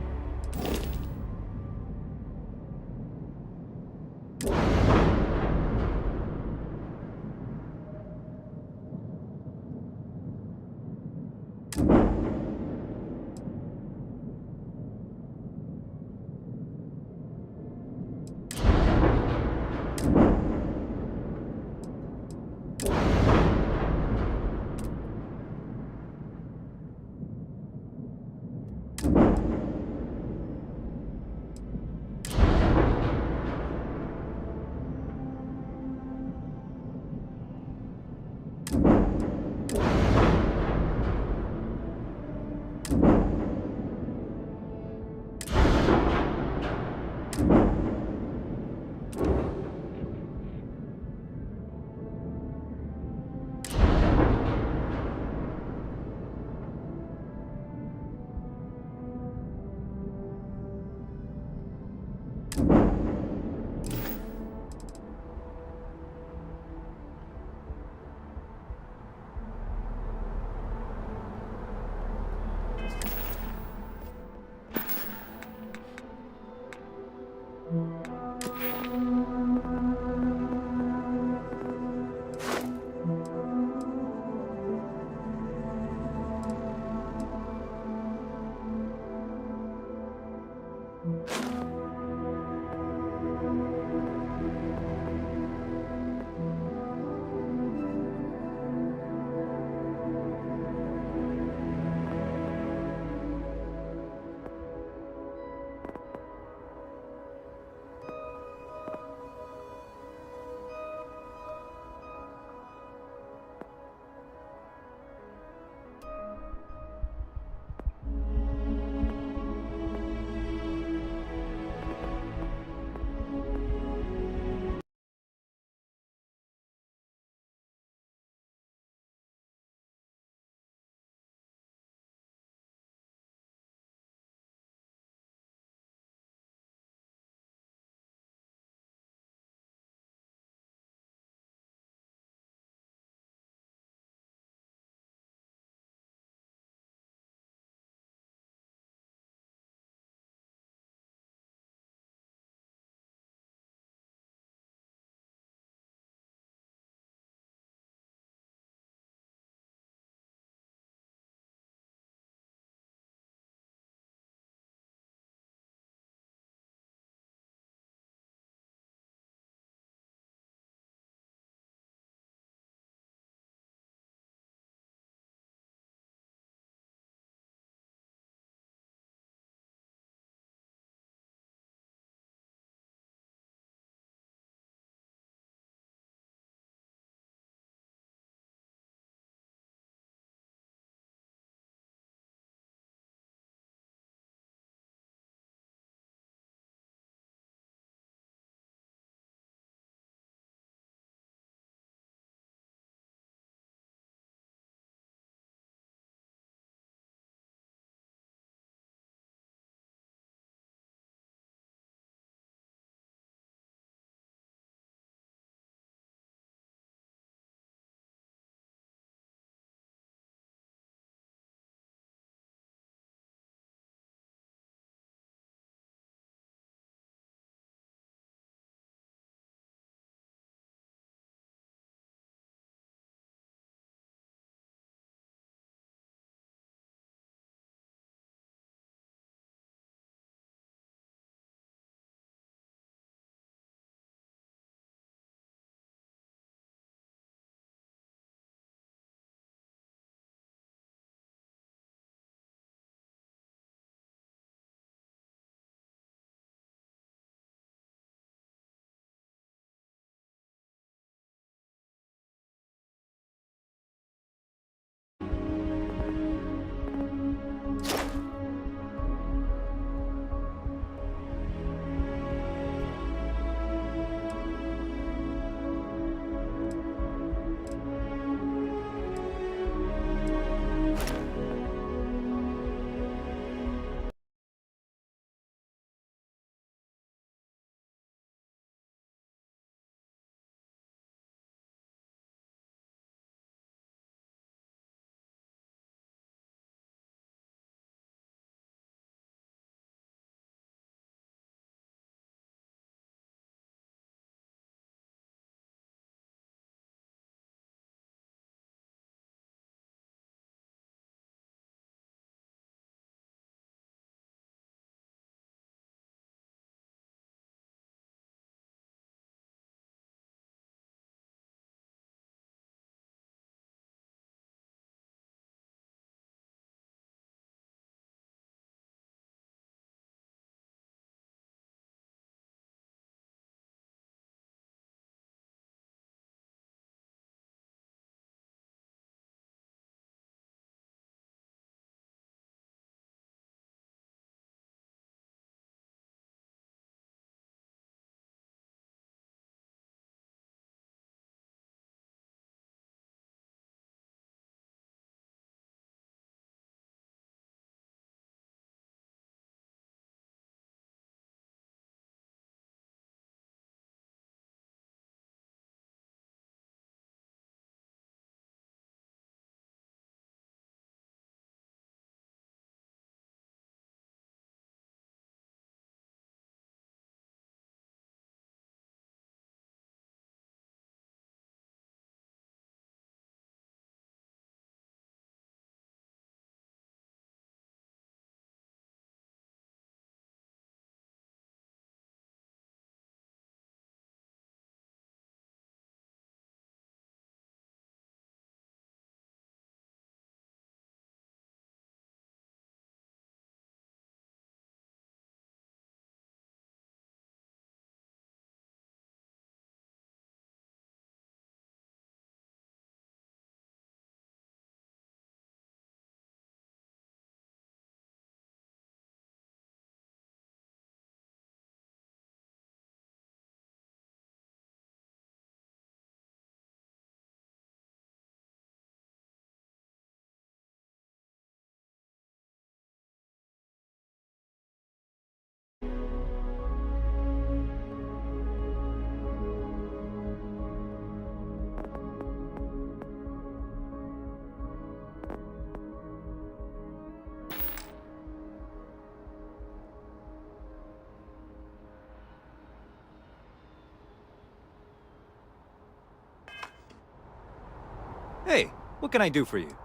Hey, what can I do for you?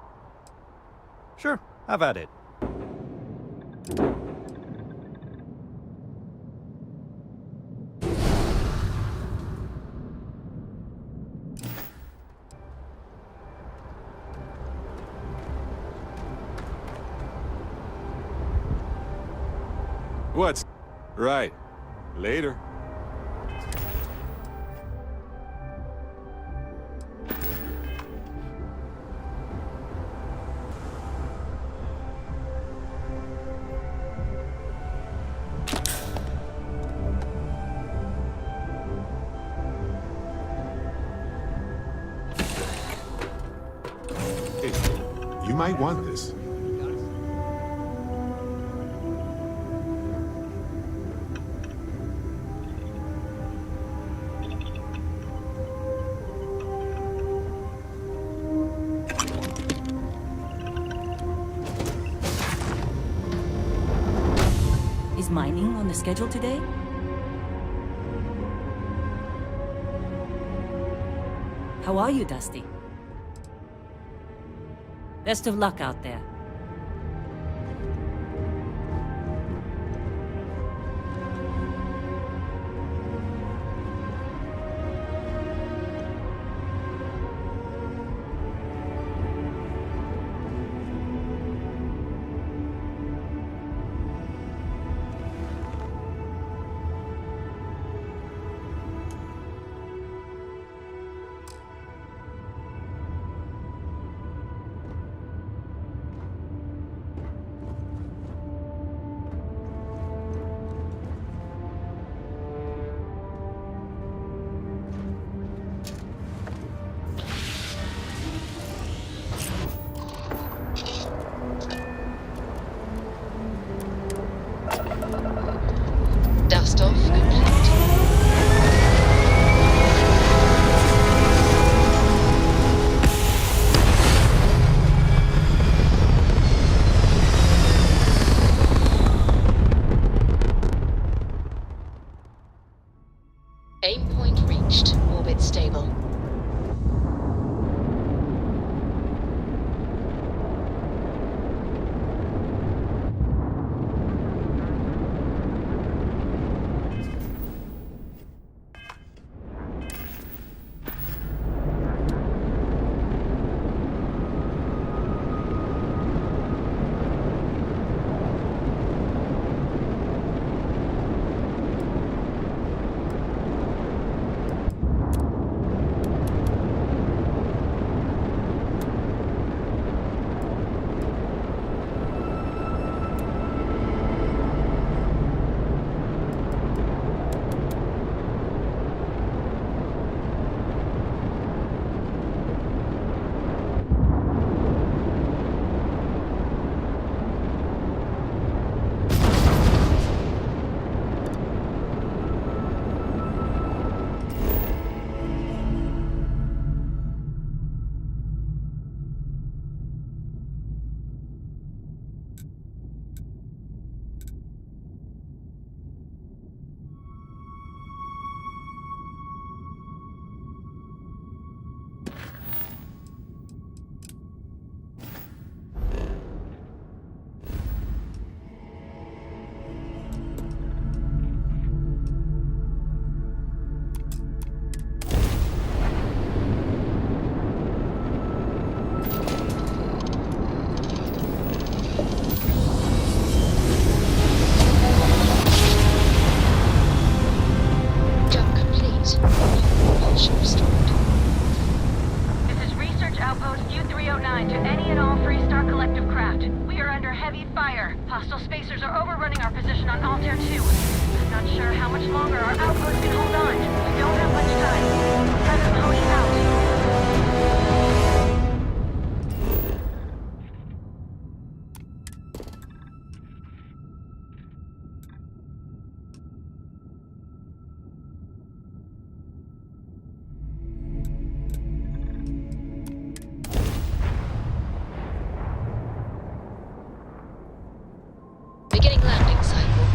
Sure, have at it. What's... Right. Later. Hey, you might want this. Is mining on the schedule today? How are you, Dusty? Best of luck out there. Dust off complete. Aim point reached. Orbit stable. Hostile spacers are overrunning our position on Altair 2. I'm not sure how much longer our outpost can hold on. We don't have much time. Private Mahoney out. Beginning landing cycle.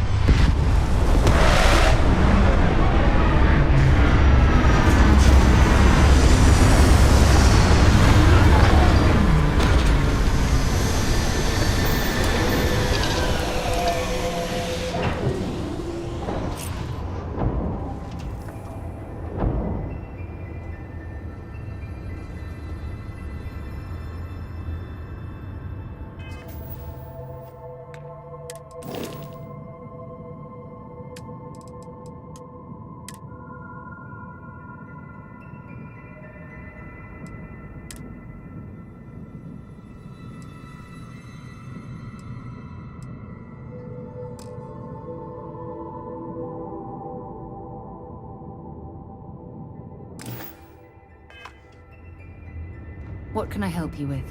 What can I help you with?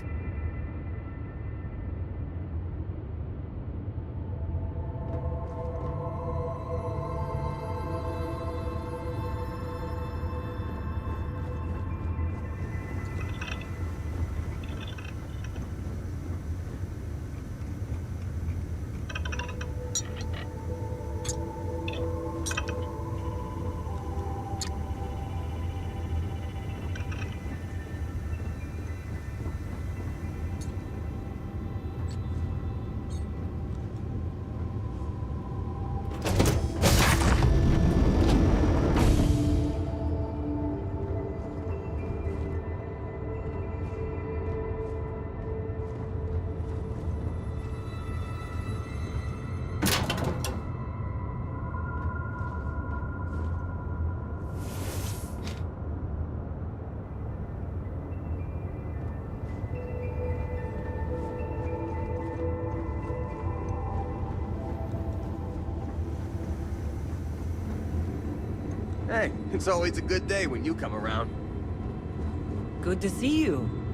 Hey, it's always a good day when you come around. Good to see you.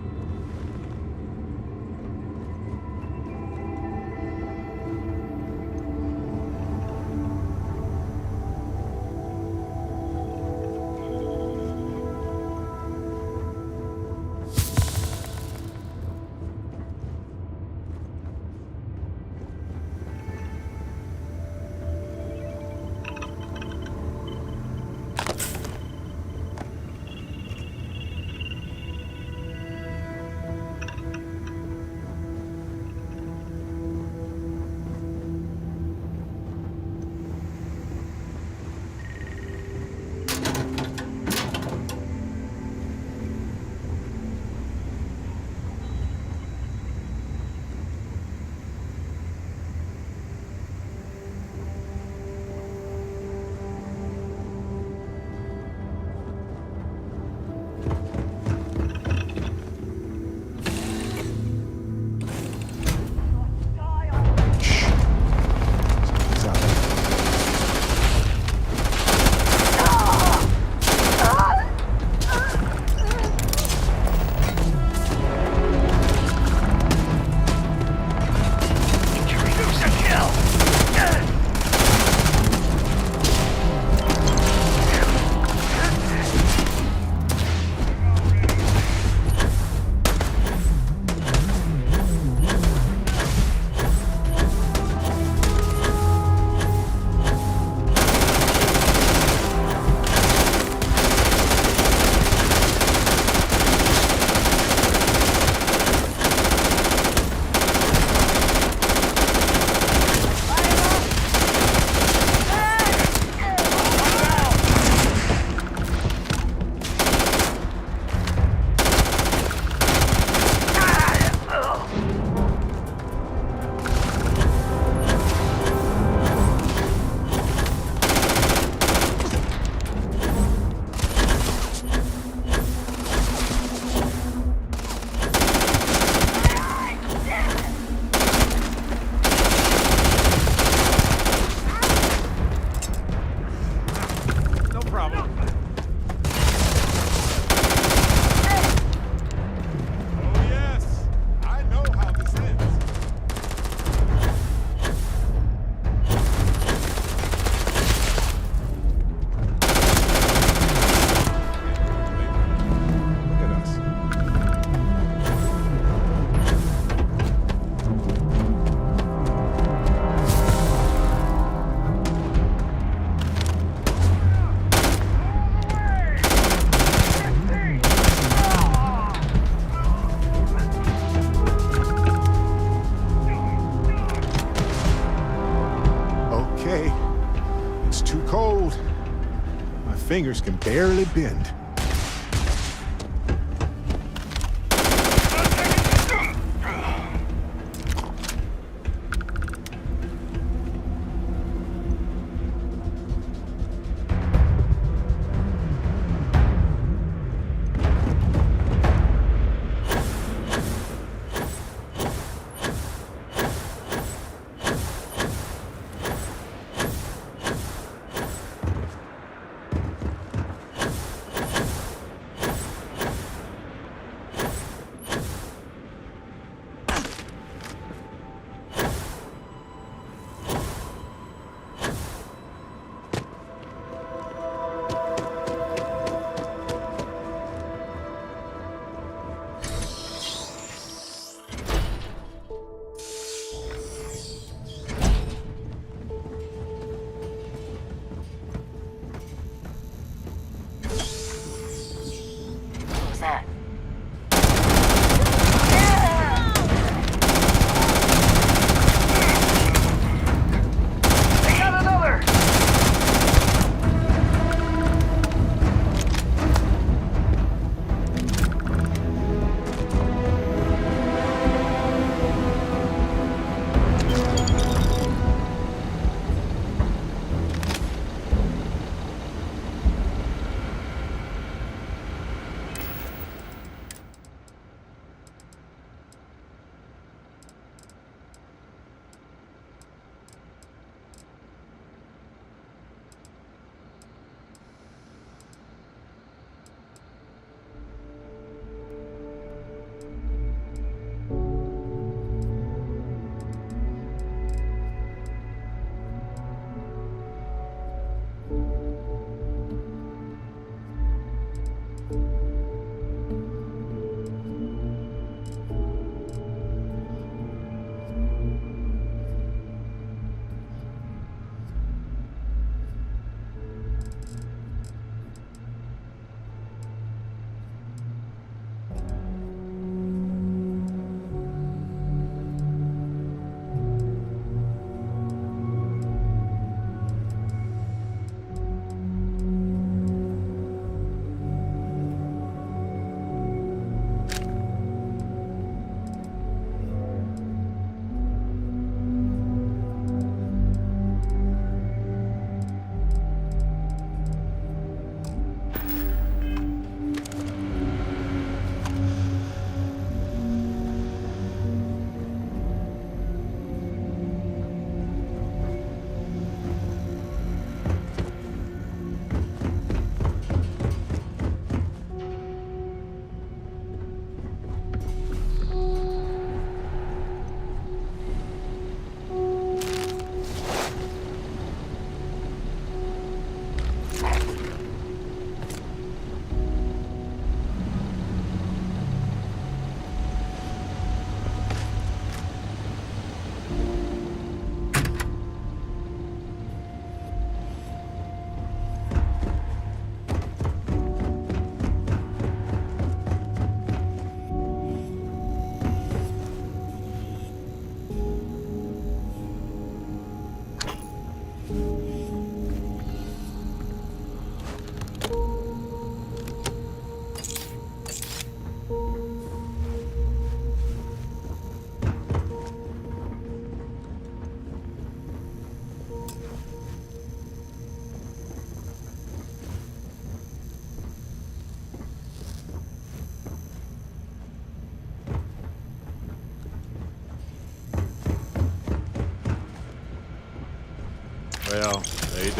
fingers can barely bend.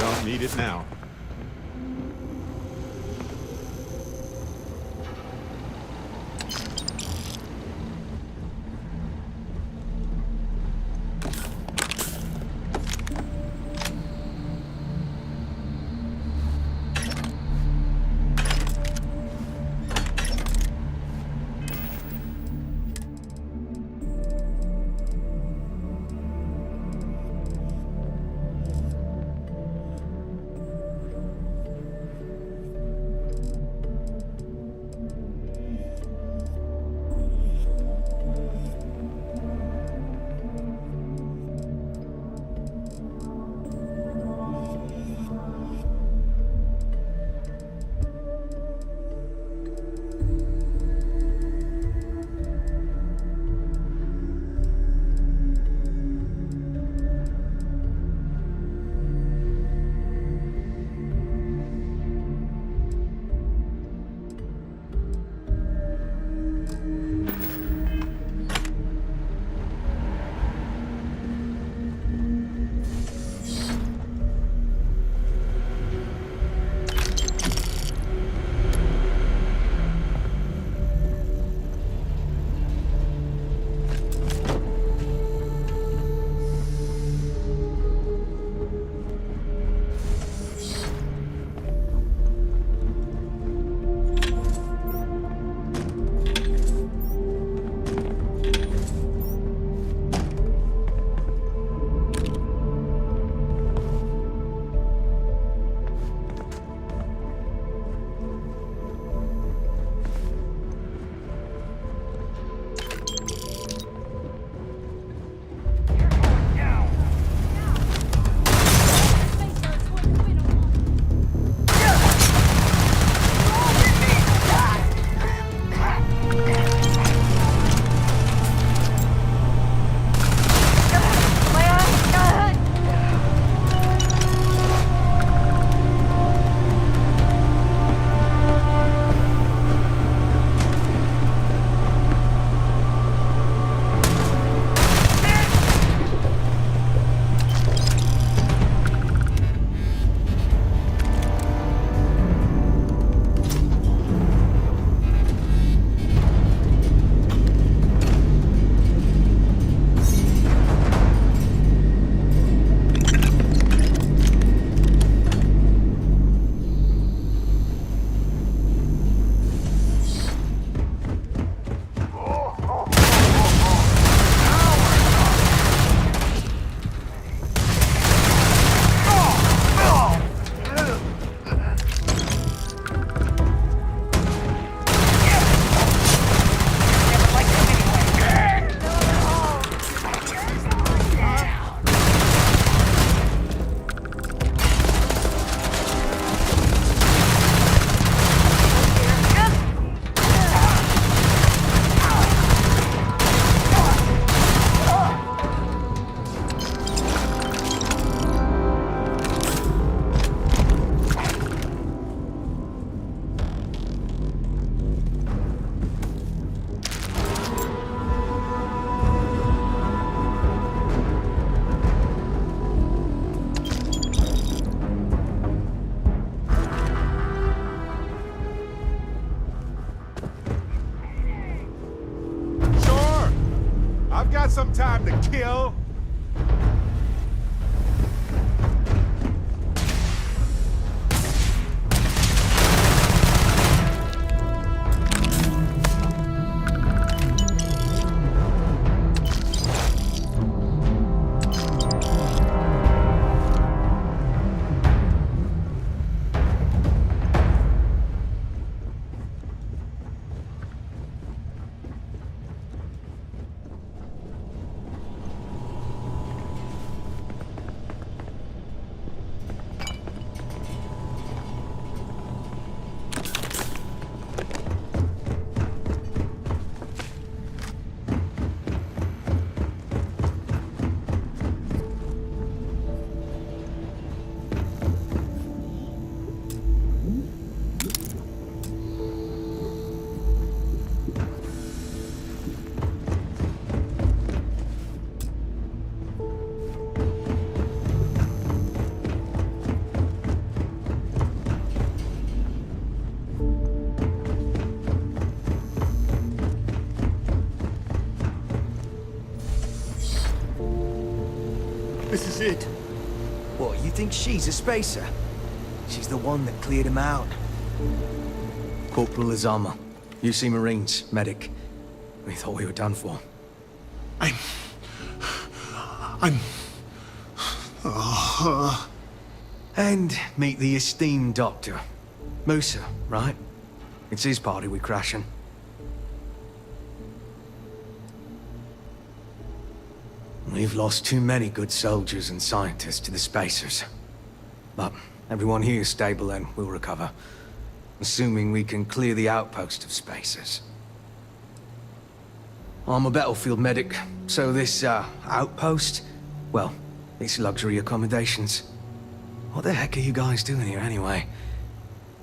Don't need it now. Some time to kill. think she's a spacer. She's the one that cleared him out. Corporal Azama, UC Marines, medic. We thought we were done for. And meet the esteemed doctor. Musa, right? It's his party we're crashing. We've lost too many good soldiers and scientists to the spacers. But everyone here is stable and will recover. Assuming we can clear the outpost of spacers. I'm a battlefield medic, so this, outpost, well, it's luxury accommodations. What the heck are you guys doing here anyway?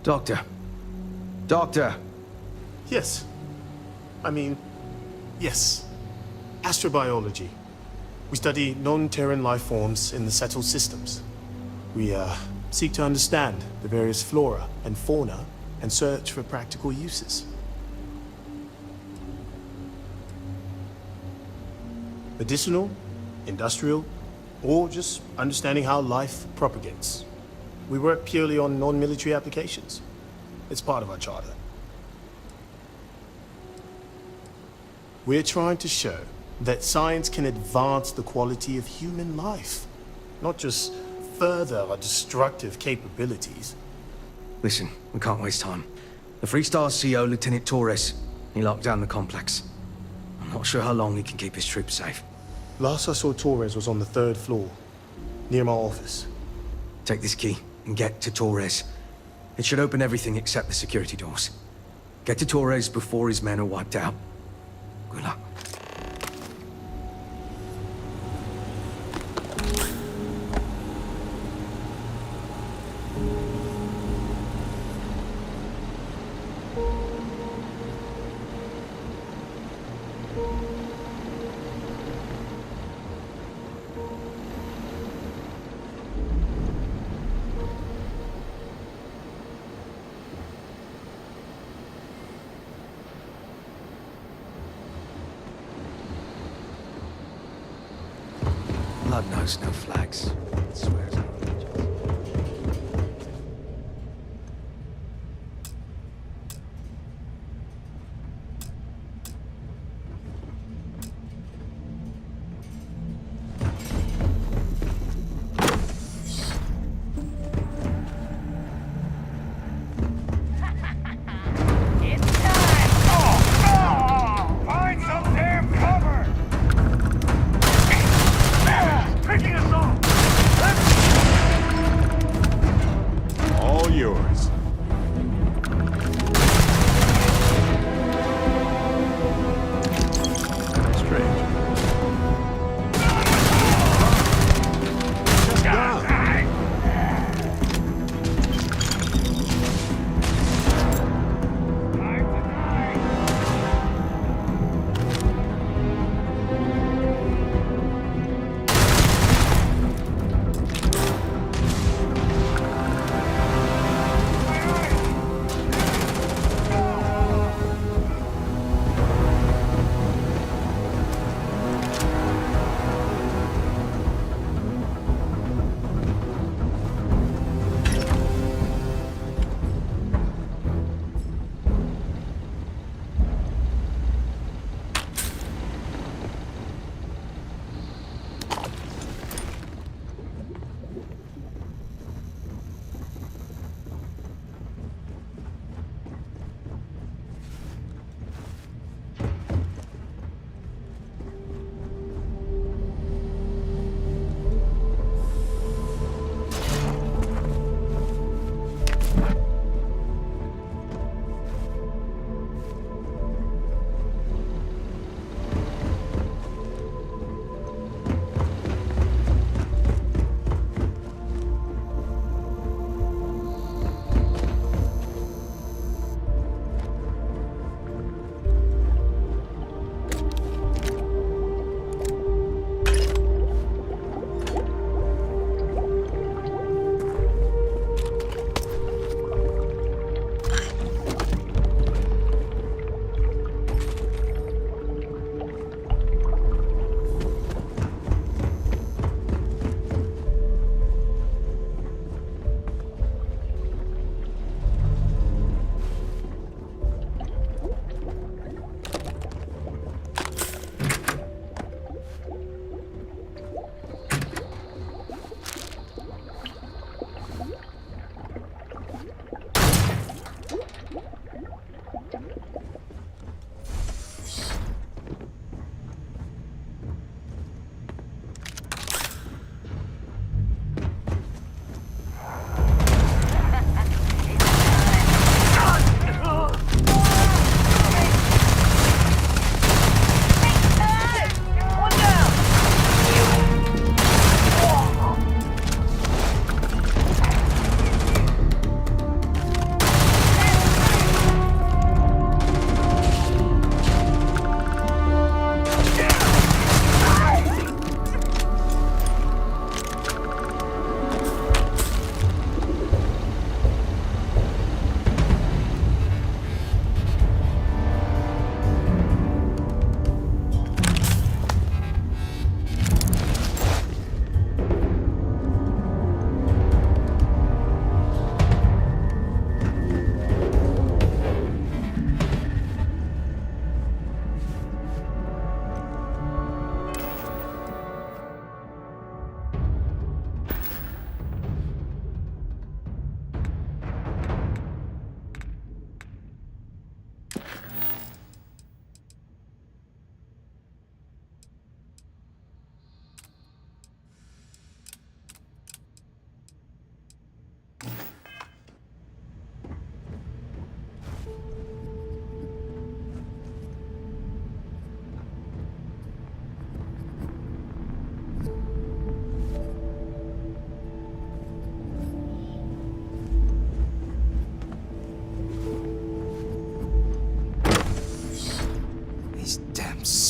Doctor. Doctor! Yes. Yes. Astrobiology. We study non-Terran life forms in the settled systems. We, seek to understand the various flora and fauna and search for practical uses. Medicinal, industrial, or just understanding how life propagates. We work purely on non-military applications. It's part of our charter. We're trying to show that science can advance the quality of human life, not just further our destructive capabilities. Listen, we can't waste time. The Freestar CO, Lieutenant Torres, he locked down the complex. I'm not sure how long he can keep his troops safe. Last I saw Torres was on the 3rd floor, near my office. Take this key and get to Torres. It should open everything except the security doors. Get to Torres before his men are wiped out. Good luck. Blood knows no flags. It swears on religion. Find some damn cover! Picking us off! Let's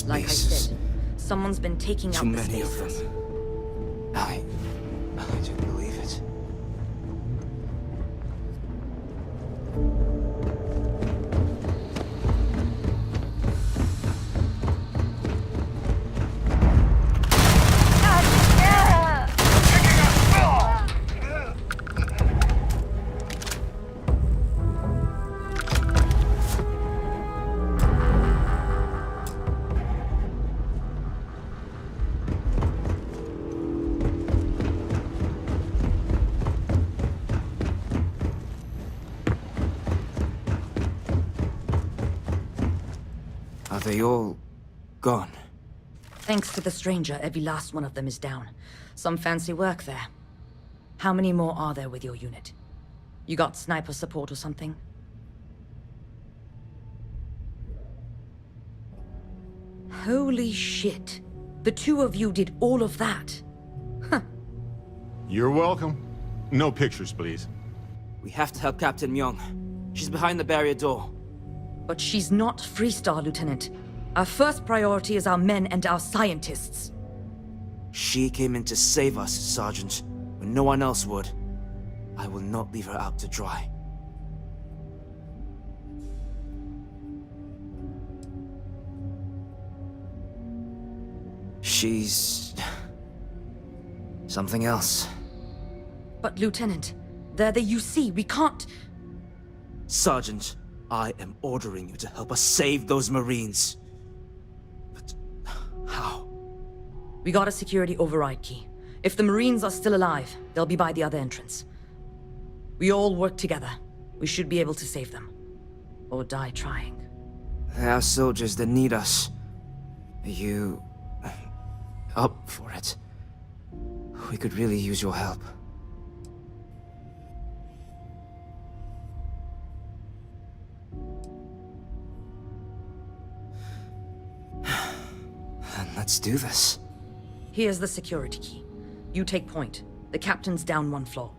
Like I said, someone's been taking out Too the many of spacers. them. I don't believe it. Are they all gone? Thanks to the stranger, every last one of them is down. Some fancy work there. How many more are there with your unit? You got sniper support or something? Holy shit. The two of you did all of that. You're welcome. No pictures, please. We have to help Captain Myung. She's behind the barrier door. But she's not Freestar, Lieutenant. Our first priority is our men and our scientists. She came in to save us, Sergeant, when no one else would. I will not leave her out to dry. She's... something else. But Lieutenant, they're the UC. We can't... Sergeant, I am ordering you to help us save those Marines. But how? We got a security override key. If the Marines are still alive, they'll be by the other entrance. We all work together. We should be able to save them. Or die trying. There are soldiers that need us. Are you... up for it? We could really use your help. Then let's do this. Here's the security key. You take point. The captain's down one floor.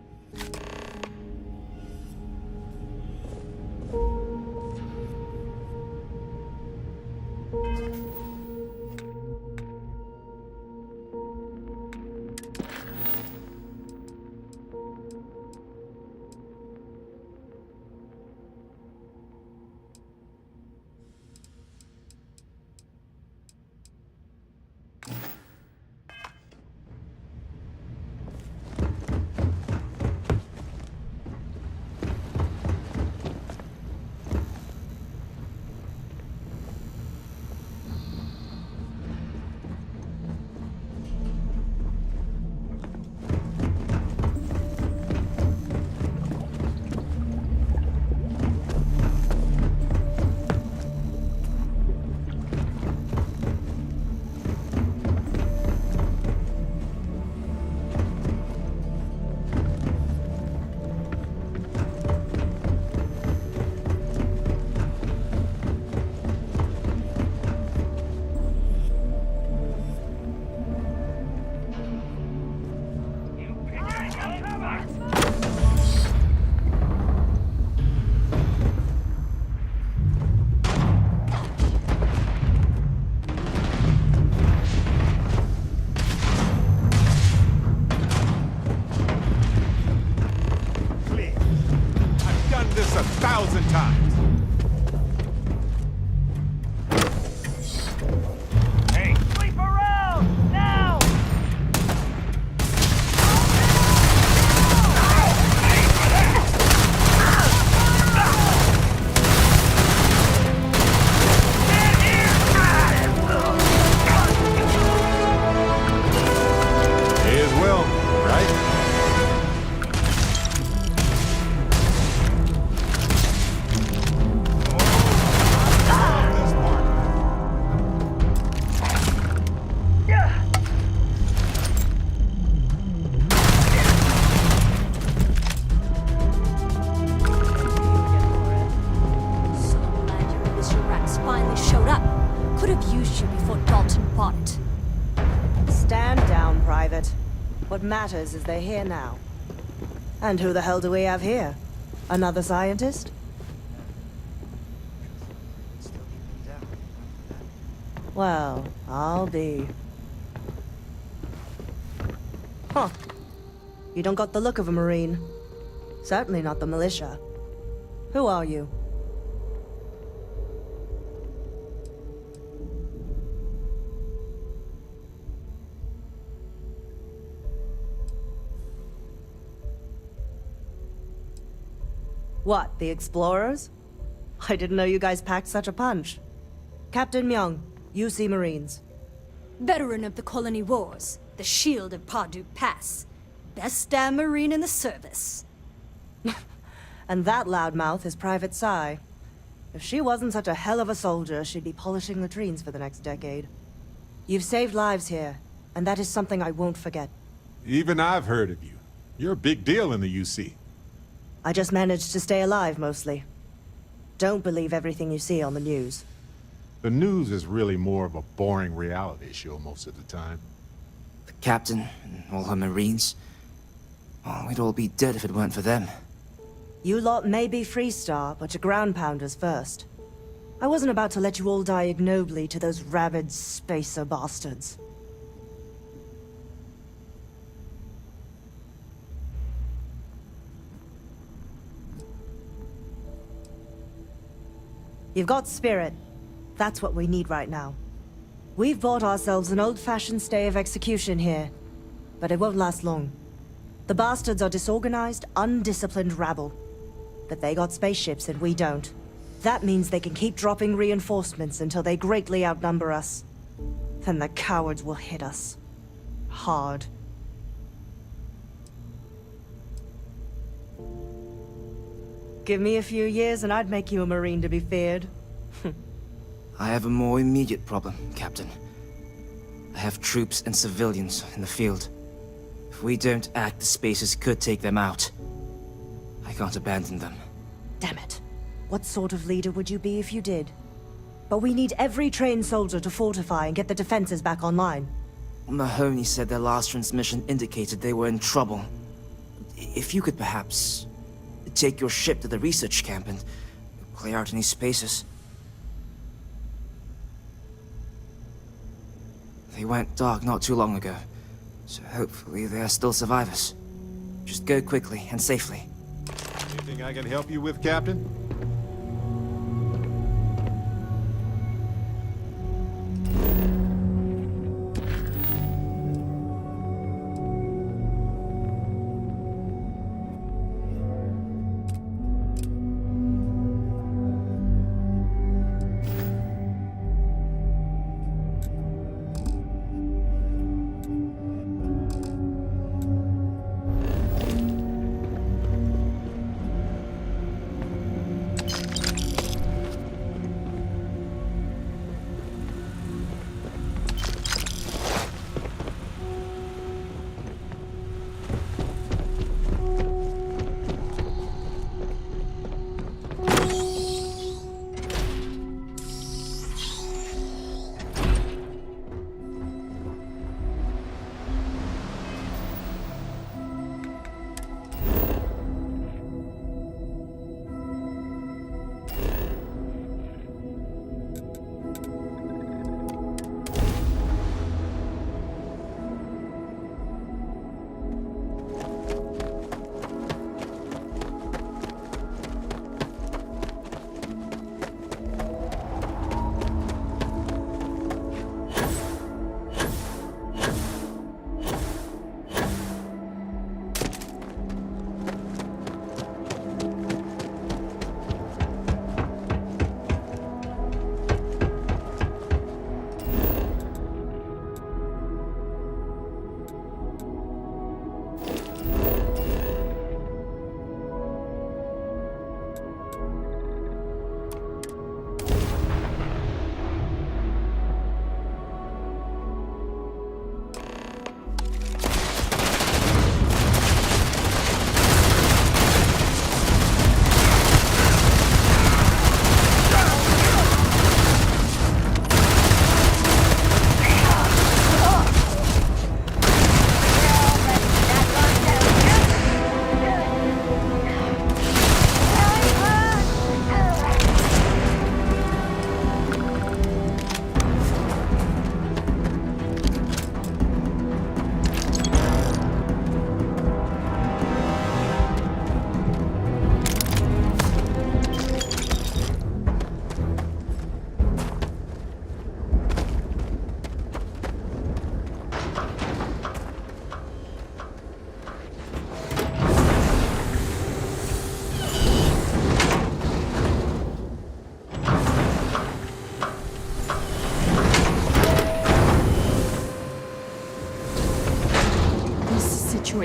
This 1,000 times. Hey, sweep around now! May as well, right? What matters is they're here now. And who the hell do we have here? Another scientist? Well, I'll be. Huh. You don't got the look of a Marine. Certainly not the militia. Who are you? What, the explorers? I didn't know you guys packed such a punch. Captain Myung, UC Marines. Veteran of the Colony Wars, the Shield of Parduk Pass. Best damn Marine in the service. And that loudmouth is Private Psy. If she wasn't such a hell of a soldier, she'd be polishing latrines for the next decade. You've saved lives here, and that is something I won't forget. Even I've heard of you. You're a big deal in the UC. I just managed to stay alive, mostly. Don't believe everything you see on the news. The news is really more of a boring reality show most of the time. The captain and all her Marines. Oh, we'd all be dead if it weren't for them. You lot may be Freestar, but you're ground pounders first. I wasn't about to let you all die ignobly to those rabid spacer bastards. You've got spirit. That's what we need right now. We've bought ourselves an old-fashioned stay of execution here, but it won't last long. The bastards are disorganized, undisciplined rabble. But they got spaceships and we don't. That means they can keep dropping reinforcements until they greatly outnumber us. Then the cowards will hit us. Hard. Give me a few years and I'd make you a Marine to be feared. I have a more immediate problem, Captain. I have troops and civilians in the field. If we don't act, the Spacers could take them out. I can't abandon them. Damn it. What sort of leader would you be if you did? But we need every trained soldier to fortify and get the defenses back online. Mahoney said their last transmission indicated they were in trouble. If you could perhaps take your ship to the research camp and clear out any spaces. They went dark not too long ago, so hopefully they are still survivors. Just go quickly and safely. Anything I can help you with, Captain?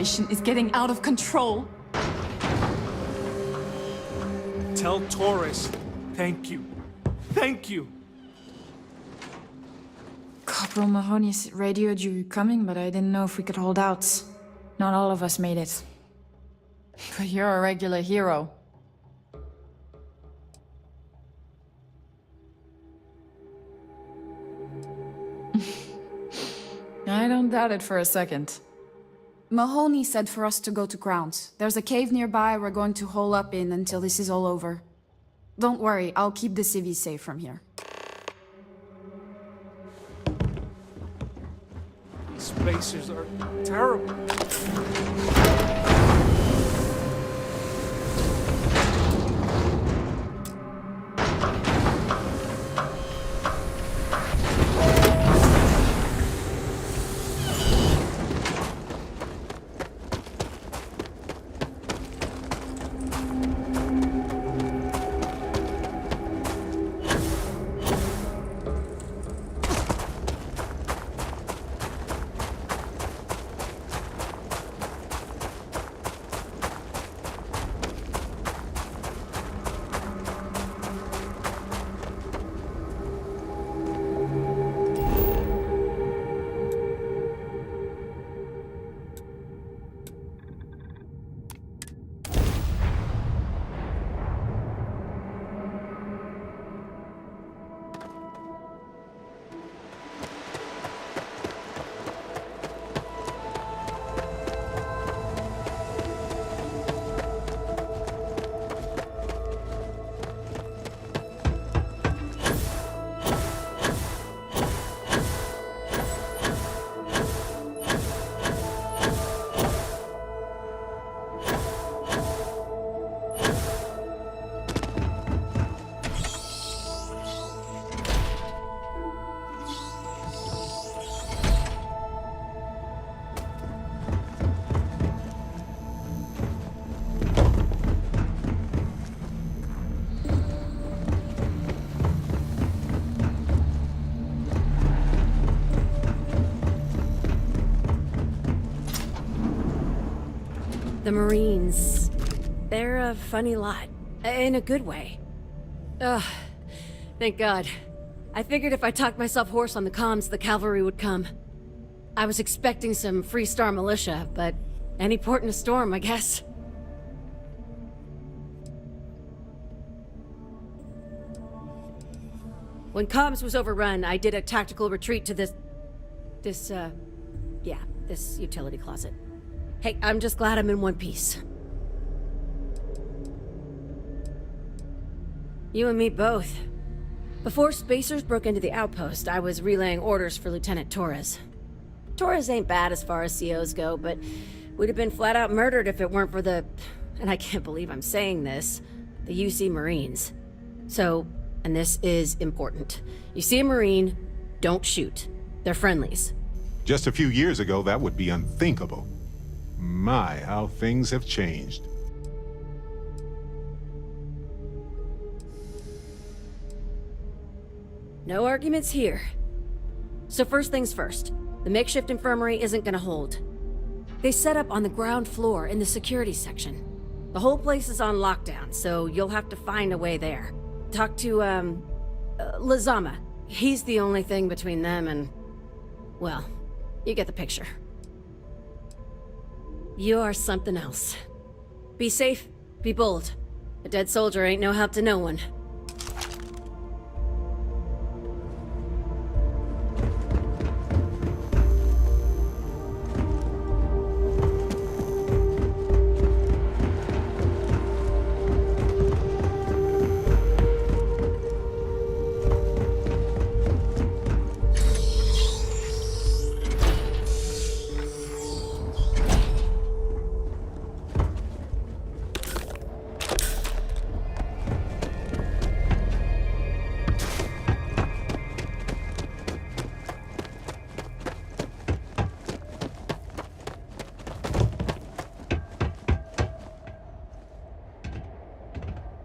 situation is getting out of control. Tell Torres, thank you. Thank you. Corporal Mahoney's radioed you coming, but I didn't know if we could hold out. Not all of us made it. But you're a regular hero. I don't doubt it for a second. Mahoney said for us to go to Grounds. There's a cave nearby we're going to hole up in until this is all over. Don't worry, I'll keep the civvies safe from here. Spacers are terrible. The Marines, they're a funny lot. In a good way. Ugh, thank God. I figured if I talked myself hoarse on the comms, the cavalry would come. I was expecting some Free Star militia, but any port in a storm, I guess. When comms was overrun, I did a tactical retreat to this utility closet. Hey, I'm just glad I'm in one piece. You and me both. Before Spacers broke into the outpost, I was relaying orders for Lieutenant Torres. Torres ain't bad as far as COs go, but we'd have been flat out murdered if it weren't for the... and I can't believe I'm saying this... the UC Marines. So, and this is important. You see a Marine, don't shoot. They're friendlies. Just a few years ago, that would be unthinkable. My, how things have changed. No arguments here. So first things first, the makeshift infirmary isn't gonna hold. They set up on the ground floor in the security section. The whole place is on lockdown, so you'll have to find a way there. Talk to, Lazama. He's the only thing between them and... well, you get the picture. You are something else. Be safe, be bold. A dead soldier ain't no help to no one.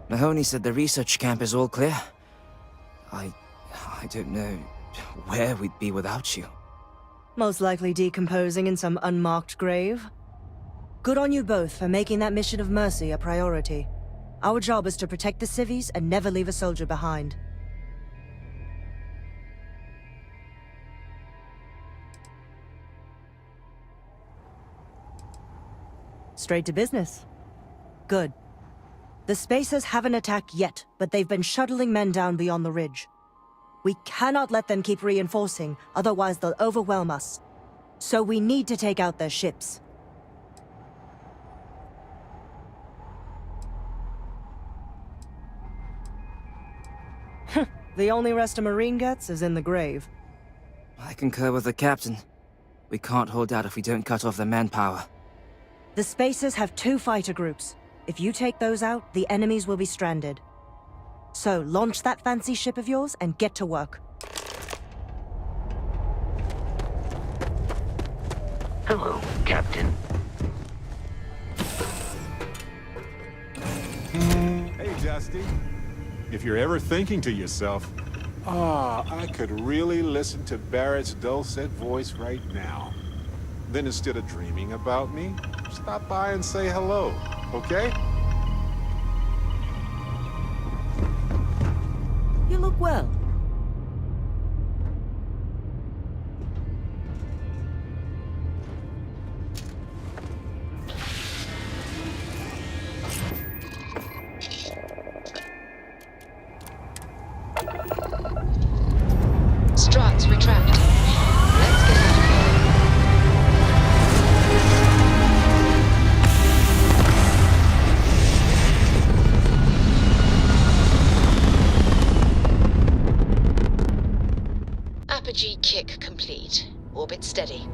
Mahoney said the research camp is all clear. I don't know where we'd be without you. Most likely decomposing in some unmarked grave. Good on you both for making that mission of mercy a priority. Our job is to protect the civvies and never leave a soldier behind. Straight to business. Good. The Spacers haven't attacked yet, but they've been shuttling men down beyond the ridge. We cannot let them keep reinforcing, otherwise they'll overwhelm us. So we need to take out their ships. The only rest a Marine gets is in the grave. I concur with the captain. We can't hold out if we don't cut off their manpower. The Spacers have 2 fighter groups. If you take those out, the enemies will be stranded. So, launch that fancy ship of yours and get to work. Hello, Captain. Hey, Dusty. If you're ever thinking to yourself, I could really listen to Barrett's dulcet voice right now, then instead of dreaming about me, stop by and say hello, okay? You look well. Struts retract. Let's get out of here. Apogee kick complete. Orbit steady.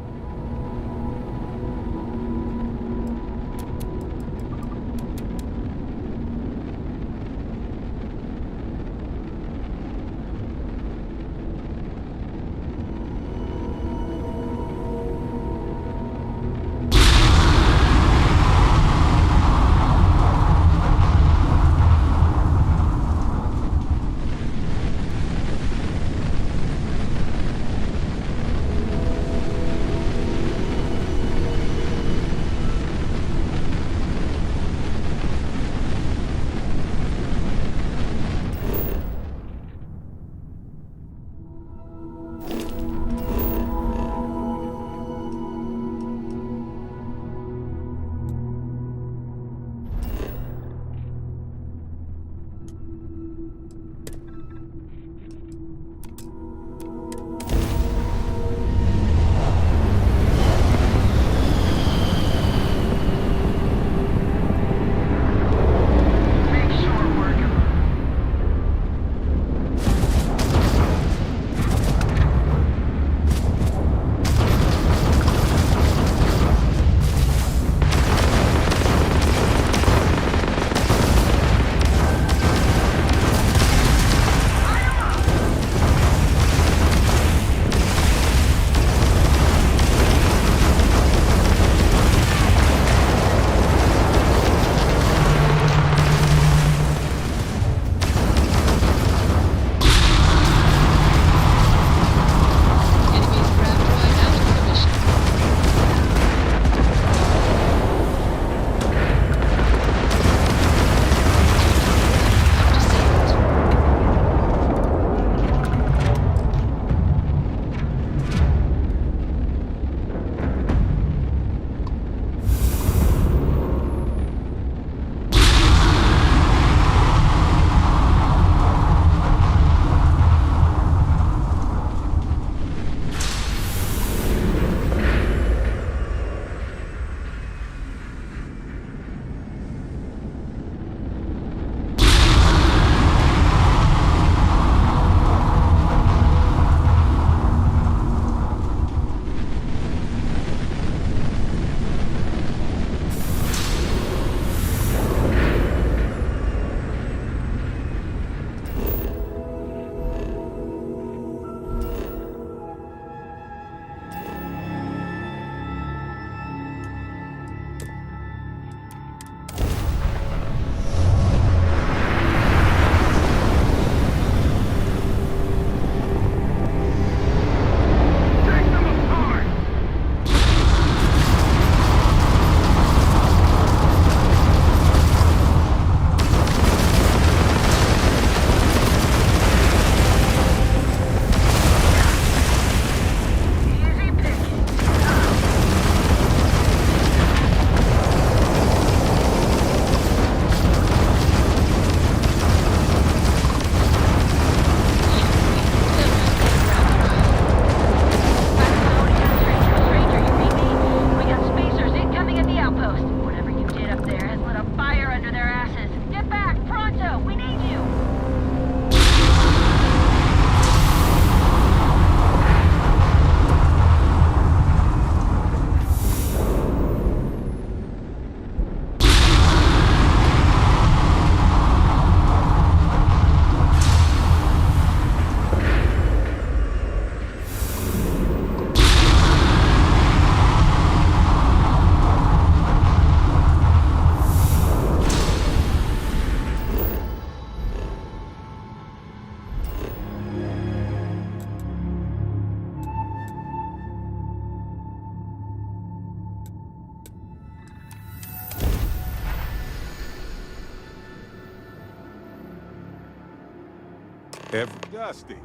Dusty.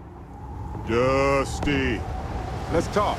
Dusty. Let's talk.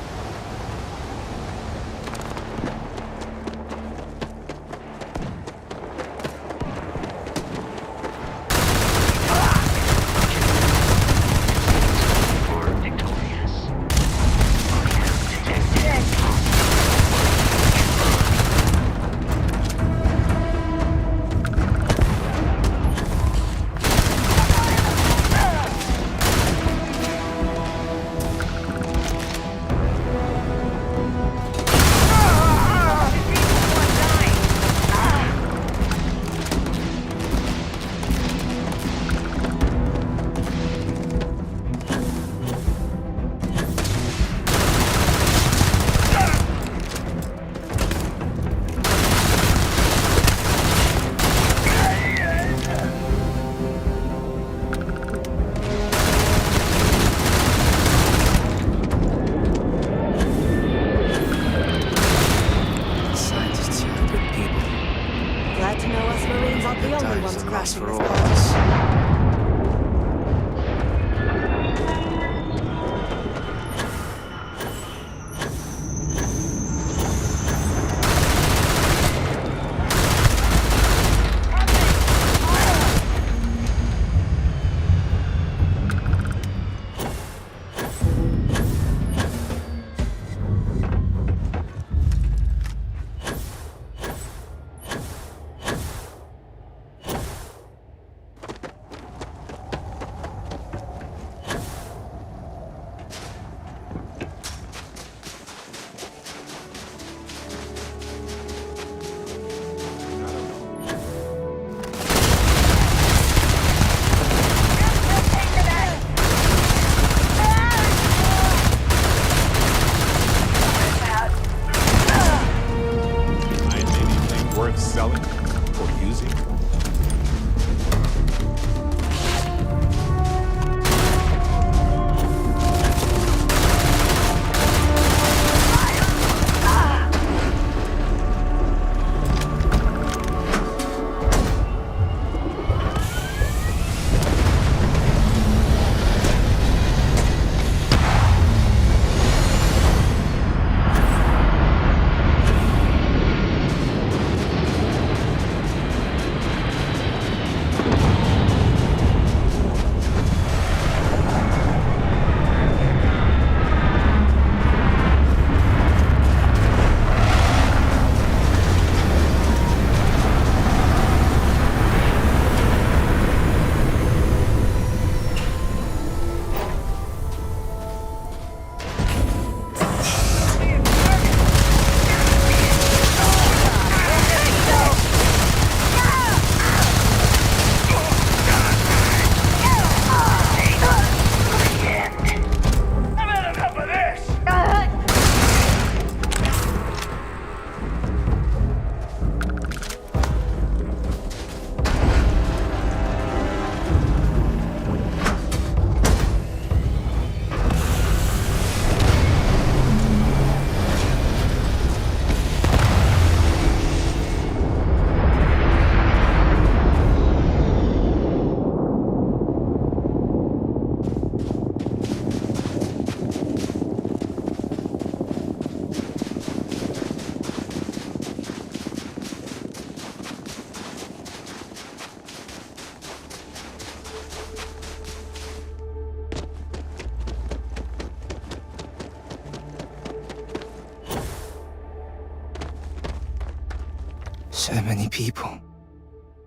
So many people.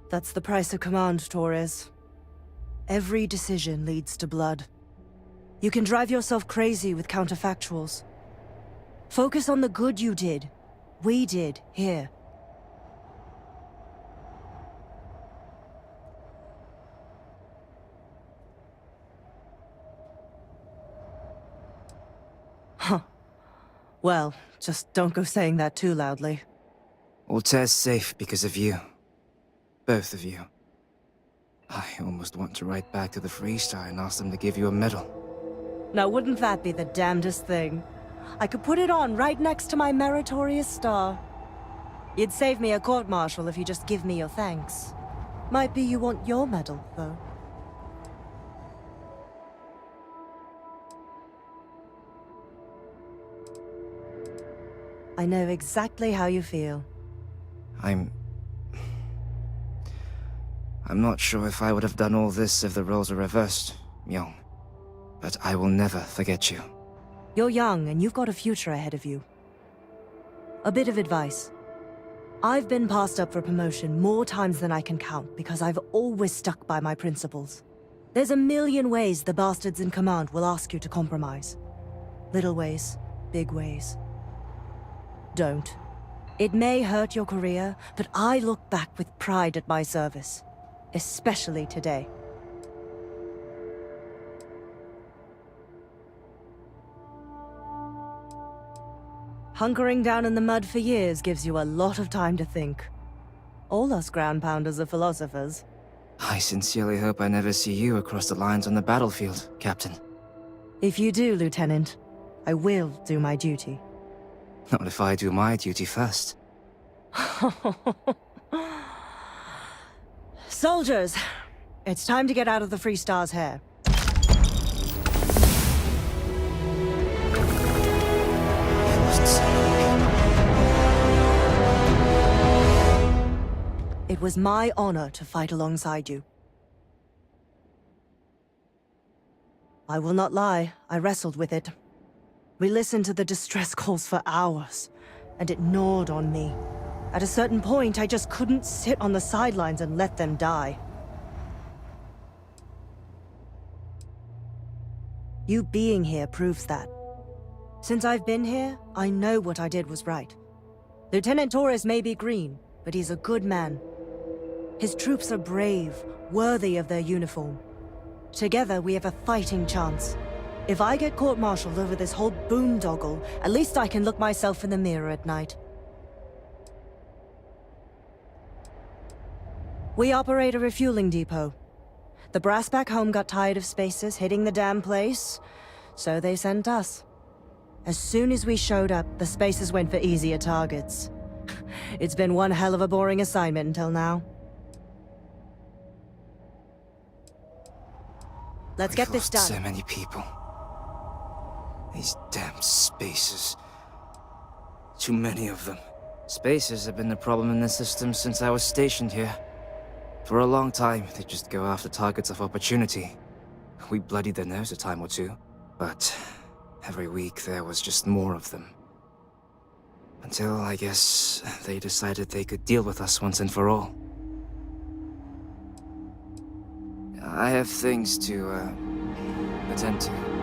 That's the price of command, Torres. Every decision leads to blood. You can drive yourself crazy with counterfactuals. Focus on the good you did. We did, here. Huh. Well, just don't go saying that too loudly. Altair's safe because of you. Both of you. I almost want to write back to the Freestar and ask them to give you a medal. Now wouldn't that be the damnedest thing? I could put it on right next to my meritorious star. You'd save me a court-martial if you just give me your thanks. Might be you want your medal, though. I know exactly how you feel. I'm not sure if I would have done all this if the roles were reversed, Myung. But I will never forget you. You're young and you've got a future ahead of you. A bit of advice. I've been passed up for promotion more times than I can count because I've always stuck by my principles. There's a million ways the bastards in command will ask you to compromise. Little ways, big ways. Don't. It may hurt your career, but I look back with pride at my service. Especially today. Hunkering down in the mud for years gives you a lot of time to think. All us ground pounders are philosophers. I sincerely hope I never see you across the lines on the battlefield, Captain. If you do, Lieutenant, I will do my duty. Not if I do my duty first. Soldiers, it's time to get out of the Free Star's hair. It was my honor to fight alongside you. I will not lie, I wrestled with it. We listened to the distress calls for hours, and it gnawed on me. At a certain point, I just couldn't sit on the sidelines and let them die. You being here proves that. Since I've been here, I know what I did was right. Lieutenant Torres may be green, but he's a good man. His troops are brave, worthy of their uniform. Together, we have a fighting chance. If I get court-martialed over this whole boondoggle, at least I can look myself in the mirror at night. We operate a refueling depot. The brass back home got tired of spacers hitting the damn place, so they sent us. As soon as we showed up, the spacers went for easier targets. It's been one hell of a boring assignment until now. Let's get this done. So many people. These damn spacers. Too many of them. Spacers have been the problem in the system since I was stationed here. For a long time, they just go after targets of opportunity. We bloodied their nose a time or two, but every week there was just more of them. Until, I guess, they decided they could deal with us once and for all. I have things to attend to.